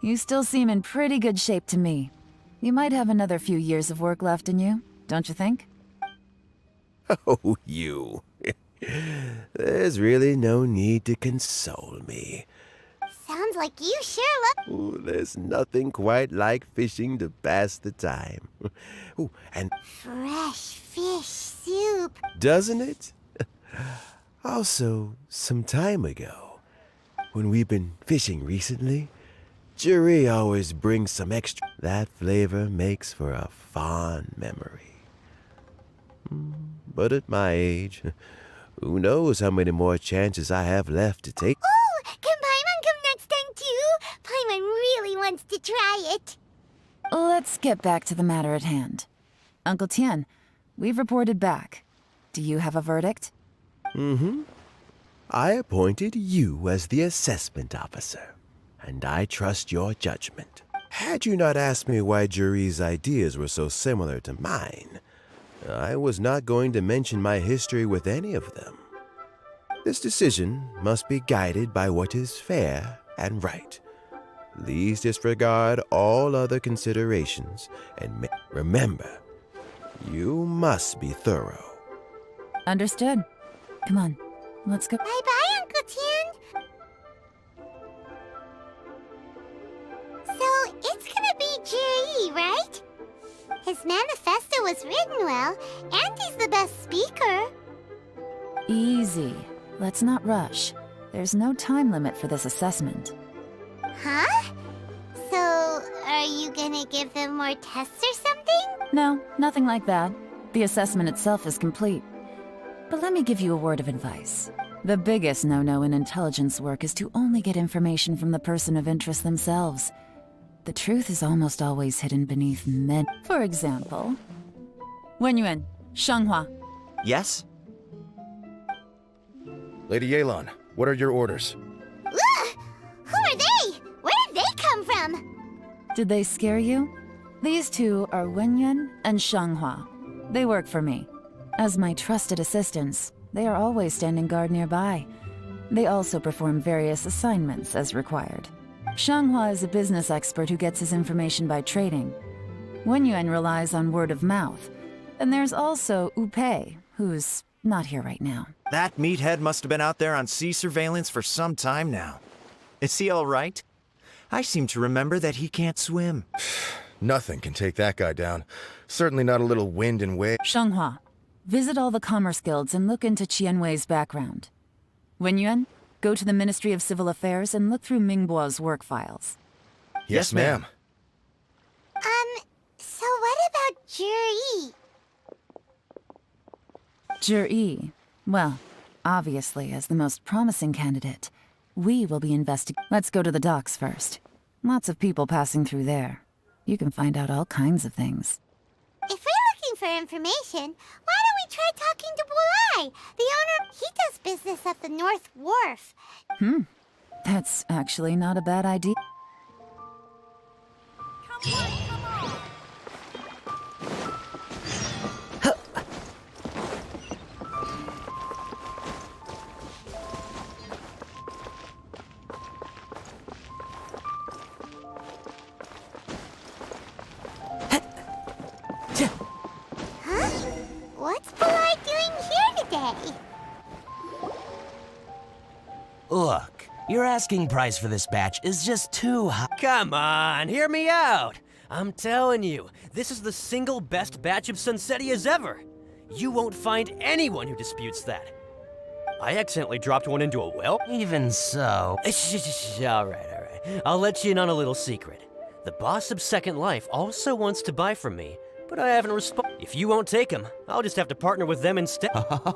You still seem in pretty good shape to me. You might have another few years of work left in you, don't you think?
Oh, you. There's really no need to console me.
Sounds like you sure look...
Ooh, there's nothing quite like fishing to pass the time. Ooh, and...
Fresh fish soup.
Doesn't it? Also, some time ago, when we've been fishing recently, Juri always brings some extra. That flavor makes for a fond memory. But at my age, who knows how many more chances I have left to take.
Oh, can Paimon come next time too? Paimon really wants to try it.
Let's get back to the matter at hand. Uncle Tian, we've reported back. Do you have a verdict?
I appointed you as the assessment officer, and I trust your judgment. Had you not asked me why Juri's ideas were so similar to mine, I was not going to mention my history with any of them. This decision must be guided by what is fair and right. Please disregard all other considerations and remember, you must be thorough.
Understood. Come on, let's go.
Bye-bye, Uncle Tian. So, it's gonna be Juri, right? His manifesto was written well, and he's the best speaker.
Easy. Let's not rush. There's no time limit for this assessment.
Huh? So, are you gonna give them more tests or something?
No, nothing like that. The assessment itself is complete. But let me give you a word of advice. The biggest no-no in intelligence work is to only get information from the person of interest themselves. The truth is almost always hidden beneath men. For example, Wenyuan, Shanghua.
Yes?
Lady Yelan, what are your orders?
Ugh! Who are they? Where did they come from?
Did they scare you? These two are Wenyuan and Shanghua. They work for me. As my trusted assistants, they are always standing guard nearby. They also perform various assignments as required. Shanghua is a business expert who gets his information by trading. Wenyuan relies on word of mouth. And there's also Upei, who's not here right now.
That meathead must have been out there on sea surveillance for some time now. Is he all right? I seem to remember that he can't swim.
Nothing can take that guy down. Certainly not a little wind and wave.
Shanghua, visit all the commerce guilds and look into Qianwei's background. Wenyuan, go to the Ministry of Civil Affairs and look through Mingbo's work files.
Yes, ma'am.
So what about Juri?
Jur-E. Well, obviously, as the most promising candidate, we will be investigating. Let's go to the docks first. Lots of people passing through there. You can find out all kinds of things.
If we're looking for information, why don't we try talking to Bulai. The owner, he does business at the North Wharf.
That's actually not a bad idea.
Huh? What's Bulai doing here today?
Look, your asking price for this batch is just too high.
Come on, hear me out. I'm telling you, this is the single best batch of Sunsettias ever. You won't find anyone who disputes that. I accidentally dropped one into a well.
Even so.
All right. I'll let you in on a little secret. The boss of Second Life also wants to buy from me, but I haven't responded. If you won't take him, I'll just have to partner with them instead.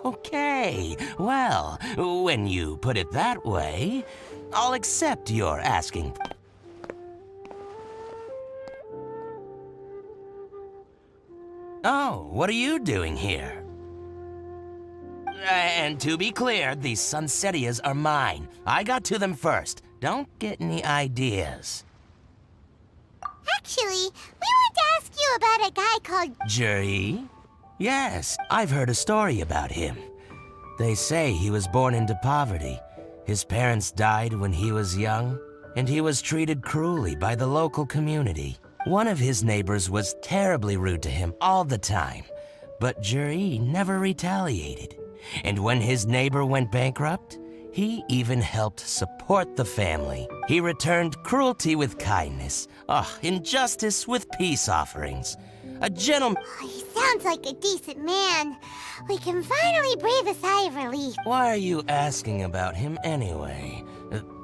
Okay, well, when you put it that way, I'll accept your asking. Oh, what are you doing here? And to be clear, these Sunsettias are mine. I got to them first. Don't get any ideas.
Actually, we want to ask you about a guy called...
Juri? Yes, I've heard a story about him. They say he was born into poverty. His parents died when he was young, and he was treated cruelly by the local community. One of his neighbors was terribly rude to him all the time, but Juri never retaliated. And when his neighbor went bankrupt, he even helped support the family. He returned cruelty with kindness, injustice with peace offerings. A gentleman...
Oh, he sounds like a decent man. We can finally breathe a sigh of relief.
Why are you asking about him anyway?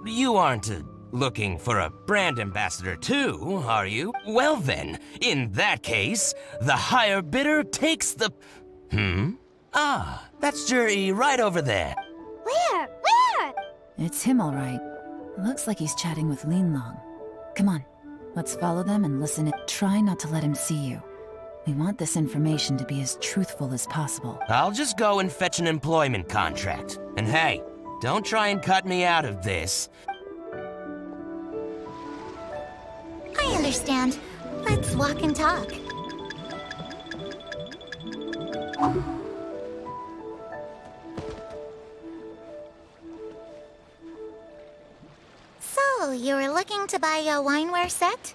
You aren't looking for a brand ambassador too, are you? Well then, in that case, the higher bidder takes the... Ah, that's Juri right over there.
Where?
It's him, all right. Looks like he's chatting with Lin Long. Come on, let's follow them and listen. Try not to let him see you. We want this information to be as truthful as possible.
I'll just go and fetch an employment contract. And hey, don't try and cut me out of this.
I understand. Let's walk and talk. So, you were looking to buy a wineware set?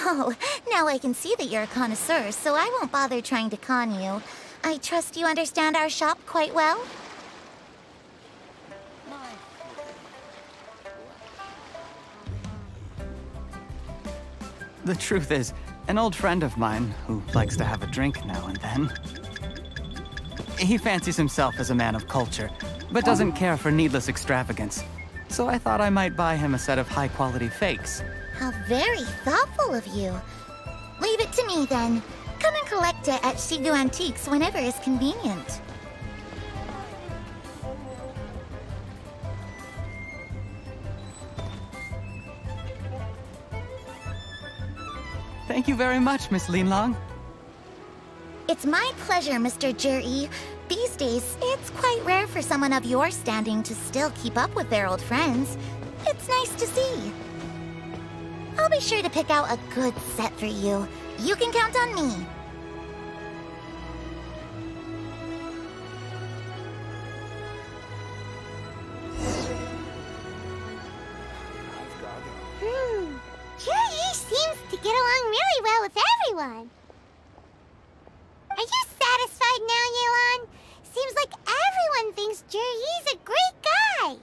Oh, now I can see that you're a connoisseur, so I won't bother trying to con you. I trust you understand our shop quite well?
The truth is, an old friend of mine, who likes to have a drink now and then, he fancies himself as a man of culture, but doesn't care for needless extravagance. So I thought I might buy him a set of high-quality fakes.
How very thoughtful of you. Leave it to me, then. Come and collect it at Shigu Antiques whenever is convenient.
Thank you very much, Miss Lin Long.
It's my pleasure, Mr. Juri. These days, it's quite rare for someone of your standing to still keep up with their old friends. It's nice to see. I'll be sure to pick out a good set for you. You can count on me. Juri seems to get along really well with everyone. Are you satisfied now, Yelan? Seems like everyone thinks Juri's a great guy.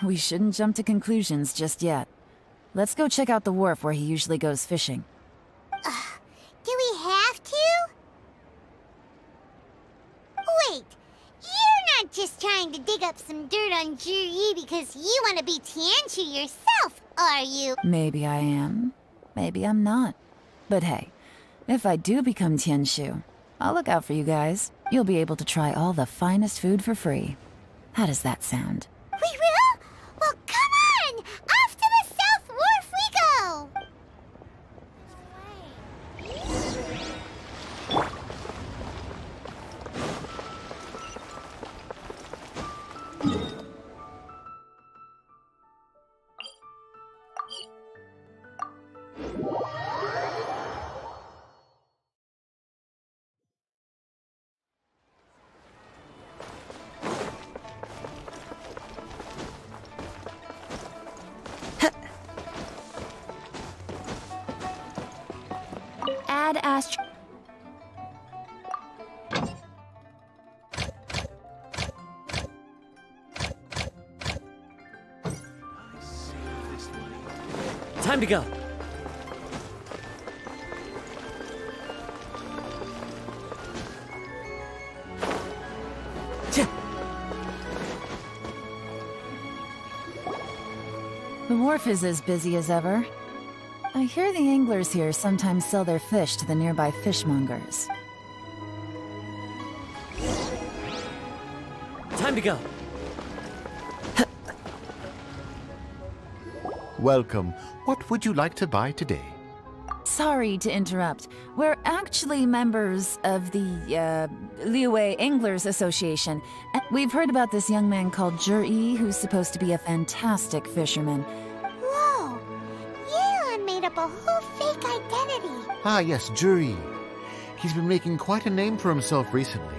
We shouldn't jump to conclusions just yet. Let's go check out the wharf where he usually goes fishing.
Do we have to? Wait, you're not just trying to dig up some dirt on Juri because you want to be Tianchu yourself, are you?
Maybe I am. Maybe I'm not. But hey, if I do become Tianshu, I'll look out for you guys. You'll be able to try all the finest food for free. How does that sound?
We will? Well, come on! Off to the South Wharf we go!
badass.
Time to go.
The wharf is as busy as ever. I hear the anglers here sometimes sell their fish to the nearby fishmongers.
Time to go.
Welcome. What would you like to buy today?
Sorry to interrupt. We're actually members of the, Liyue Anglers Association. And we've heard about this young man called Zhi, who's supposed to be a fantastic fisherman.
Whoa! Yelan made up a whole fake identity.
Ah, yes, Juri. He's been making quite a name for himself recently.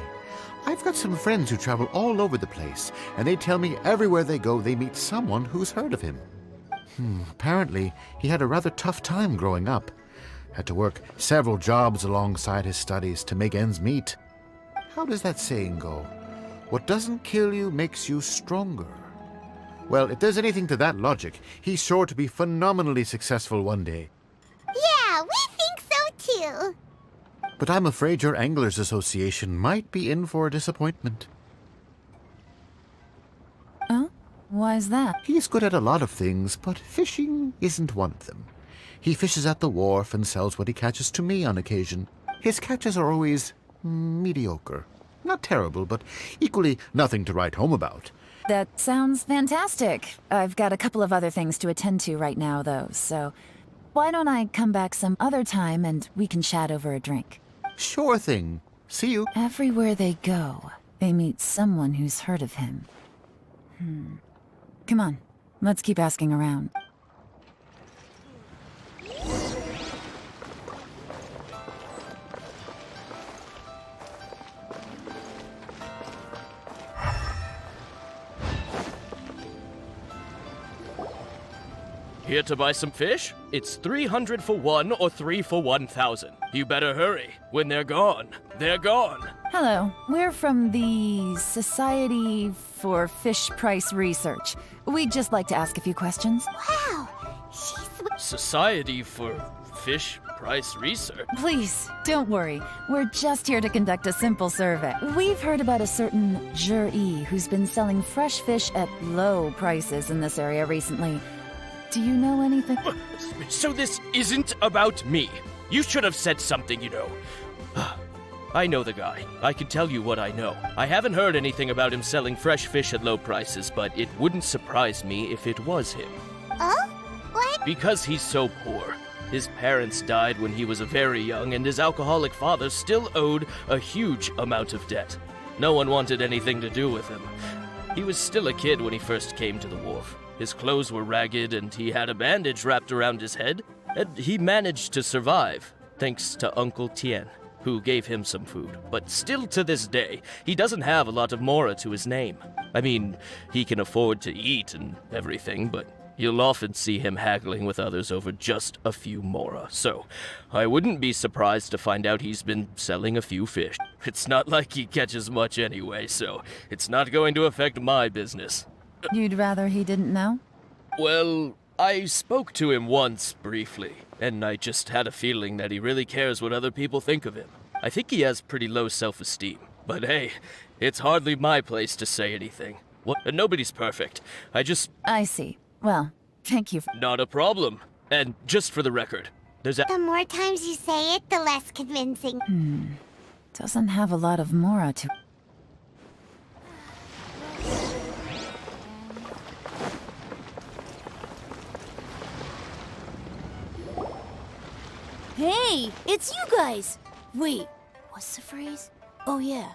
I've got some friends who travel all over the place, and they tell me everywhere they go they meet someone who's heard of him. Apparently, he had a rather tough time growing up. Had to work several jobs alongside his studies to make ends meet. How does that saying go? What doesn't kill you makes you stronger. Well, if there's anything to that logic, he's sure to be phenomenally successful one day.
Yeah, we think so too.
But I'm afraid your Anglers Association might be in for a disappointment.
Oh? Why's that?
He's good at a lot of things, but fishing isn't one of them. He fishes at the wharf and sells what he catches to me on occasion. His catches are always mediocre. Not terrible, but equally nothing to write home about.
That sounds fantastic. I've got a couple of other things to attend to right now, though, so why don't I come back some other time and we can chat over a drink?
Sure thing. See you.
Everywhere they go, they meet someone who's heard of him. Come on, let's keep asking around.
Here to buy some fish? It's 300 for one or 3 for 1,000. You better hurry. When they're gone, they're gone.
Hello, we're from the Society for Fish Price Research. We'd just like to ask a few questions.
Wow,
Society for Fish Price Research?
Please, don't worry. We're just here to conduct a simple survey. We've heard about a certain Zhi who's been selling fresh fish at low prices in this area recently. Do you know anything?
So this isn't about me. You should have said something, you know. I know the guy. I can tell you what I know. I haven't heard anything about him selling fresh fish at low prices, but it wouldn't surprise me if it was him.
Oh? What?
Because he's so poor. His parents died when he was very young, and his alcoholic father still owed a huge amount of debt. No one wanted anything to do with him. He was still a kid when he first came to the wharf. His clothes were ragged, and he had a bandage wrapped around his head. And he managed to survive, thanks to Uncle Tien, who gave him some food. But still to this day, he doesn't have a lot of mora to his name. I mean, he can afford to eat and everything, but you'll often see him haggling with others over just a few mora. So, I wouldn't be surprised to find out he's been selling a few fish. It's not like he catches much anyway, so it's not going to affect my business.
You'd rather he didn't know?
Well, I spoke to him once, briefly, and I just had a feeling that he really cares what other people think of him. I think he has pretty low self-esteem. But hey, it's hardly my place to say anything. Nobody's perfect.
I see. Well, thank you for—
Not a problem. And just for the record,
The more times you say it, the less convincing.
Doesn't have a lot of mora to—
Hey, it's you guys! Wait, what's the phrase? Oh yeah,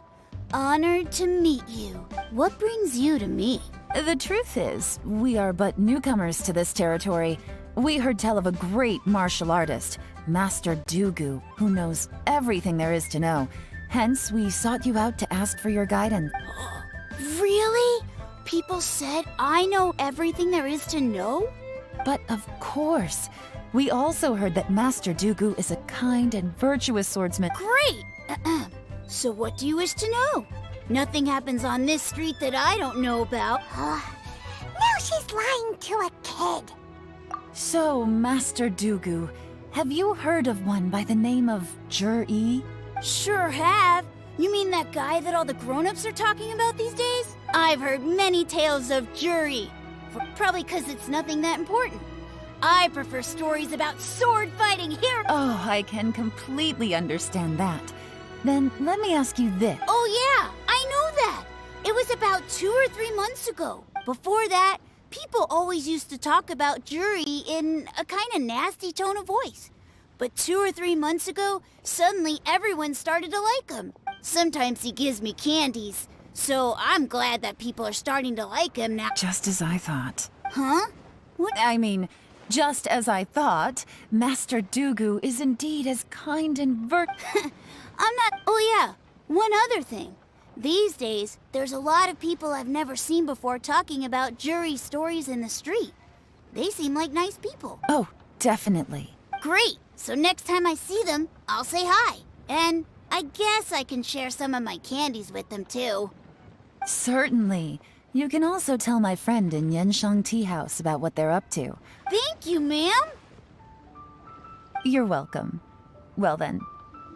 honored to meet you. What brings you to me?
The truth is, we are but newcomers to this territory. We heard tell of a great martial artist, Master Dugu, who knows everything there is to know. Hence, we sought you out to ask for your guidance.
Really? People said I know everything there is to know?
But of course. We also heard that Master Dooku is a kind and virtuous swordsman.
Great! So what do you wish to know? Nothing happens on this street that I don't know about.
Now she's lying to a kid.
So, Master Dooku, have you heard of one by the name of Jur-E?
Sure have. You mean that guy that all the grown-ups are talking about these days? I've heard many tales of Juri. Probably because it's nothing that important. I prefer stories about sword-fighting heroes.
Oh, I can completely understand that. Then let me ask you this.
Oh yeah, I know that. It was about 2 or 3 months ago. Before that, people always used to talk about Juri in a kind of nasty tone of voice. But 2 or 3 months ago, suddenly everyone started to like him. Sometimes he gives me candies, so I'm glad that people are starting to like him now.
Just as I thought.
Huh? What?
I mean, just as I thought, Master Dooku is indeed as kind and
I'm not... Oh yeah, one other thing. These days, there's a lot of people I've never seen before talking about Juri stories in the street. They seem like nice people.
Oh, definitely.
Great! So next time I see them, I'll say hi. And I guess I can share some of my candies with them too.
Certainly. You can also tell my friend in Yenshang Tea House about what they're up to.
Thank you, ma'am!
You're welcome. Well then,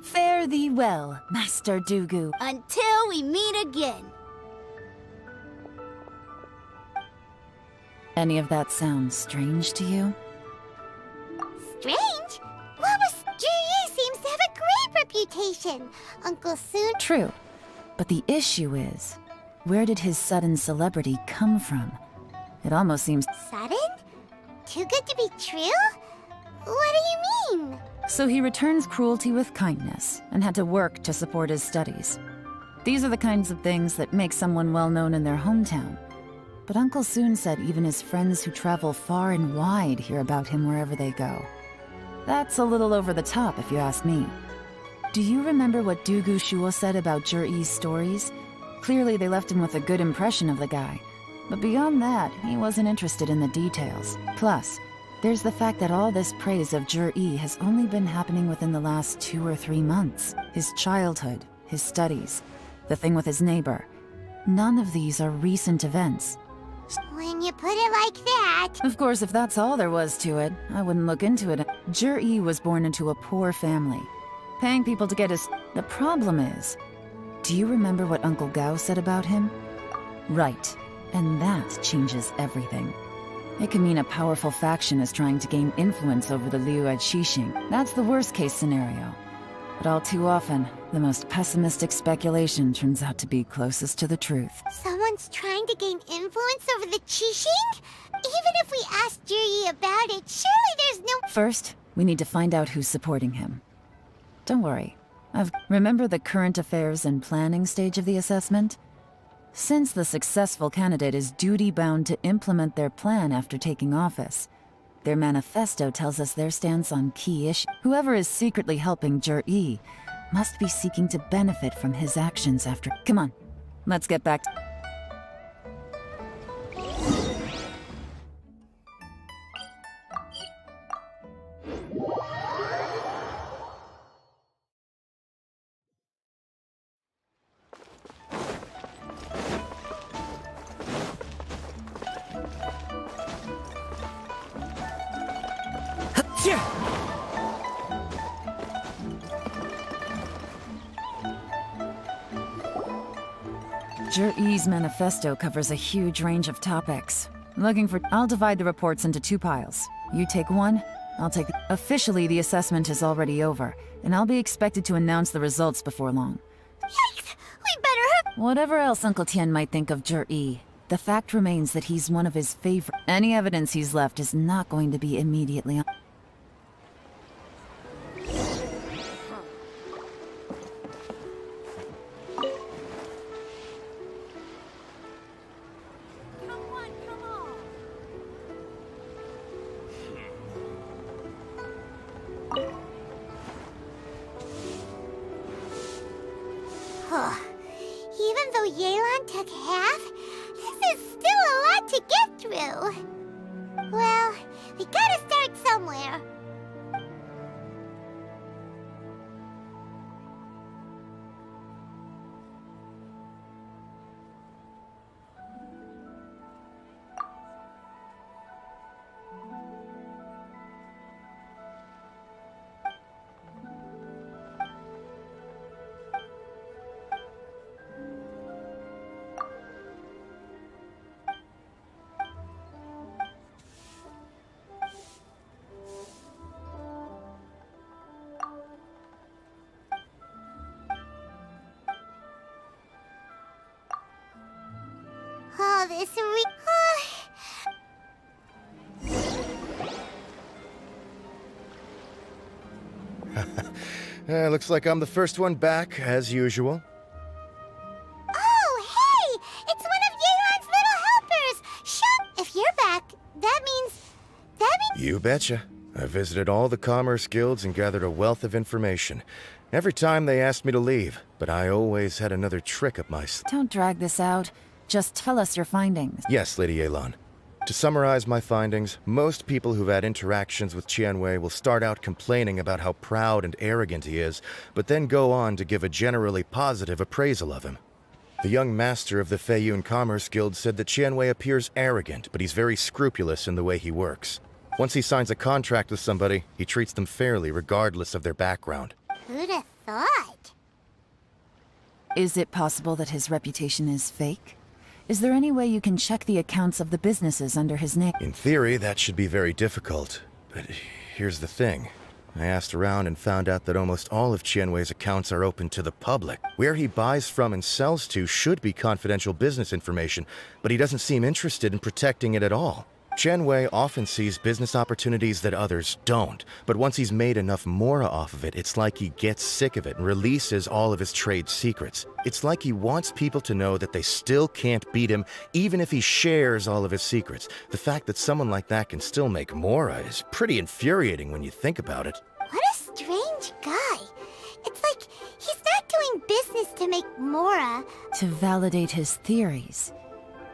fare thee well, Master Dooku.
Until we meet again.
Any of that sound strange to you?
Strange? Mama's Juri seems to have a great reputation. Uncle Soon...
True. But the issue is, where did his sudden celebrity come from? It almost seems...
Sudden? Too good to be true? What do you mean?
So he returns cruelty with kindness, and had to work to support his studies. These are the kinds of things that make someone well known in their hometown. But Uncle Soon said even his friends who travel far and wide hear about him wherever they go. That's a little over the top, if you ask me. Do you remember what Doogu Shuo said about Jur-E's stories? Clearly they left him with a good impression of the guy. But beyond that, he wasn't interested in the details. Plus, there's the fact that all this praise of Jur-E has only been happening within the last 2 or 3 months. His childhood, his studies, the thing with his neighbor. None of these are recent events.
When you put it like that...
Of course, if that's all there was to it, I wouldn't look into it. Jur-E was born into a poor family, paying people to get his... The problem is, do you remember what Uncle Gao said about him? Right, and that changes everything. It can mean a powerful faction is trying to gain influence over the Liu at Xixing. That's the worst-case scenario. But all too often, the most pessimistic speculation turns out to be closest to the truth.
Someone's trying to gain influence over the Qixing? Even if we ask Juri about it, surely there's no...
First, we need to find out who's supporting him. Don't worry. Remember the current affairs and planning stage of the assessment? Since the successful candidate is duty-bound to implement their plan after taking office, their manifesto tells us their stance on key issues. Whoever is secretly helping Jur-E must be seeking to benefit from his actions after... Come on, let's get back to... Jur-E's manifesto covers a huge range of topics. I'll divide the reports into 2 piles. You take one, I'll take the... Officially, the assessment is already over, and I'll be expected to announce the results before long.
Yikes! We better...
Whatever else Uncle Tien might think of Jur-E, the fact remains that he's one of his favorite... Any evidence he's left is not going to be immediately on...
Even though Yelan took half, this is still a lot to get through. Well, we gotta start somewhere. Oh, this
Looks like I'm the first one back, as usual.
Oh, hey! It's one of Yelan's little helpers! Shut! If you're back, that means...
You betcha. I visited all the commerce guilds and gathered a wealth of information. Every time they asked me to leave, but I always had another trick up my sleeve.
Don't drag this out. Just tell us your findings.
Yes, Lady Yelan. To summarize my findings, most people who've had interactions with Qianwei will start out complaining about how proud and arrogant he is, but then go on to give a generally positive appraisal of him. The young master of the Feiyun Commerce Guild said that Qianwei appears arrogant, but he's very scrupulous in the way he works. Once he signs a contract with somebody, he treats them fairly regardless of their background.
Who'd have thought?
Is it possible that his reputation is fake? Is there any way you can check the accounts of the businesses under his name?
In theory, that should be very difficult. But here's the thing. I asked around and found out that almost all of Qianwei's accounts are open to the public. Where he buys from and sells to should be confidential business information, but he doesn't seem interested in protecting it at all. Qianwei often sees business opportunities that others don't, but once he's made enough mora off of it, it's like he gets sick of it and releases all of his trade secrets. It's like he wants people to know that they still can't beat him, even if he shares all of his secrets. The fact that someone like that can still make mora is pretty infuriating when you think about it.
What a strange guy. It's like he's not doing business to make mora.
To validate his theories.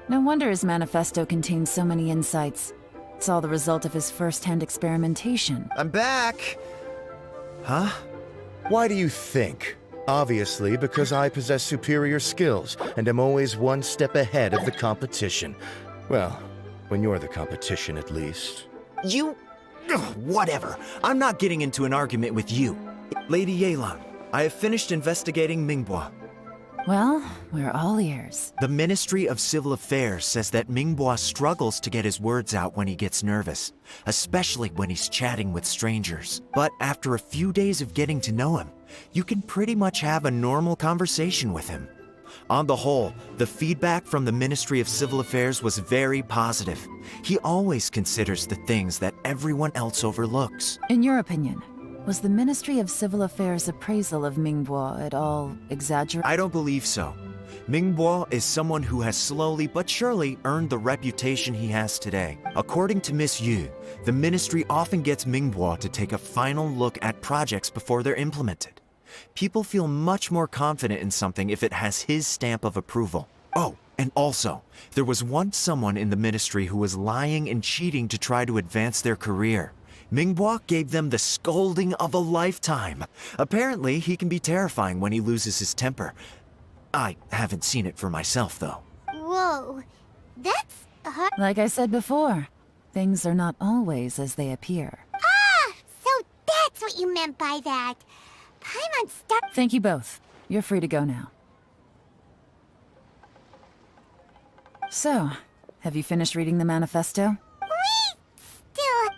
No wonder his manifesto contains so many insights. It's all the result of his first-hand experimentation.
I'm back! Huh?
Why do you think? Obviously, because I possess superior skills, and am always one step ahead of the competition. Well, when you're the competition, at least.
You... Ugh, whatever. I'm not getting into an argument with you. Lady Yelan, I have finished investigating Mingbo.
Well, we're all ears.
The Ministry of Civil Affairs says that Mingbo struggles to get his words out when he gets nervous, especially when he's chatting with strangers. But after a few days of getting to know him, you can pretty much have a normal conversation with him. On the whole, the feedback from the Ministry of Civil Affairs was very positive. He always considers the things that everyone else overlooks.
In your opinion, was the Ministry of Civil Affairs' appraisal of Mingbo at all exaggerated?
I don't believe so. Mingbo is someone who has slowly but surely earned the reputation he has today. According to Miss Yu, the ministry often gets Mingbo to take a final look at projects before they're implemented. People feel much more confident in something if it has his stamp of approval. Oh, and also, there was once someone in the ministry who was lying and cheating to try to advance their career. Mingbo gave them the scolding of a lifetime. Apparently, he can be terrifying when he loses his temper. I haven't seen it for myself, though.
Whoa, that's hard.
Like I said before, things are not always as they appear.
Ah, so that's what you meant by that. Paimon stuck.
Thank you both. You're free to go now. So, have you finished reading the manifesto?
Still.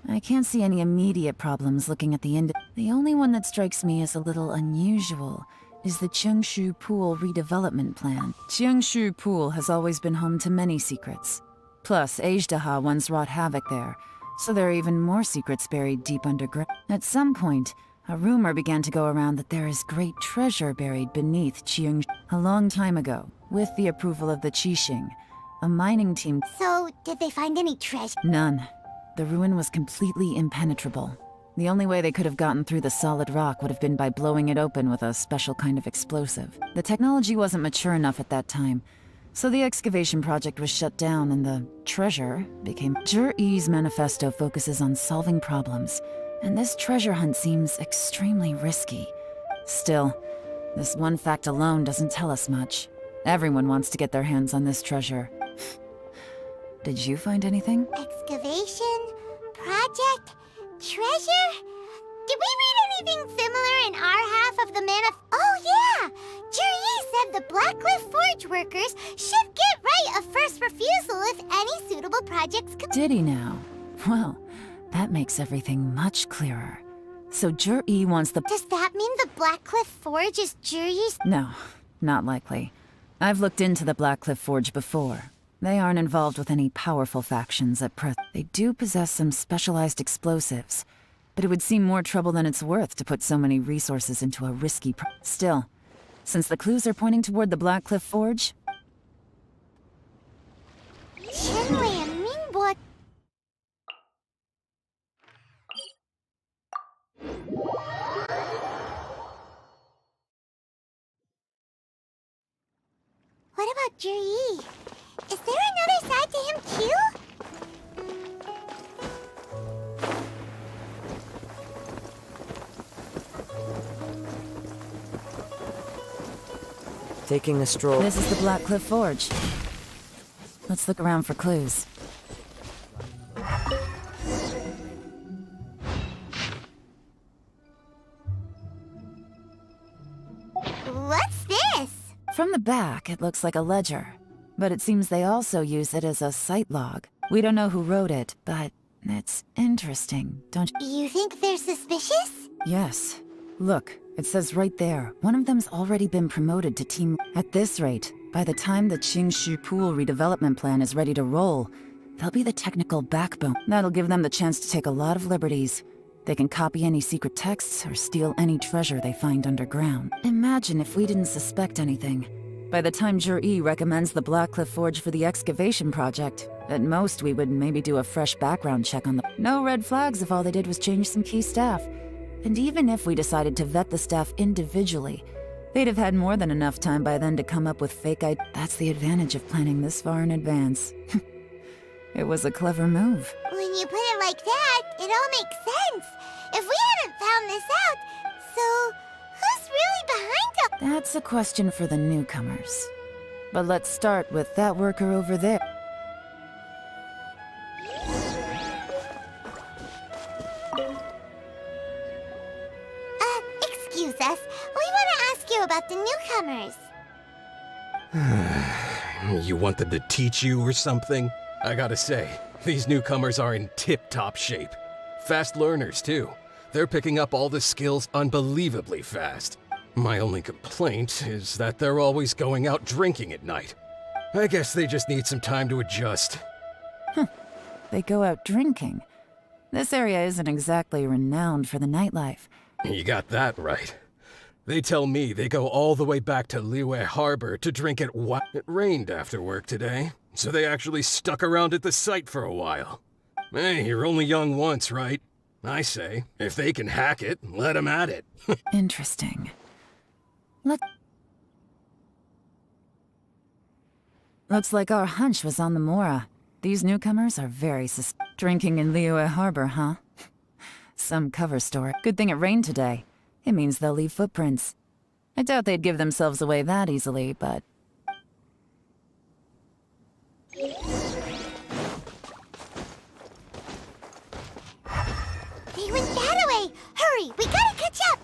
I can't see any immediate problems looking at the end. The only one that strikes me as a little unusual is the Chengshu Pool redevelopment plan. Chengshu Pool has always been home to many secrets. Plus, Ajdaha once wrought havoc there, so there are even more secrets buried deep underground. At some point, a rumor began to go around that there is great treasure buried beneath Chengshu. A long time ago, with the approval of the Qixing, a mining team...
So, did they find any treasure?
None. The ruin was completely impenetrable. The only way they could have gotten through the solid rock would have been by blowing it open with a special kind of explosive. The technology wasn't mature enough at that time, so the excavation project was shut down and the treasure became... Zhi-Yi's manifesto focuses on solving problems, and this treasure hunt seems extremely risky. Still, this one fact alone doesn't tell us much. Everyone wants to get their hands on this treasure. Did you find anything?
Excavation? Project? Treasure? Did we read anything similar in our half of the Oh yeah! Juri said the Blackcliff Forge workers should get right of first refusal if any suitable projects come.
Did he now? Well, that makes everything much clearer. So Jur-E wants the...
Does that mean the Blackcliff Forge is Juri's?
No, not likely. I've looked into the Blackcliff Forge before. They aren't involved with any powerful factions at present. They do possess some specialized explosives, but it would seem more trouble than it's worth to put so many resources into a risky Still, since the clues are pointing toward the Blackcliff Forge...
Qianwei and Mingbo... What about Juri? Is there another side to him too?
Taking a stroll.
This is the Blackcliff Forge. Let's look around for clues.
What's this?
From the back, it looks like a ledger. But it seems they also use it as a site log. We don't know who wrote it, but it's interesting, don't you?
You think they're suspicious?
Yes. Look, it says right there, one of them's already been promoted to team... At this rate, by the time the Qingshu Pool redevelopment plan is ready to roll, they'll be the technical backbone. That'll give them the chance to take a lot of liberties. They can copy any secret texts or steal any treasure they find underground. Imagine if we didn't suspect anything. By the time Jur-E recommends the Blackcliff Forge for the excavation project, at most we would maybe do a fresh background check on the... No red flags if all they did was change some key staff. And even if we decided to vet the staff individually, they'd have had more than enough time by then to come up with fake ID. That's the advantage of planning this far in advance. It was a clever move.
When you put it like that, it all makes sense. If we hadn't found this out, so who's really behind it?
That's a question for the newcomers. But let's start with that worker over there.
Excuse us. We want to ask you about the newcomers.
You want them to teach you or something? I gotta say, these newcomers are in tip-top shape. Fast learners, too. They're picking up all the skills unbelievably fast. My only complaint is that they're always going out drinking at night. I guess they just need some time to adjust.
They go out drinking. This area isn't exactly renowned for the nightlife.
You got that right. They tell me they go all the way back to Liyue Harbor to drink at what? It rained after work today, so they actually stuck around at the site for a while. Hey, you're only young once, right? I say, if they can hack it, let them at it.
Interesting. Looks like our hunch was on the Mora. These newcomers are very drinking in Liyue Harbor, huh? Some cover story. Good thing it rained today. It means they'll leave footprints. I doubt they'd give themselves away that easily, but...
They went that way! Hurry, we gotta catch up!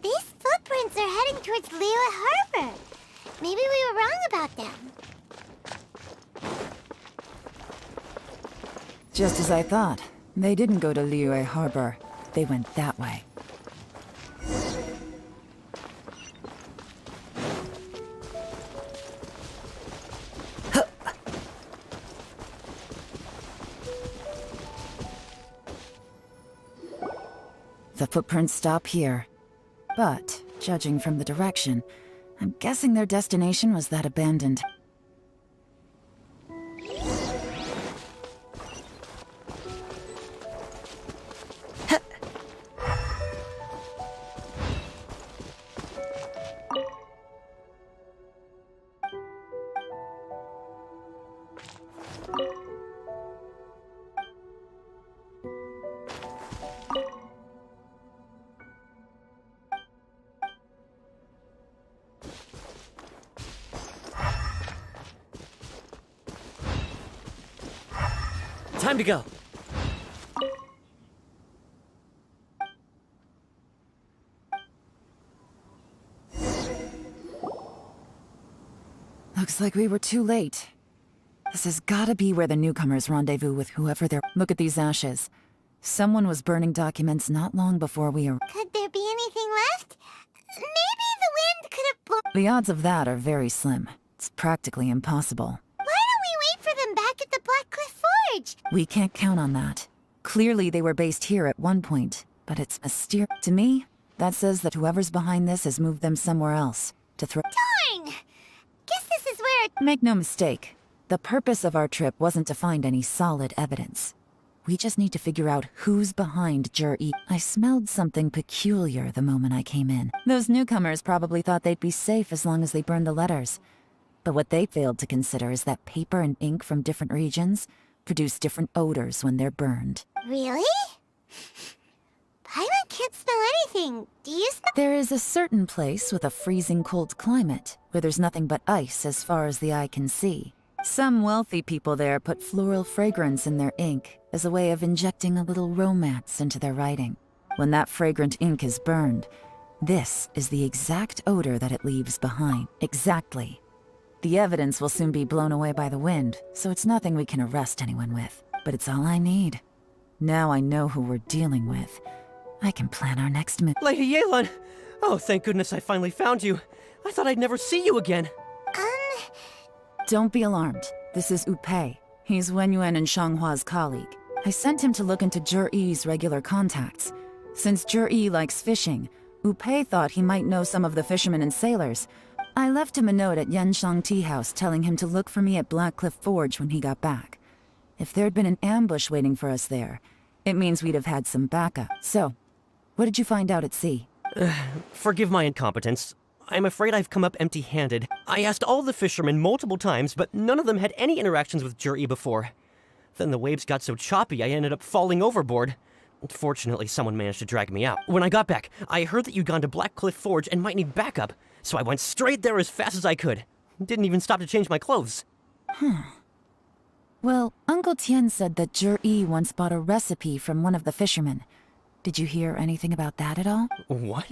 These footprints are heading towards Liyue Harbor. Maybe we were wrong about them.
Just as I thought. They didn't go to Liyue Harbor. They went that way. The footprints stop here. But, judging from the direction, I'm guessing their destination was that abandoned...
Time to go.
Looks like we were too late. This has gotta be where the newcomers rendezvous with whoever they're— Look at these ashes. Someone was burning documents not long before we arrived.
Could there be anything left? Maybe the wind could have blown.
The odds of that are very slim. It's practically impossible.
Why don't we wait for them back at the Black Cliff Forge?
We can't count on that. Clearly they were based here at one point, but it's mysterious. To me, that says that whoever's behind this has moved them somewhere else to throw—
Darn! Guess this is where—
Make no mistake, the purpose of our trip wasn't to find any solid evidence. We just need to figure out who's behind Jur-E. I smelled something peculiar the moment I came in. Those newcomers probably thought they'd be safe as long as they burned the letters. But what they failed to consider is that paper and ink from different regions produce different odors when they're burned.
Really? Paimon can't smell anything. Do you smell—
There is a certain place with a freezing cold climate where there's nothing but ice as far as the eye can see. Some wealthy people there put floral fragrance in their ink as a way of injecting a little romance into their writing. When that fragrant ink is burned, this is the exact odor that it leaves behind. Exactly. The evidence will soon be blown away by the wind, so it's nothing we can arrest anyone with. But it's all I need. Now I know who we're dealing with. I can plan our next move.
Lady Yelan! Oh, thank goodness I finally found you. I thought I'd never see you again.
Don't be alarmed. This is Upei. He's Wenyuan and Shanghua's colleague. I sent him to look into Jur-E's regular contacts. Since Jur-E likes fishing, Upei thought he might know some of the fishermen and sailors. I left him a note at Yanshang Tea House telling him to look for me at Black Cliff Forge when he got back. If there'd been an ambush waiting for us there, it means we'd have had some backup. So, what did you find out at sea?
Forgive my incompetence. I'm afraid I've come up empty-handed. I asked all the fishermen multiple times, but none of them had any interactions with Jur-E before. Then the waves got so choppy I ended up falling overboard. Fortunately, someone managed to drag me out. When I got back, I heard that you'd gone to Black Cliff Forge and might need backup, so I went straight there as fast as I could. Didn't even stop to change my clothes.
Well, Uncle Tien said that Jur-E once bought a recipe from one of the fishermen. Did you hear anything about that at all?
What?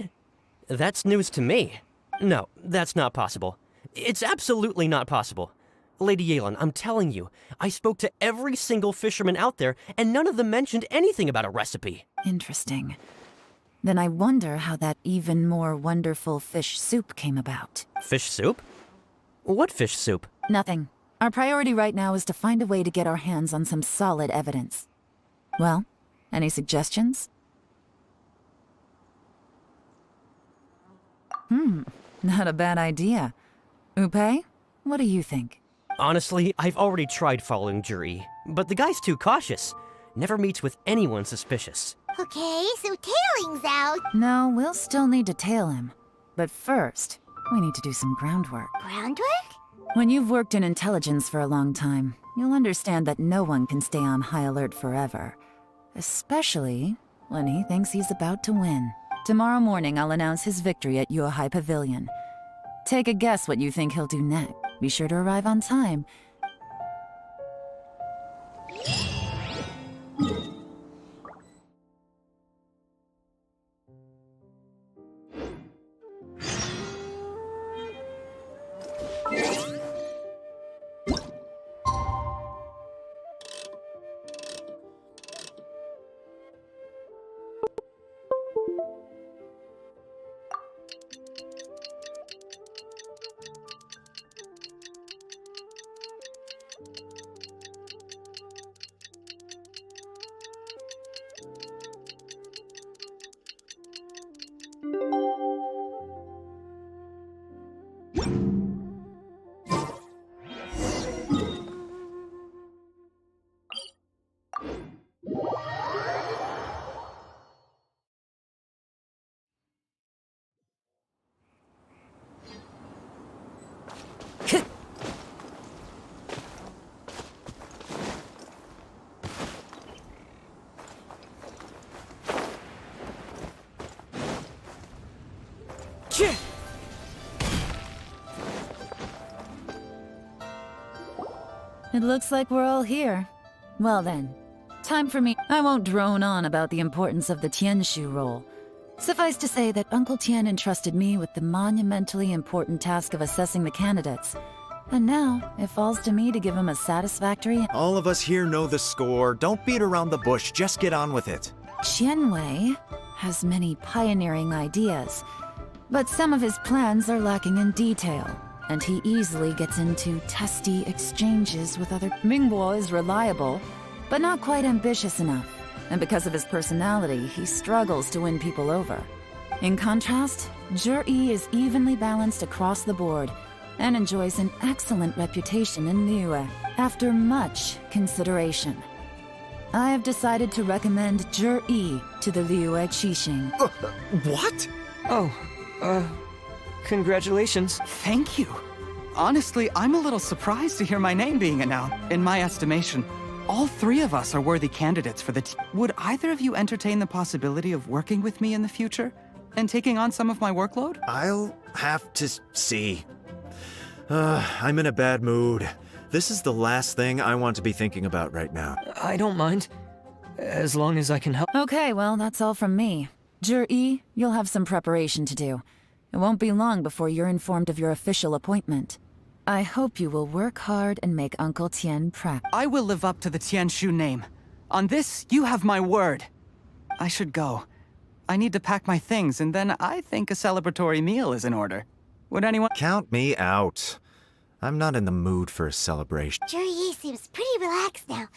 That's news to me. No, that's not possible. It's absolutely not possible. Lady Yelan, I'm telling you, I spoke to every single fisherman out there, and none of them mentioned anything about a recipe.
Interesting. Then I wonder how that even more wonderful fish soup came about.
Fish soup? What fish soup?
Nothing. Our priority right now is to find a way to get our hands on some solid evidence. Well, any suggestions? Not a bad idea. Upei, what do you think?
Honestly, I've already tried following Jur-E, but the guy's too cautious. Never meets with anyone suspicious.
Okay, so tailing's out.
No, we'll still need to tail him. But first, we need to do some groundwork.
Groundwork?
When you've worked in intelligence for a long time, you'll understand that no one can stay on high alert forever. Especially when he thinks he's about to win. Tomorrow morning, I'll announce his victory at Yuehai Pavilion. Take a guess what you think he'll do next. Be sure to arrive on time. It looks like we're all here. Well then, time for me. I won't drone on about the importance of the Tianshu role. Suffice to say that Uncle Tien entrusted me with the monumentally important task of assessing the candidates. And now, it falls to me to give him a satisfactory...
All of us here know the score. Don't beat around the bush, just get on with it.
Qianwei has many pioneering ideas, but some of his plans are lacking in detail, and he easily gets into testy exchanges with other... Mingbo is reliable, but not quite ambitious enough, and because of his personality, he struggles to win people over. In contrast, Zhi is evenly balanced across the board, and enjoys an excellent reputation in Liyue after much consideration. I have decided to recommend Zhi to the Liyue Qixing.
What?
Oh, congratulations.
Thank you. Honestly, I'm a little surprised to hear my name being announced. In my estimation, all three of us are worthy candidates for the Would either of you entertain the possibility of working with me in the future? And taking on some of my workload?
I'll have to see. I'm in a bad mood. This is the last thing I want to be thinking about right now.
I don't mind, as long as I can help.
Okay, well, that's all from me. Zhi, you'll have some preparation to do. It won't be long before you're informed of your official appointment. I hope you will work hard and make Uncle Tian proud.
I will live up to the Tianshu name. On this, you have my word. I should go. I need to pack my things, and then I think a celebratory meal is in order. Would anyone—
Count me out. I'm not in the mood for a celebration.
Zhi seems pretty relaxed now.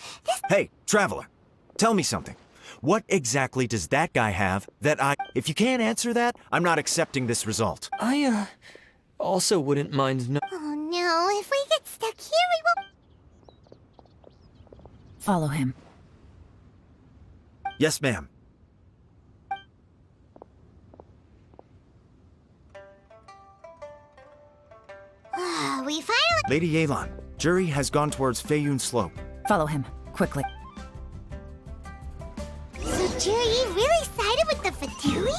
Hey, traveler, tell me something. What exactly does that guy have that I— If you can't answer that, I'm not accepting this result.
I, also wouldn't mind no—
Oh no, if we get stuck here, we won't—
Follow him.
Yes, ma'am.
We finally—
Lady Yelan, Zhi has gone towards Feiyun Slope.
Follow him, quickly.
So Zhi really sided with the Fatui?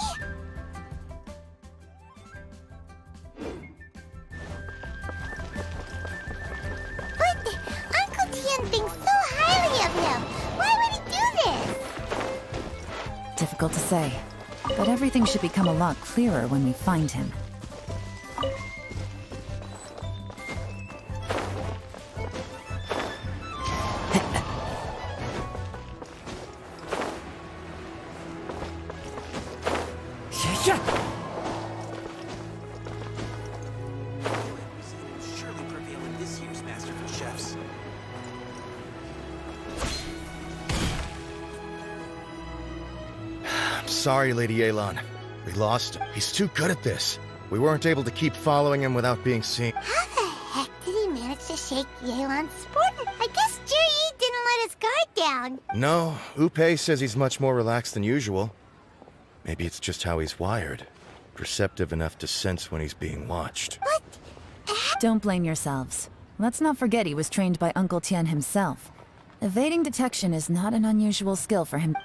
But Uncle Tian thinks so highly of him. Why would he do this?
Difficult to say, but everything should become a lot clearer when we find him.
Surely prevail in this year's Masterful Chefs.
I'm sorry, Lady Yelan. We lost him. He's too good at this. We weren't able to keep following him without being seen.
How the heck did he manage to shake Yelan's sport? I guess Zhi didn't let his guard down.
No, Upei says he's much more relaxed than usual. Maybe it's just how he's wired. Perceptive enough to sense when he's being watched.
Don't blame yourselves. Let's not forget he was trained by Uncle Tian himself. Evading detection is not an unusual skill for him.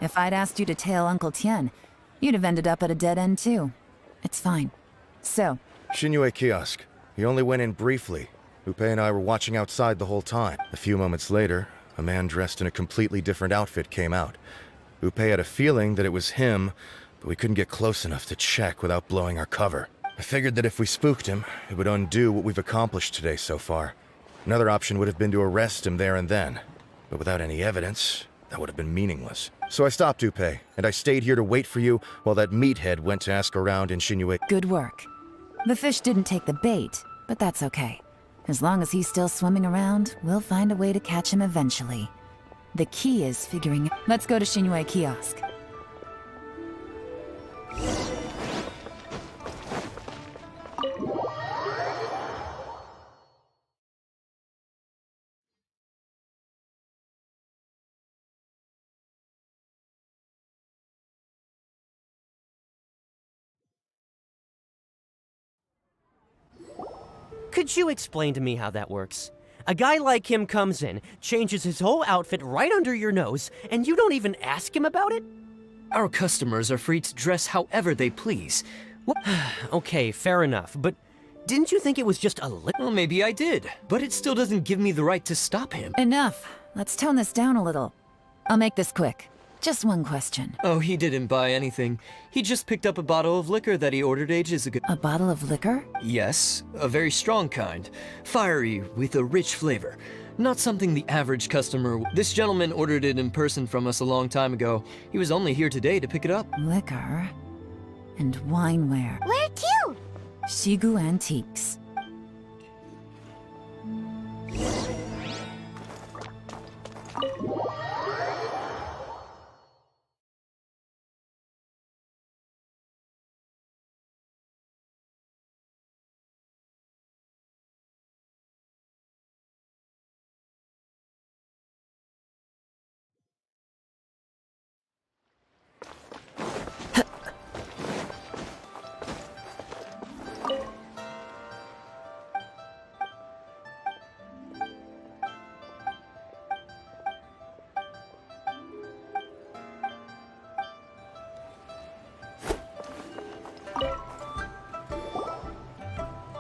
If I'd asked you to tail Uncle Tian, you'd have ended up at a dead end too. It's fine. So,
Xinyue Kiosk. He only went in briefly. Upei and I were watching outside the whole time. A few moments later, a man dressed in a completely different outfit came out. Upei had a feeling that it was him, but we couldn't get close enough to check without blowing our cover. I figured that if we spooked him, it would undo what we've accomplished today so far. Another option would have been to arrest him there and then, but without any evidence, that would have been meaningless. So I stopped Upei, and I stayed here to wait for you while that meathead went to ask around in Xinyue.
good work. The fish didn't take the bait, but that's okay. As long as he's still swimming around, we'll find a way to catch him eventually. The key is figuring... Let's go to Xinyue Kiosk.
Could you explain to me how that works? A guy like him comes in, changes his whole outfit right under your nose, and you don't even ask him about it?
Our customers are free to dress however they please.
Okay, fair enough, but didn't you think it was just a little—
Well, maybe I did, but it still doesn't give me the right to stop him.
Enough. Let's tone this down a little. I'll make this quick. Just one question.
Oh, he didn't buy anything. He just picked up a bottle of liquor that he ordered ages ago.
A bottle of liquor?
Yes, a very strong kind. Fiery, with a rich flavor. Not something the average customer... This gentleman ordered it in person from us a long time ago. He was only here today to pick it up.
Liquor and wineware.
Where to?
Shigu Antiques.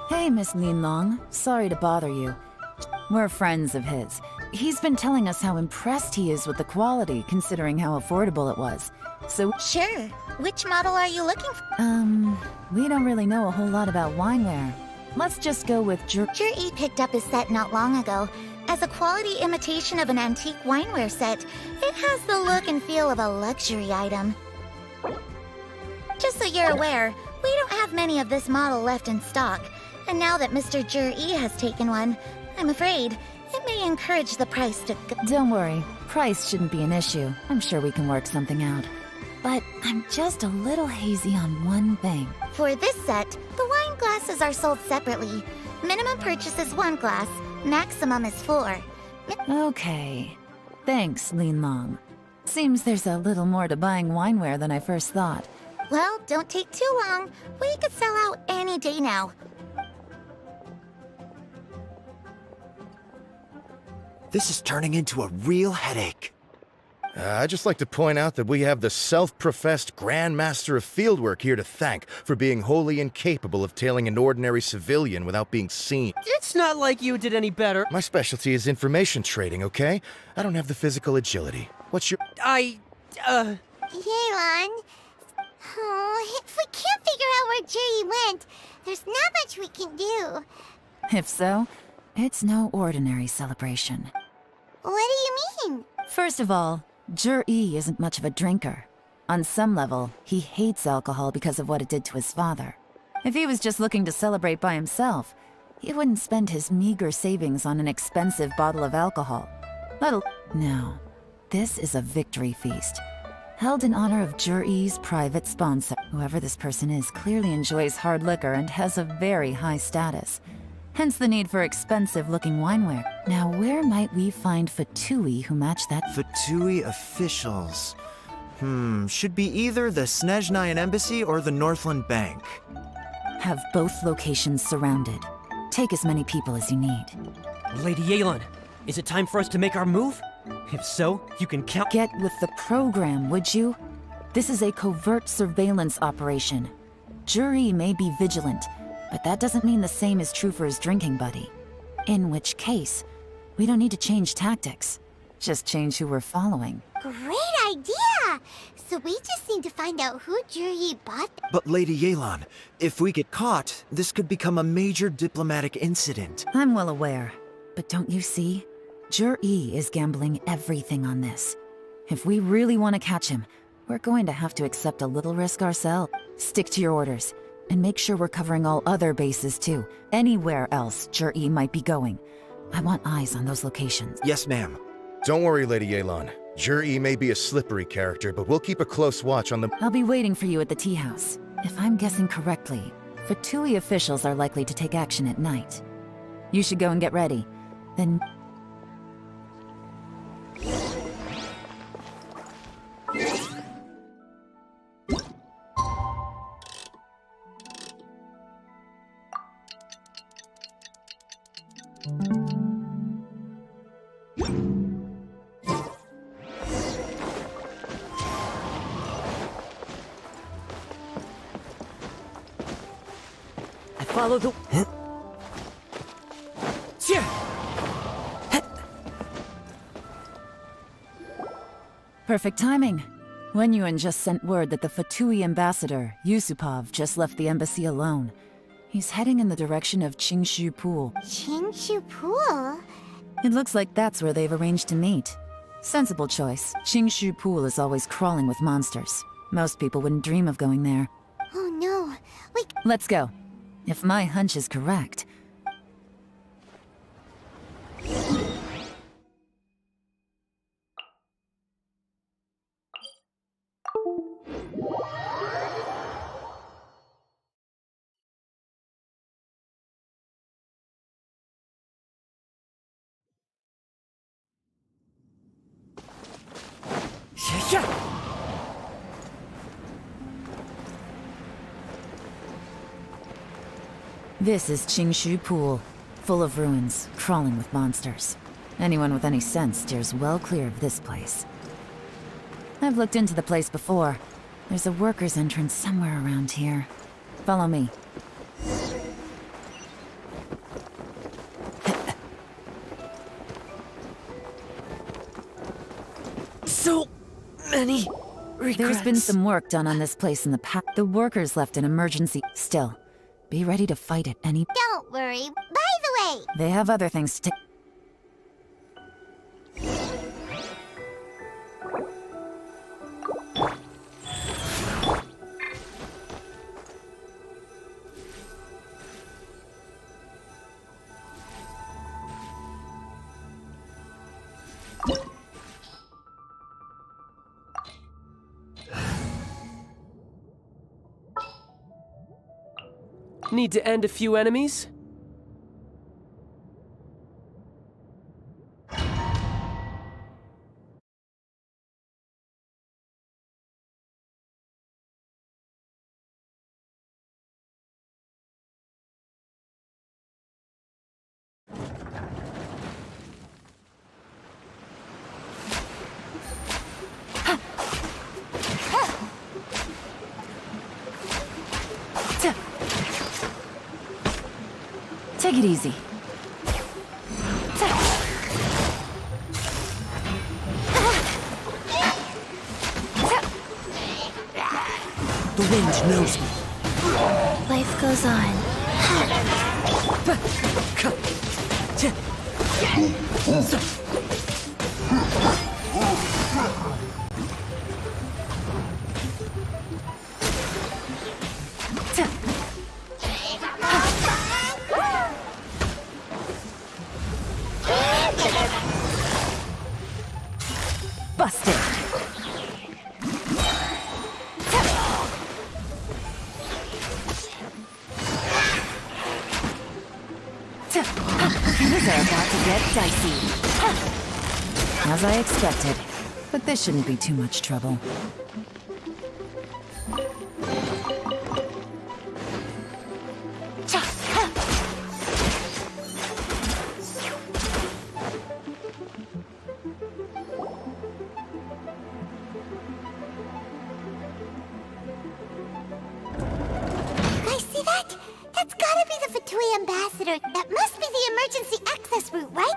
Hey, Miss Lin Long. Sorry to bother you. We're friends of his. He's been telling us how impressed he is with the quality, considering how affordable it was. So...
Sure. Which model are you looking for?
We don't really know a whole lot about wineware. Let's just go with
Jur-E picked up his set not long ago. As a quality imitation of an antique wineware set, it has the look and feel of a luxury item. Just so you're aware, we don't have many of this model left in stock. And now that Mr. Jur-E has taken one, I'm afraid it may encourage the price to go.
Don't worry. Price shouldn't be an issue. I'm sure we can work something out. But I'm just a little hazy on one thing.
For this set, the wine glasses are sold separately. Minimum purchase is 1 glass, maximum is 4.
Okay. Thanks, Lin Long. Seems there's a little more to buying wineware than I first thought.
Well, don't take too long. We could sell out any day now.
This is turning into a real headache.
I'd just like to point out that we have the self-professed Grand Master of Fieldwork here to thank for being wholly incapable of tailing an ordinary civilian without being seen.
It's not like you did any better.
My specialty is information trading, okay? I don't have the physical agility. What's your...
Yelan. Oh, if we can't figure out where Jur-E went, there's not much we can do.
If so, it's no ordinary celebration.
What do you mean?
First of all, Jur-E isn't much of a drinker. On some level, he hates alcohol because of what it did to his father. If he was just looking to celebrate by himself, he wouldn't spend his meager savings on an expensive bottle of alcohol. No, this is a victory feast. Held in honor of Jur-E's private sponsor. Whoever this person is clearly enjoys hard liquor and has a very high status. Hence the need for expensive-looking wineware. Now, where might we find Fatui who match that?
Fatui officials. Should be either the Snezhnayan Embassy or the Northland Bank.
Have both locations surrounded. Take as many people as you need.
Lady Yelan, is it time for us to make our move? If so, you can count—
Get with the program, would you? This is a covert surveillance operation. Jur-E may be vigilant, but that doesn't mean the same is true for his drinking buddy. In which case, we don't need to change tactics. Just change who we're following.
Great idea! So we just need to find out who Jur-E bought.
But Lady Yelan, if we get caught, this could become a major diplomatic incident.
I'm well aware, but don't you see? Jur-E is gambling everything on this. If we really want to catch him, we're going to have to accept a little risk ourselves. Stick to your orders. And make sure we're covering all other bases, too. Anywhere else Jur-E might be going. I want eyes on those locations.
Yes, ma'am.
Don't worry, Lady Yelan. Jur-E may be a slippery character, but we'll keep a close watch on the...
I'll be waiting for you at the tea house. If I'm guessing correctly, Fatui officials are likely to take action at night. You should go and get ready. Then...
Follow the...
Perfect timing. Wenyuan just sent word that the Fatui ambassador, Yusupov, just left the embassy alone. He's heading in the direction of Qingshu Pool.
Qingshu Pool?
It looks like that's where they've arranged to meet. Sensible choice. Qingshu Pool is always crawling with monsters. Most people wouldn't dream of going there.
Oh no,
Let's go. If my hunch is correct. This is Qingshu Pool, full of ruins, crawling with monsters. Anyone with any sense steers well clear of this place. I've looked into the place before. There's a worker's entrance somewhere around here. Follow me.
So many regrets.
There's been some work done on this place in the past. The workers left an emergency. Still, be ready to fight at any...
Don't worry. By the way,
They have other things to...
Need to end a few enemies?
Take it easy.
the wind knows me.
Life goes on.
Busted. Things are about to get dicey. As I expected. But this shouldn't be too much trouble.
guys see that? That's gotta be the Fatui ambassador. That must be the emergency access route, right?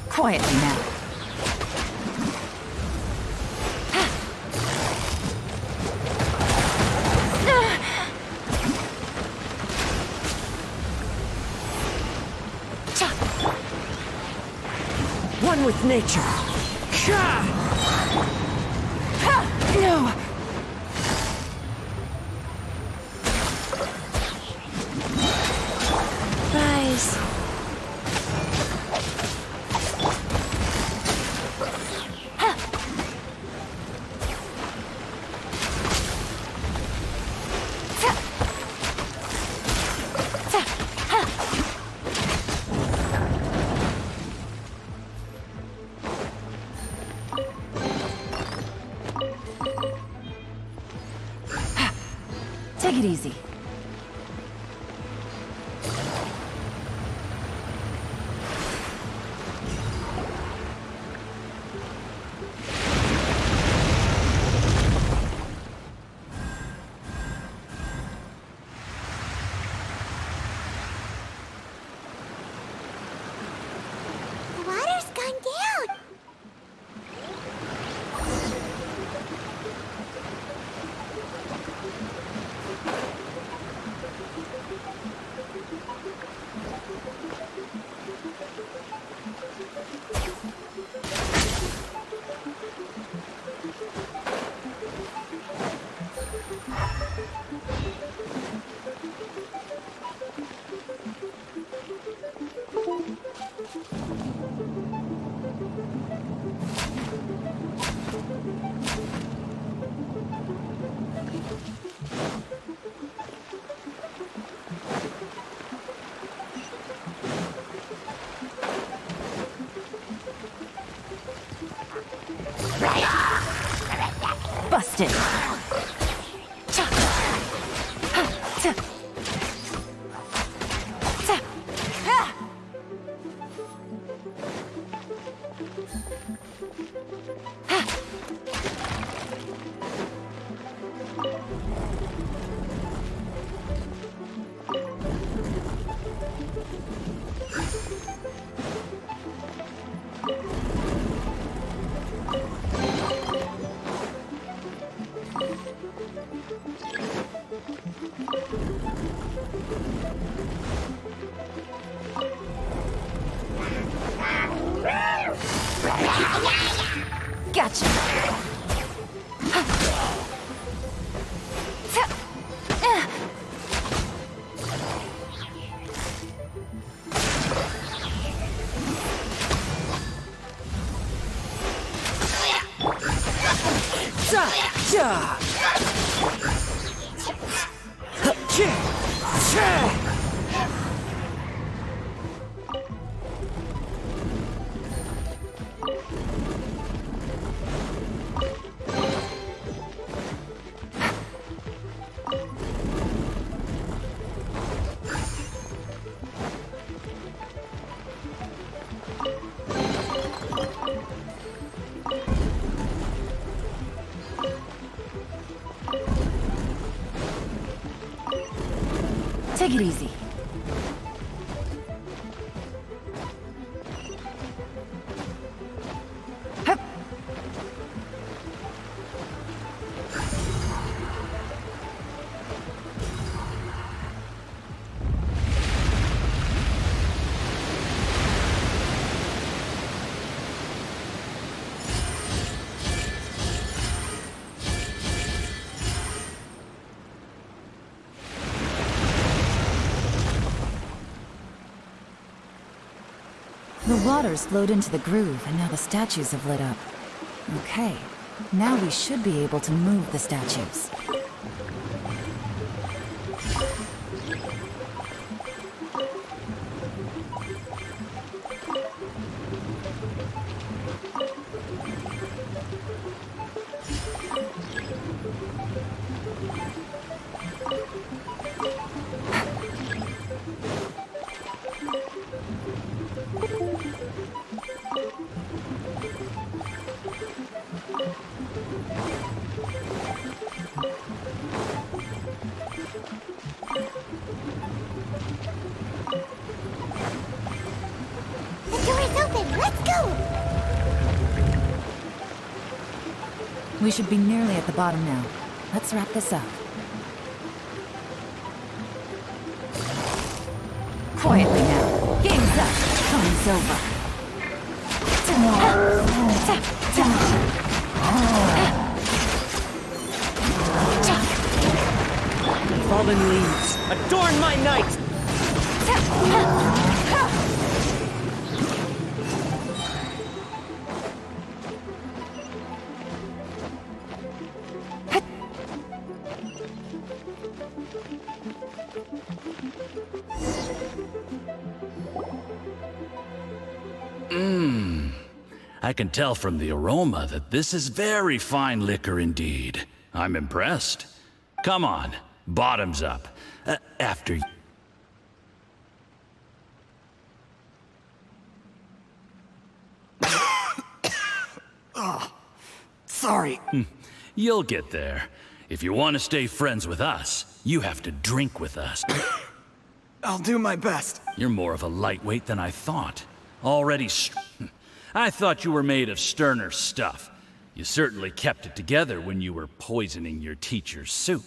Quietly now.
One with nature.
No!
Rise.
Take it easy.
The water's gone down.
Busted. Gotcha. Take it easy. Hup. The water's flowed into the groove, and now the statues have lit up. Okay, now we should be able to move the statues. We should be nearly at the bottom now. Let's wrap this up. Quietly now. Game's up. Time's over.
Fallen leaves, adorn my night!
I can tell from the aroma that this is very fine liquor indeed. I'm impressed. Come on, Bottoms up. After you.
Oh, sorry.
You'll get there. If you want to stay friends with us, you have to drink with us.
I'll do my best.
You're more of a lightweight than I thought. Already I thought you were made of sterner stuff. You certainly kept it together when you were poisoning your teacher's soup.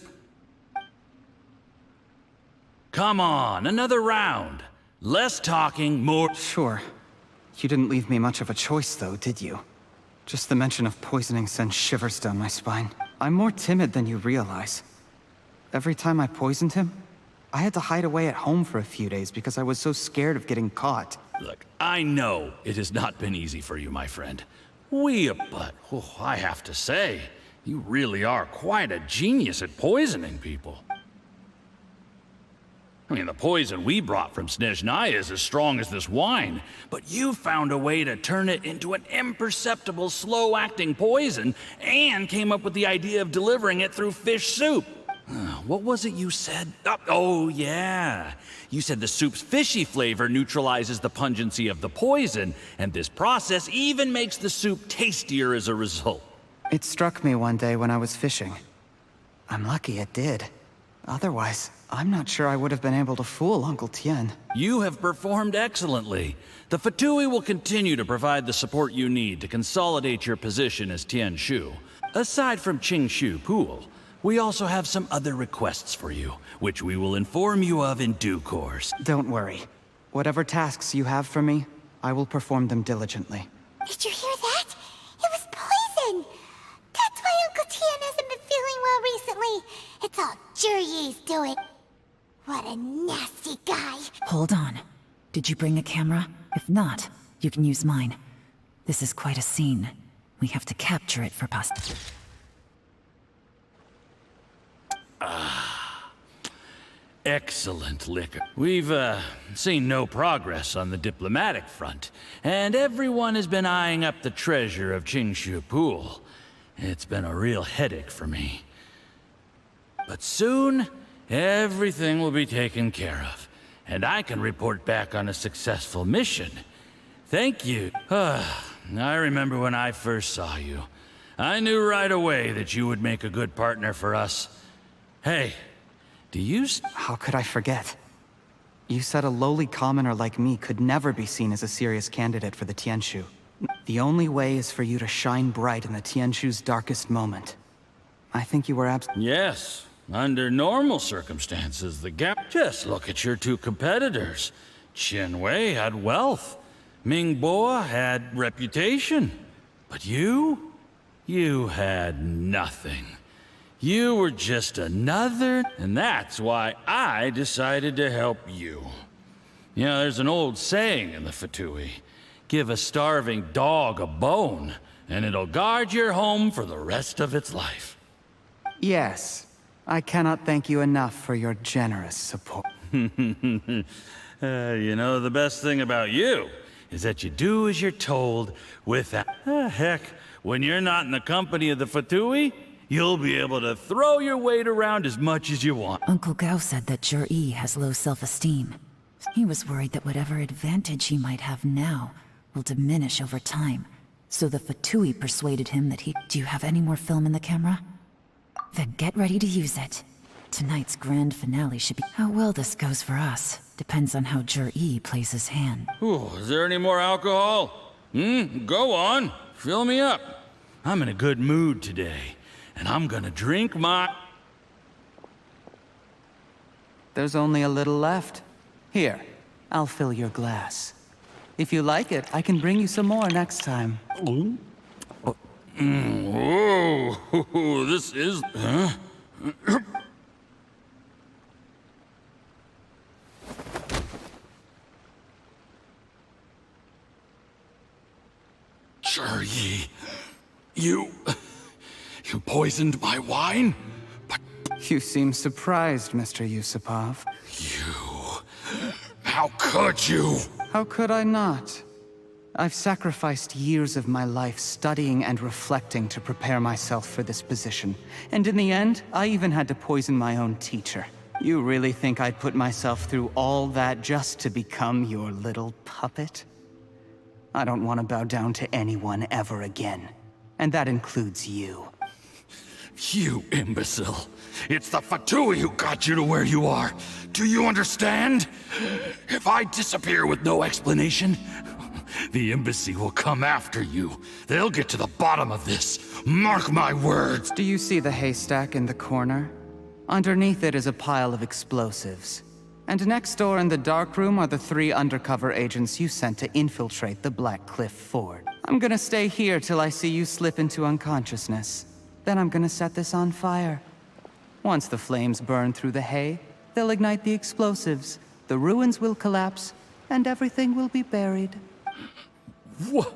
Come on, another round. Less talking, more...
Sure. You didn't leave me much of a choice, though, did you? Just the mention of poisoning sends shivers down my spine. I'm more timid than you realize. Every time I poisoned him, I had to hide away at home for a few days because I was so scared of getting caught.
Look, I know it has not been easy for you, my friend. But I have to say, you really are quite a genius at poisoning people. I mean, the poison we brought from Snezhnaya is as strong as this wine, but you found a way to turn it into an imperceptible, slow-acting poison and came up with the idea of delivering it through fish soup. What was it you said? Oh, yeah. You said the soup's fishy flavor neutralizes the pungency of the poison, and this process even makes the soup tastier as a result.
It struck me one day when I was fishing. I'm lucky it did. Otherwise, I'm not sure I would have been able to fool Uncle Tien.
You have performed excellently. The Fatui will continue to provide the support you need to consolidate your position as Tien Shu. Aside from Qingshu Pool, we also have some other requests for you, which we will inform you of in due course.
Don't worry. Whatever tasks you have for me, I will perform them diligently.
Did you hear that? It was poison! That's why Uncle Tien hasn't been feeling well recently. It's all Jurye's doing. What a nasty guy.
Hold on. Did you bring a camera? If not, you can use mine. This is quite a scene. We have to capture it for posterity.
Excellent liquor. We've, seen no progress on the diplomatic front, and everyone has been eyeing up the treasure of Qingshu Pool. It's been a real headache for me. But soon, everything will be taken care of, and I can report back on a successful mission. Thank you. I remember when I first saw you. I knew right away that you would make a good partner for us. Hey, do you...
How could I forget? You said a lowly commoner like me could never be seen as a serious candidate for the Tianshu. The only way is for you to shine bright in the Tianshu's darkest moment. I think you were
Yes. Under normal circumstances, the gap... Just look at your two competitors. Chen Wei had wealth. Ming Bo had reputation. But you had nothing. You were just another, and that's why I decided to help you. You know, there's an old saying in the Fatui. Give a starving dog a bone, and it'll guard your home for the rest of its life.
Yes. I cannot thank you enough for your generous support.
You know, the best thing about you is that you do as you're told without... heck, when you're not in the company of the Fatui, you'll be able to throw your weight around as much as you want.
Uncle Gao said that Jur-E has low self-esteem. He was worried that whatever advantage he might have now will diminish over time. So the Fatui persuaded him that he... Do you have any more film in the camera? Then get ready to use it. Tonight's grand finale should be... How well this goes for us depends on how Jur-E plays his hand.
Ooh, is there any more alcohol? Go on. Fill me up. I'm in a good mood today, and I'm gonna drink my...
There's only a little left. Here, I'll fill your glass. If you like it, I can bring you some more next time.
Whoa, this is... Huh? Jur-E, you poisoned my wine? But...
You seem surprised, Mr. Yusupov.
How could you?
How could I not? I've sacrificed years of my life studying and reflecting to prepare myself for this position. And in the end, I even had to poison my own teacher. You really think I'd put myself through all that just to become your little puppet? I don't want to bow down to anyone ever again. And that includes you.
You imbecile. It's the Fatui who got you to where you are. Do you understand? If I disappear with no explanation, the embassy will come after you. They'll get to the bottom of this. Mark my words.
Do you see the haystack in the corner? Underneath it is a pile of explosives. And next door in the dark room are the 3 undercover agents you sent to infiltrate the Black Cliff Ford. I'm gonna stay here till I see you slip into unconsciousness. Then I'm gonna set this on fire. Once the flames burn through the hay, they'll ignite the explosives, the ruins will collapse, and everything will be buried.
What?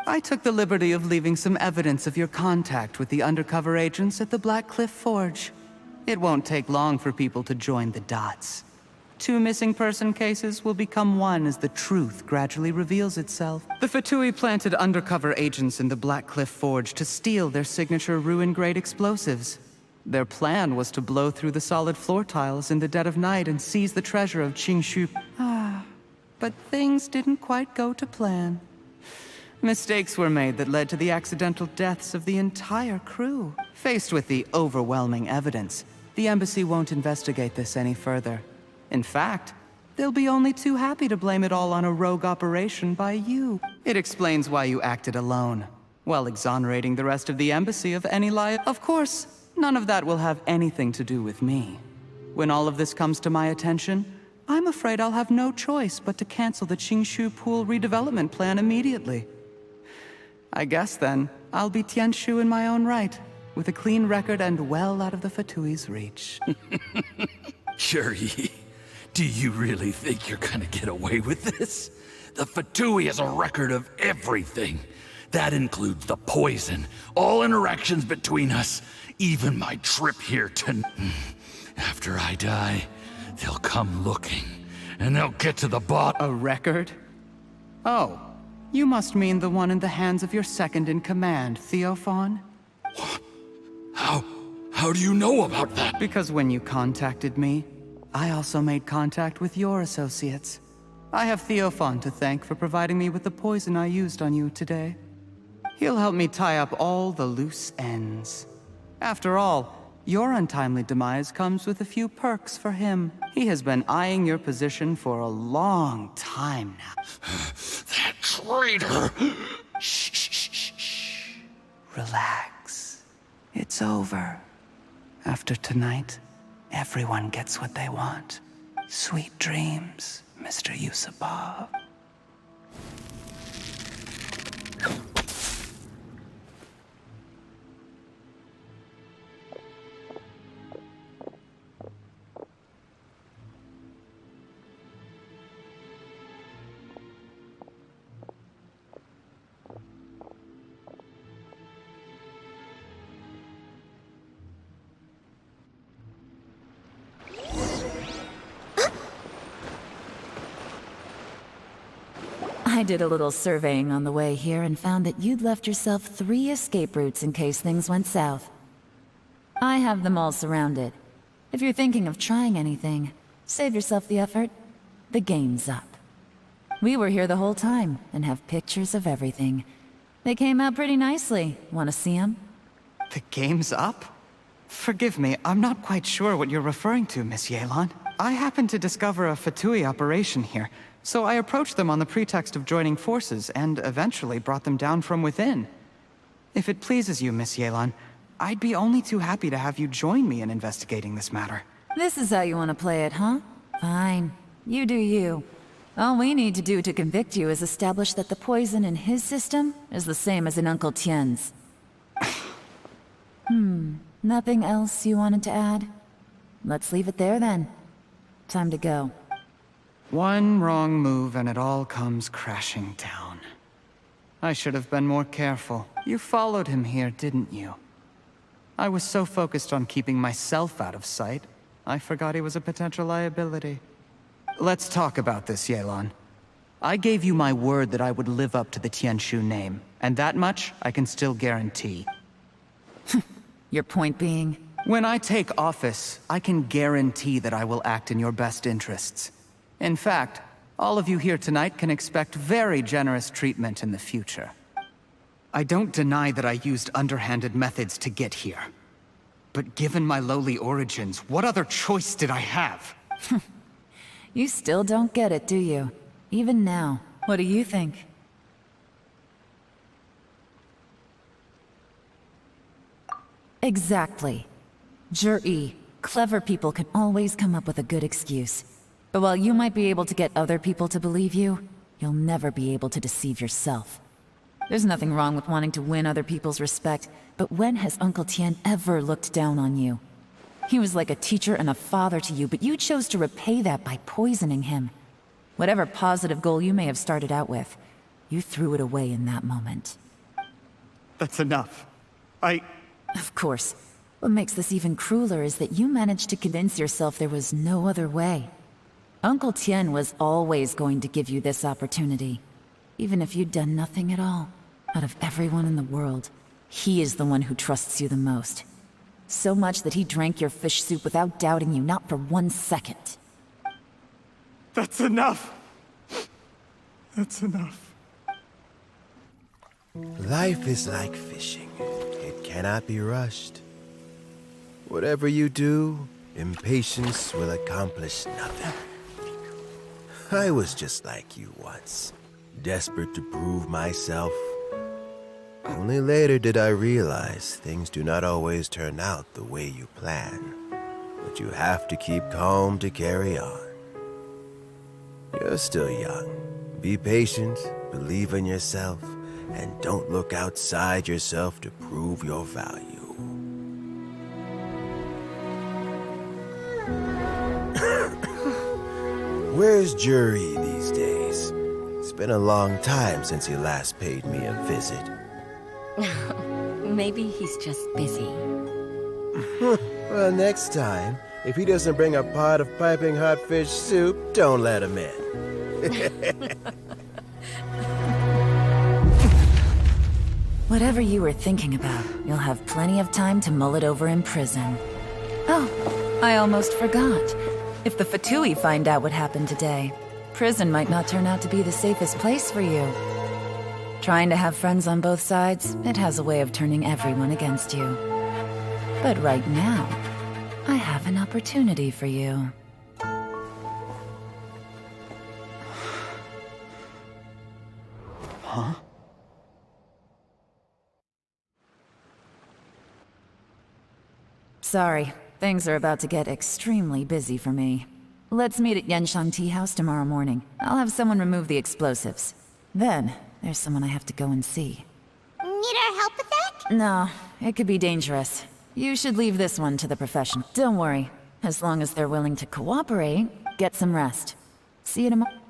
I took the liberty of leaving some evidence of your contact with the undercover agents at the Black Cliff Forge. It won't take long for people to join the dots. 2 missing person cases will become one as the truth gradually reveals itself. The Fatui planted undercover agents in the Black Cliff Forge to steal their signature ruin-grade explosives. Their plan was to blow through the solid floor tiles in the dead of night and seize the treasure of Qingshu. But things didn't quite go to plan. Mistakes were made that led to the accidental deaths of the entire crew. Faced with the overwhelming evidence, the embassy won't investigate this any further. In fact, they'll be only too happy to blame it all on a rogue operation by you. It explains why you acted alone, while exonerating the rest of the embassy of any lie. Of course, none of that will have anything to do with me. When all of this comes to my attention, I'm afraid I'll have no choice but to cancel the Qingshu Pool redevelopment plan immediately. I guess then, I'll be Tianshu in my own right, with a clean record and well out of the Fatui's reach.
Yuri, do you really think you're gonna get away with this? The Fatui has a record of everything. That includes the poison, all interactions between us, even my trip here to... After I die, they'll come looking, and they'll get to the bottom.
A record? Oh, you must mean the one in the hands of your second-in-command, Theophan?
What? How do you know about that?
Because when you contacted me, I also made contact with your associates. I have Theophan to thank for providing me with the poison I used on you today. He'll help me tie up all the loose ends. After all, your untimely demise comes with a few perks for him. He has been eyeing your position for a long time now.
That traitor!
Shh, shh, shh, shh. Relax. It's over. After tonight, everyone gets what they want. Sweet dreams, Mr. Yusupov.
I did a little surveying on the way here and found that you'd left yourself 3 escape routes in case things went south. I have them all surrounded. If you're thinking of trying anything, save yourself the effort. The game's up. We were here the whole time and have pictures of everything. They came out pretty nicely. Want to see them?
The game's up? Forgive me, I'm not quite sure what you're referring to, Miss Yelan. I happened to discover a Fatui operation here, so I approached them on the pretext of joining forces and eventually brought them down from within. If it pleases you, Miss Yelan, I'd be only too happy to have you join me in investigating this matter.
This is how you want to play it, huh? Fine. You do you. All we need to do to convict you is establish that the poison in his system is the same as in Uncle Tien's. Nothing else you wanted to add? Let's leave it there then. Time to go.
One wrong move and it all comes crashing down. I should have been more careful. You followed him here, didn't you? I was so focused on keeping myself out of sight, I forgot he was a potential liability. Let's talk about this, Yelan. I gave you my word that I would live up to the Tianshu name, and that much I can still guarantee.
Your point being?
When I take office, I can guarantee that I will act in your best interests. In fact, all of you here tonight can expect very generous treatment in the future. I don't deny that I used underhanded methods to get here. But given my lowly origins, what other choice did I have?
You still don't get it, do you? Even now. What do you think? Exactly. Jur-E, clever people can always come up with a good excuse. But while you might be able to get other people to believe you, you'll never be able to deceive yourself. There's nothing wrong with wanting to win other people's respect, but when has Uncle Tien ever looked down on you? He was like a teacher and a father to you, but you chose to repay that by poisoning him. Whatever positive goal you may have started out with, you threw it away in that moment.
That's enough.
Of course. What makes this even crueler is that you managed to convince yourself there was no other way. Uncle Tien was always going to give you this opportunity. Even if you'd done nothing at all. Out of everyone in the world, he is the one who trusts you the most. So much that he drank your fish soup without doubting you, not for 1 second.
That's enough! That's enough.
Life is like fishing. It cannot be rushed. Whatever you do, impatience will accomplish nothing. I was just like you once, desperate to prove myself. Only later did I realize things do not always turn out the way you plan. But you have to keep calm to carry on. You're still young. Be patient, believe in yourself, and don't look outside yourself to prove your value. Where's Jur-E these days? It's been a long time since he last paid me a visit.
Maybe he's just busy.
Well, next time, if he doesn't bring a pot of piping hot fish soup, don't let him in.
Whatever you were thinking about, you'll have plenty of time to mull it over in prison. Oh, I almost forgot. If the Fatui find out what happened today, prison might not turn out to be the safest place for you. Trying to have friends on both sides, it has a way of turning everyone against you. But right now, I have an opportunity for you.
Huh?
Sorry, things are about to get extremely busy for me. Let's meet at Yenshan Tea House tomorrow morning. I'll have someone remove the explosives. Then, there's someone I have to go and see.
Need our help with that?
No, it could be dangerous. You should leave this one to the professional. Don't worry. As long as they're willing to cooperate, get some rest. See you tomorrow.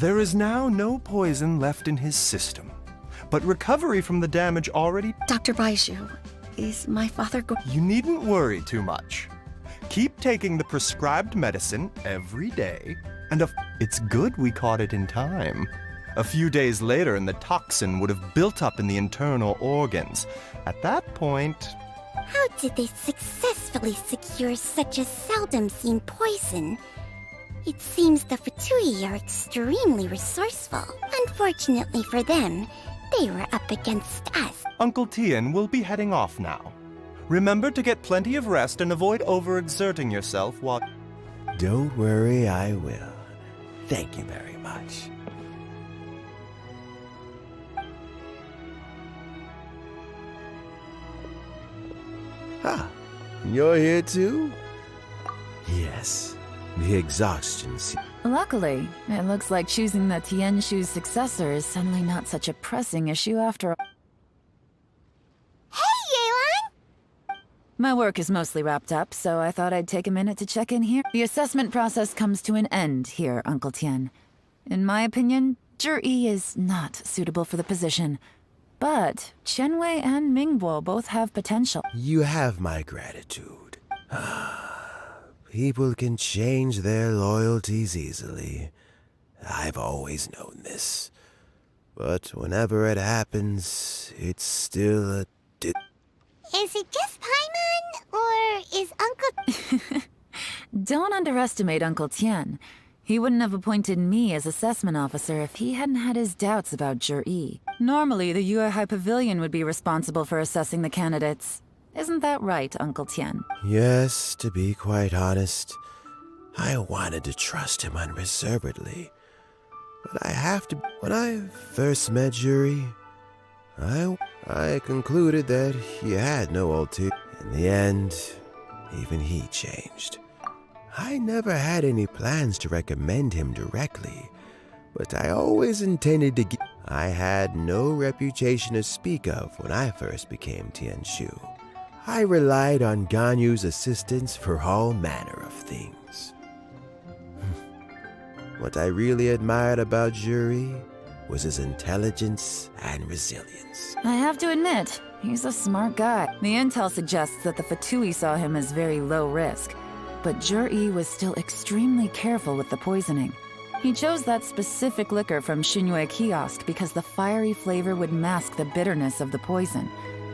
There is now no poison left in his system, but recovery from the damage already...
Dr. Baizhu, is my father
You needn't worry too much. Keep taking the prescribed medicine every day, and it's good we caught it in time. A few days later, and the toxin would have built up in the internal organs. At that point...
How did they successfully secure such a seldom-seen poison? It seems the Fatui are extremely resourceful. Unfortunately for them, they were up against us.
Uncle Tien will be heading off now. Remember to get plenty of rest and avoid overexerting yourself while...
Don't worry, I will. Thank you very much. Ah, you're here too? Yes, the exhaustion.
Luckily, it looks like choosing the Tianshu's successor is suddenly not such a pressing issue after all.
Hey, Yelan!
My work is mostly wrapped up, so I thought I'd take a minute to check in here. The assessment process comes to an end here, Uncle Tien. In my opinion, Zhi is not suitable for the position. But Qianwei and Mingbo both have potential.
You have my gratitude. People can change their loyalties easily. I've always known this. But whenever it happens, it's still a...
Is it just Paimon, or is Uncle...
Don't underestimate Uncle Tien. He wouldn't have appointed me as assessment officer if he hadn't had his doubts about Zhi. Normally, the Yue High Pavilion would be responsible for assessing the candidates. Isn't that right, Uncle Tien?
Yes, to be quite honest, I wanted to trust him unreservedly. But I have to... When I first met Zhi, I concluded that he had no ulterior. In the end, even he changed. I never had any plans to recommend him directly, but I always intended to I had no reputation to speak of when I first became Tianshu. I relied on Ganyu's assistance for all manner of things. What I really admired about Zhi was his intelligence and resilience.
I have to admit, he's a smart guy. The intel suggests that the Fatui saw him as very low risk. But Zhi was still extremely careful with the poisoning. He chose that specific liquor from Xinyue Kiosk because the fiery flavor would mask the bitterness of the poison.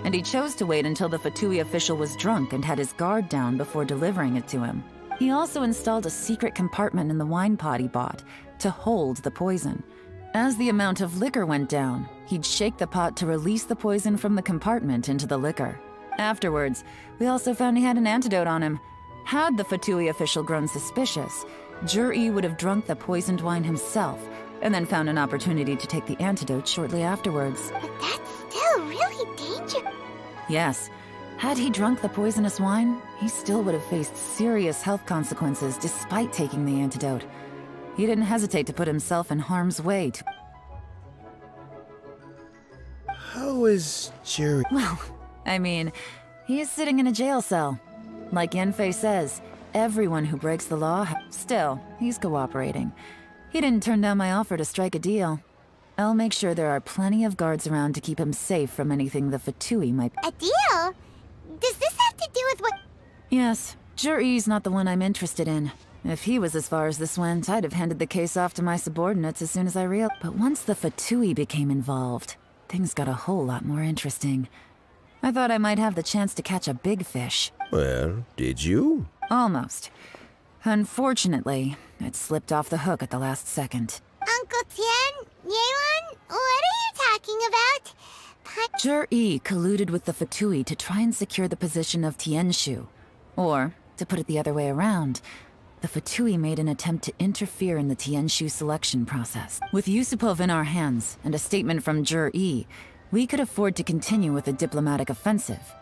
And he chose to wait until the Fatui official was drunk and had his guard down before delivering it to him. He also installed a secret compartment in the wine pot he bought to hold the poison. As the amount of liquor went down, he'd shake the pot to release the poison from the compartment into the liquor. Afterwards, we also found he had an antidote on him. Had the Fatui official grown suspicious, Zhi would have drunk the poisoned wine himself, and then found an opportunity to take the antidote shortly afterwards.
But that's still really dangerous.
Yes, had he drunk the poisonous wine, he still would have faced serious health consequences despite taking the antidote. He didn't hesitate to put himself in harm's way to...
How is Zhi?
Well, I mean, he is sitting in a jail cell. Like Yanfei says, everyone who breaks the law... Still, he's cooperating. He didn't turn down my offer to strike a deal. I'll make sure there are plenty of guards around to keep him safe from anything the Fatui might...
A deal? Does this have to do with what...
Yes, Zhi's not the one I'm interested in. If he was as far as this went, I'd have handed the case off to my subordinates as soon as I realized. But once the Fatui became involved, things got a whole lot more interesting. I thought I might have the chance to catch a big fish.
Well, did you?
Almost. Unfortunately, it slipped off the hook at the last second.
Uncle Tien? Yelan? What are you talking about?
Zhi colluded with the Fatui to try and secure the position of Tianshu. Or, to put it the other way around, the Fatui made an attempt to interfere in the Tianshu selection process. With Yusupov in our hands, and a statement from Zhi, we could afford to continue with a diplomatic offensive.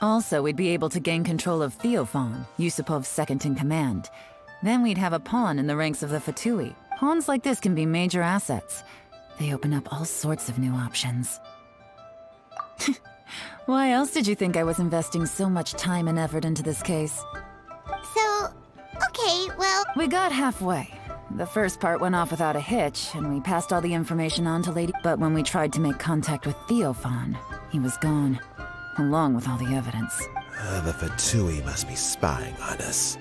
Also, we'd be able to gain control of Theophan, Yusupov's second-in-command. Then we'd have a pawn in the ranks of the Fatui. Pawns like this can be major assets. They open up all sorts of new options. Why else did you think I was investing so much time and effort into this case?
So, okay, well...
We got halfway. The first part went off without a hitch, and we passed all the information on to Lady... But when we tried to make contact with Theophan, he was gone, along with all the evidence.
The Fatui must be spying on us.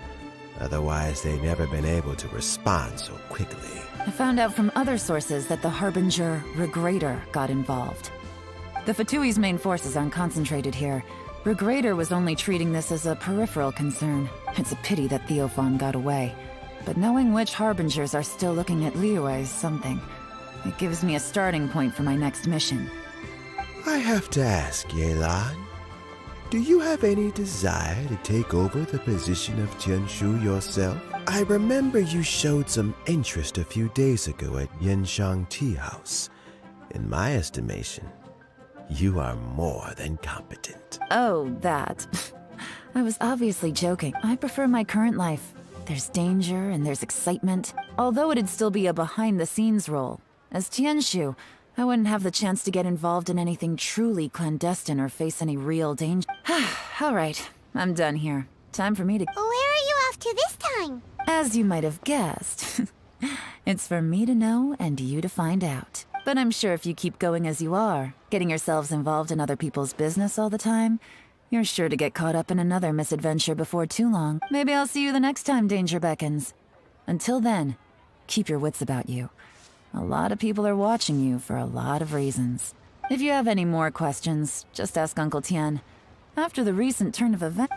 Otherwise, they'd never been able to respond so quickly.
I found out from other sources that the Harbinger Regrator got involved. The Fatui's main forces aren't concentrated here. Regrator was only treating this as a peripheral concern. It's a pity that Theophan got away. But knowing which Harbingers are still looking at Liyue is something. It gives me a starting point for my next mission.
I have to ask, Yelan, do you have any desire to take over the position of Jianshu yourself? I remember you showed some interest a few days ago at Yanshang Tea House. In my estimation, you are more than competent.
Oh, that. I was obviously joking. I prefer my current life. There's danger and there's excitement, although it'd still be a behind-the-scenes role. As Tianshu, I wouldn't have the chance to get involved in anything truly clandestine or face any real danger. All right, I'm done here. Time for me to...
Where are you off to this time?
As you might have guessed, it's for me to know and you to find out. But I'm sure if you keep going as you are, getting yourselves involved in other people's business all the time, you're sure to get caught up in another misadventure before too long. Maybe I'll see you the next time danger beckons. Until then, keep your wits about you. A lot of people are watching you for a lot of reasons. If you have any more questions, just ask Uncle Tian. After the recent turn of events...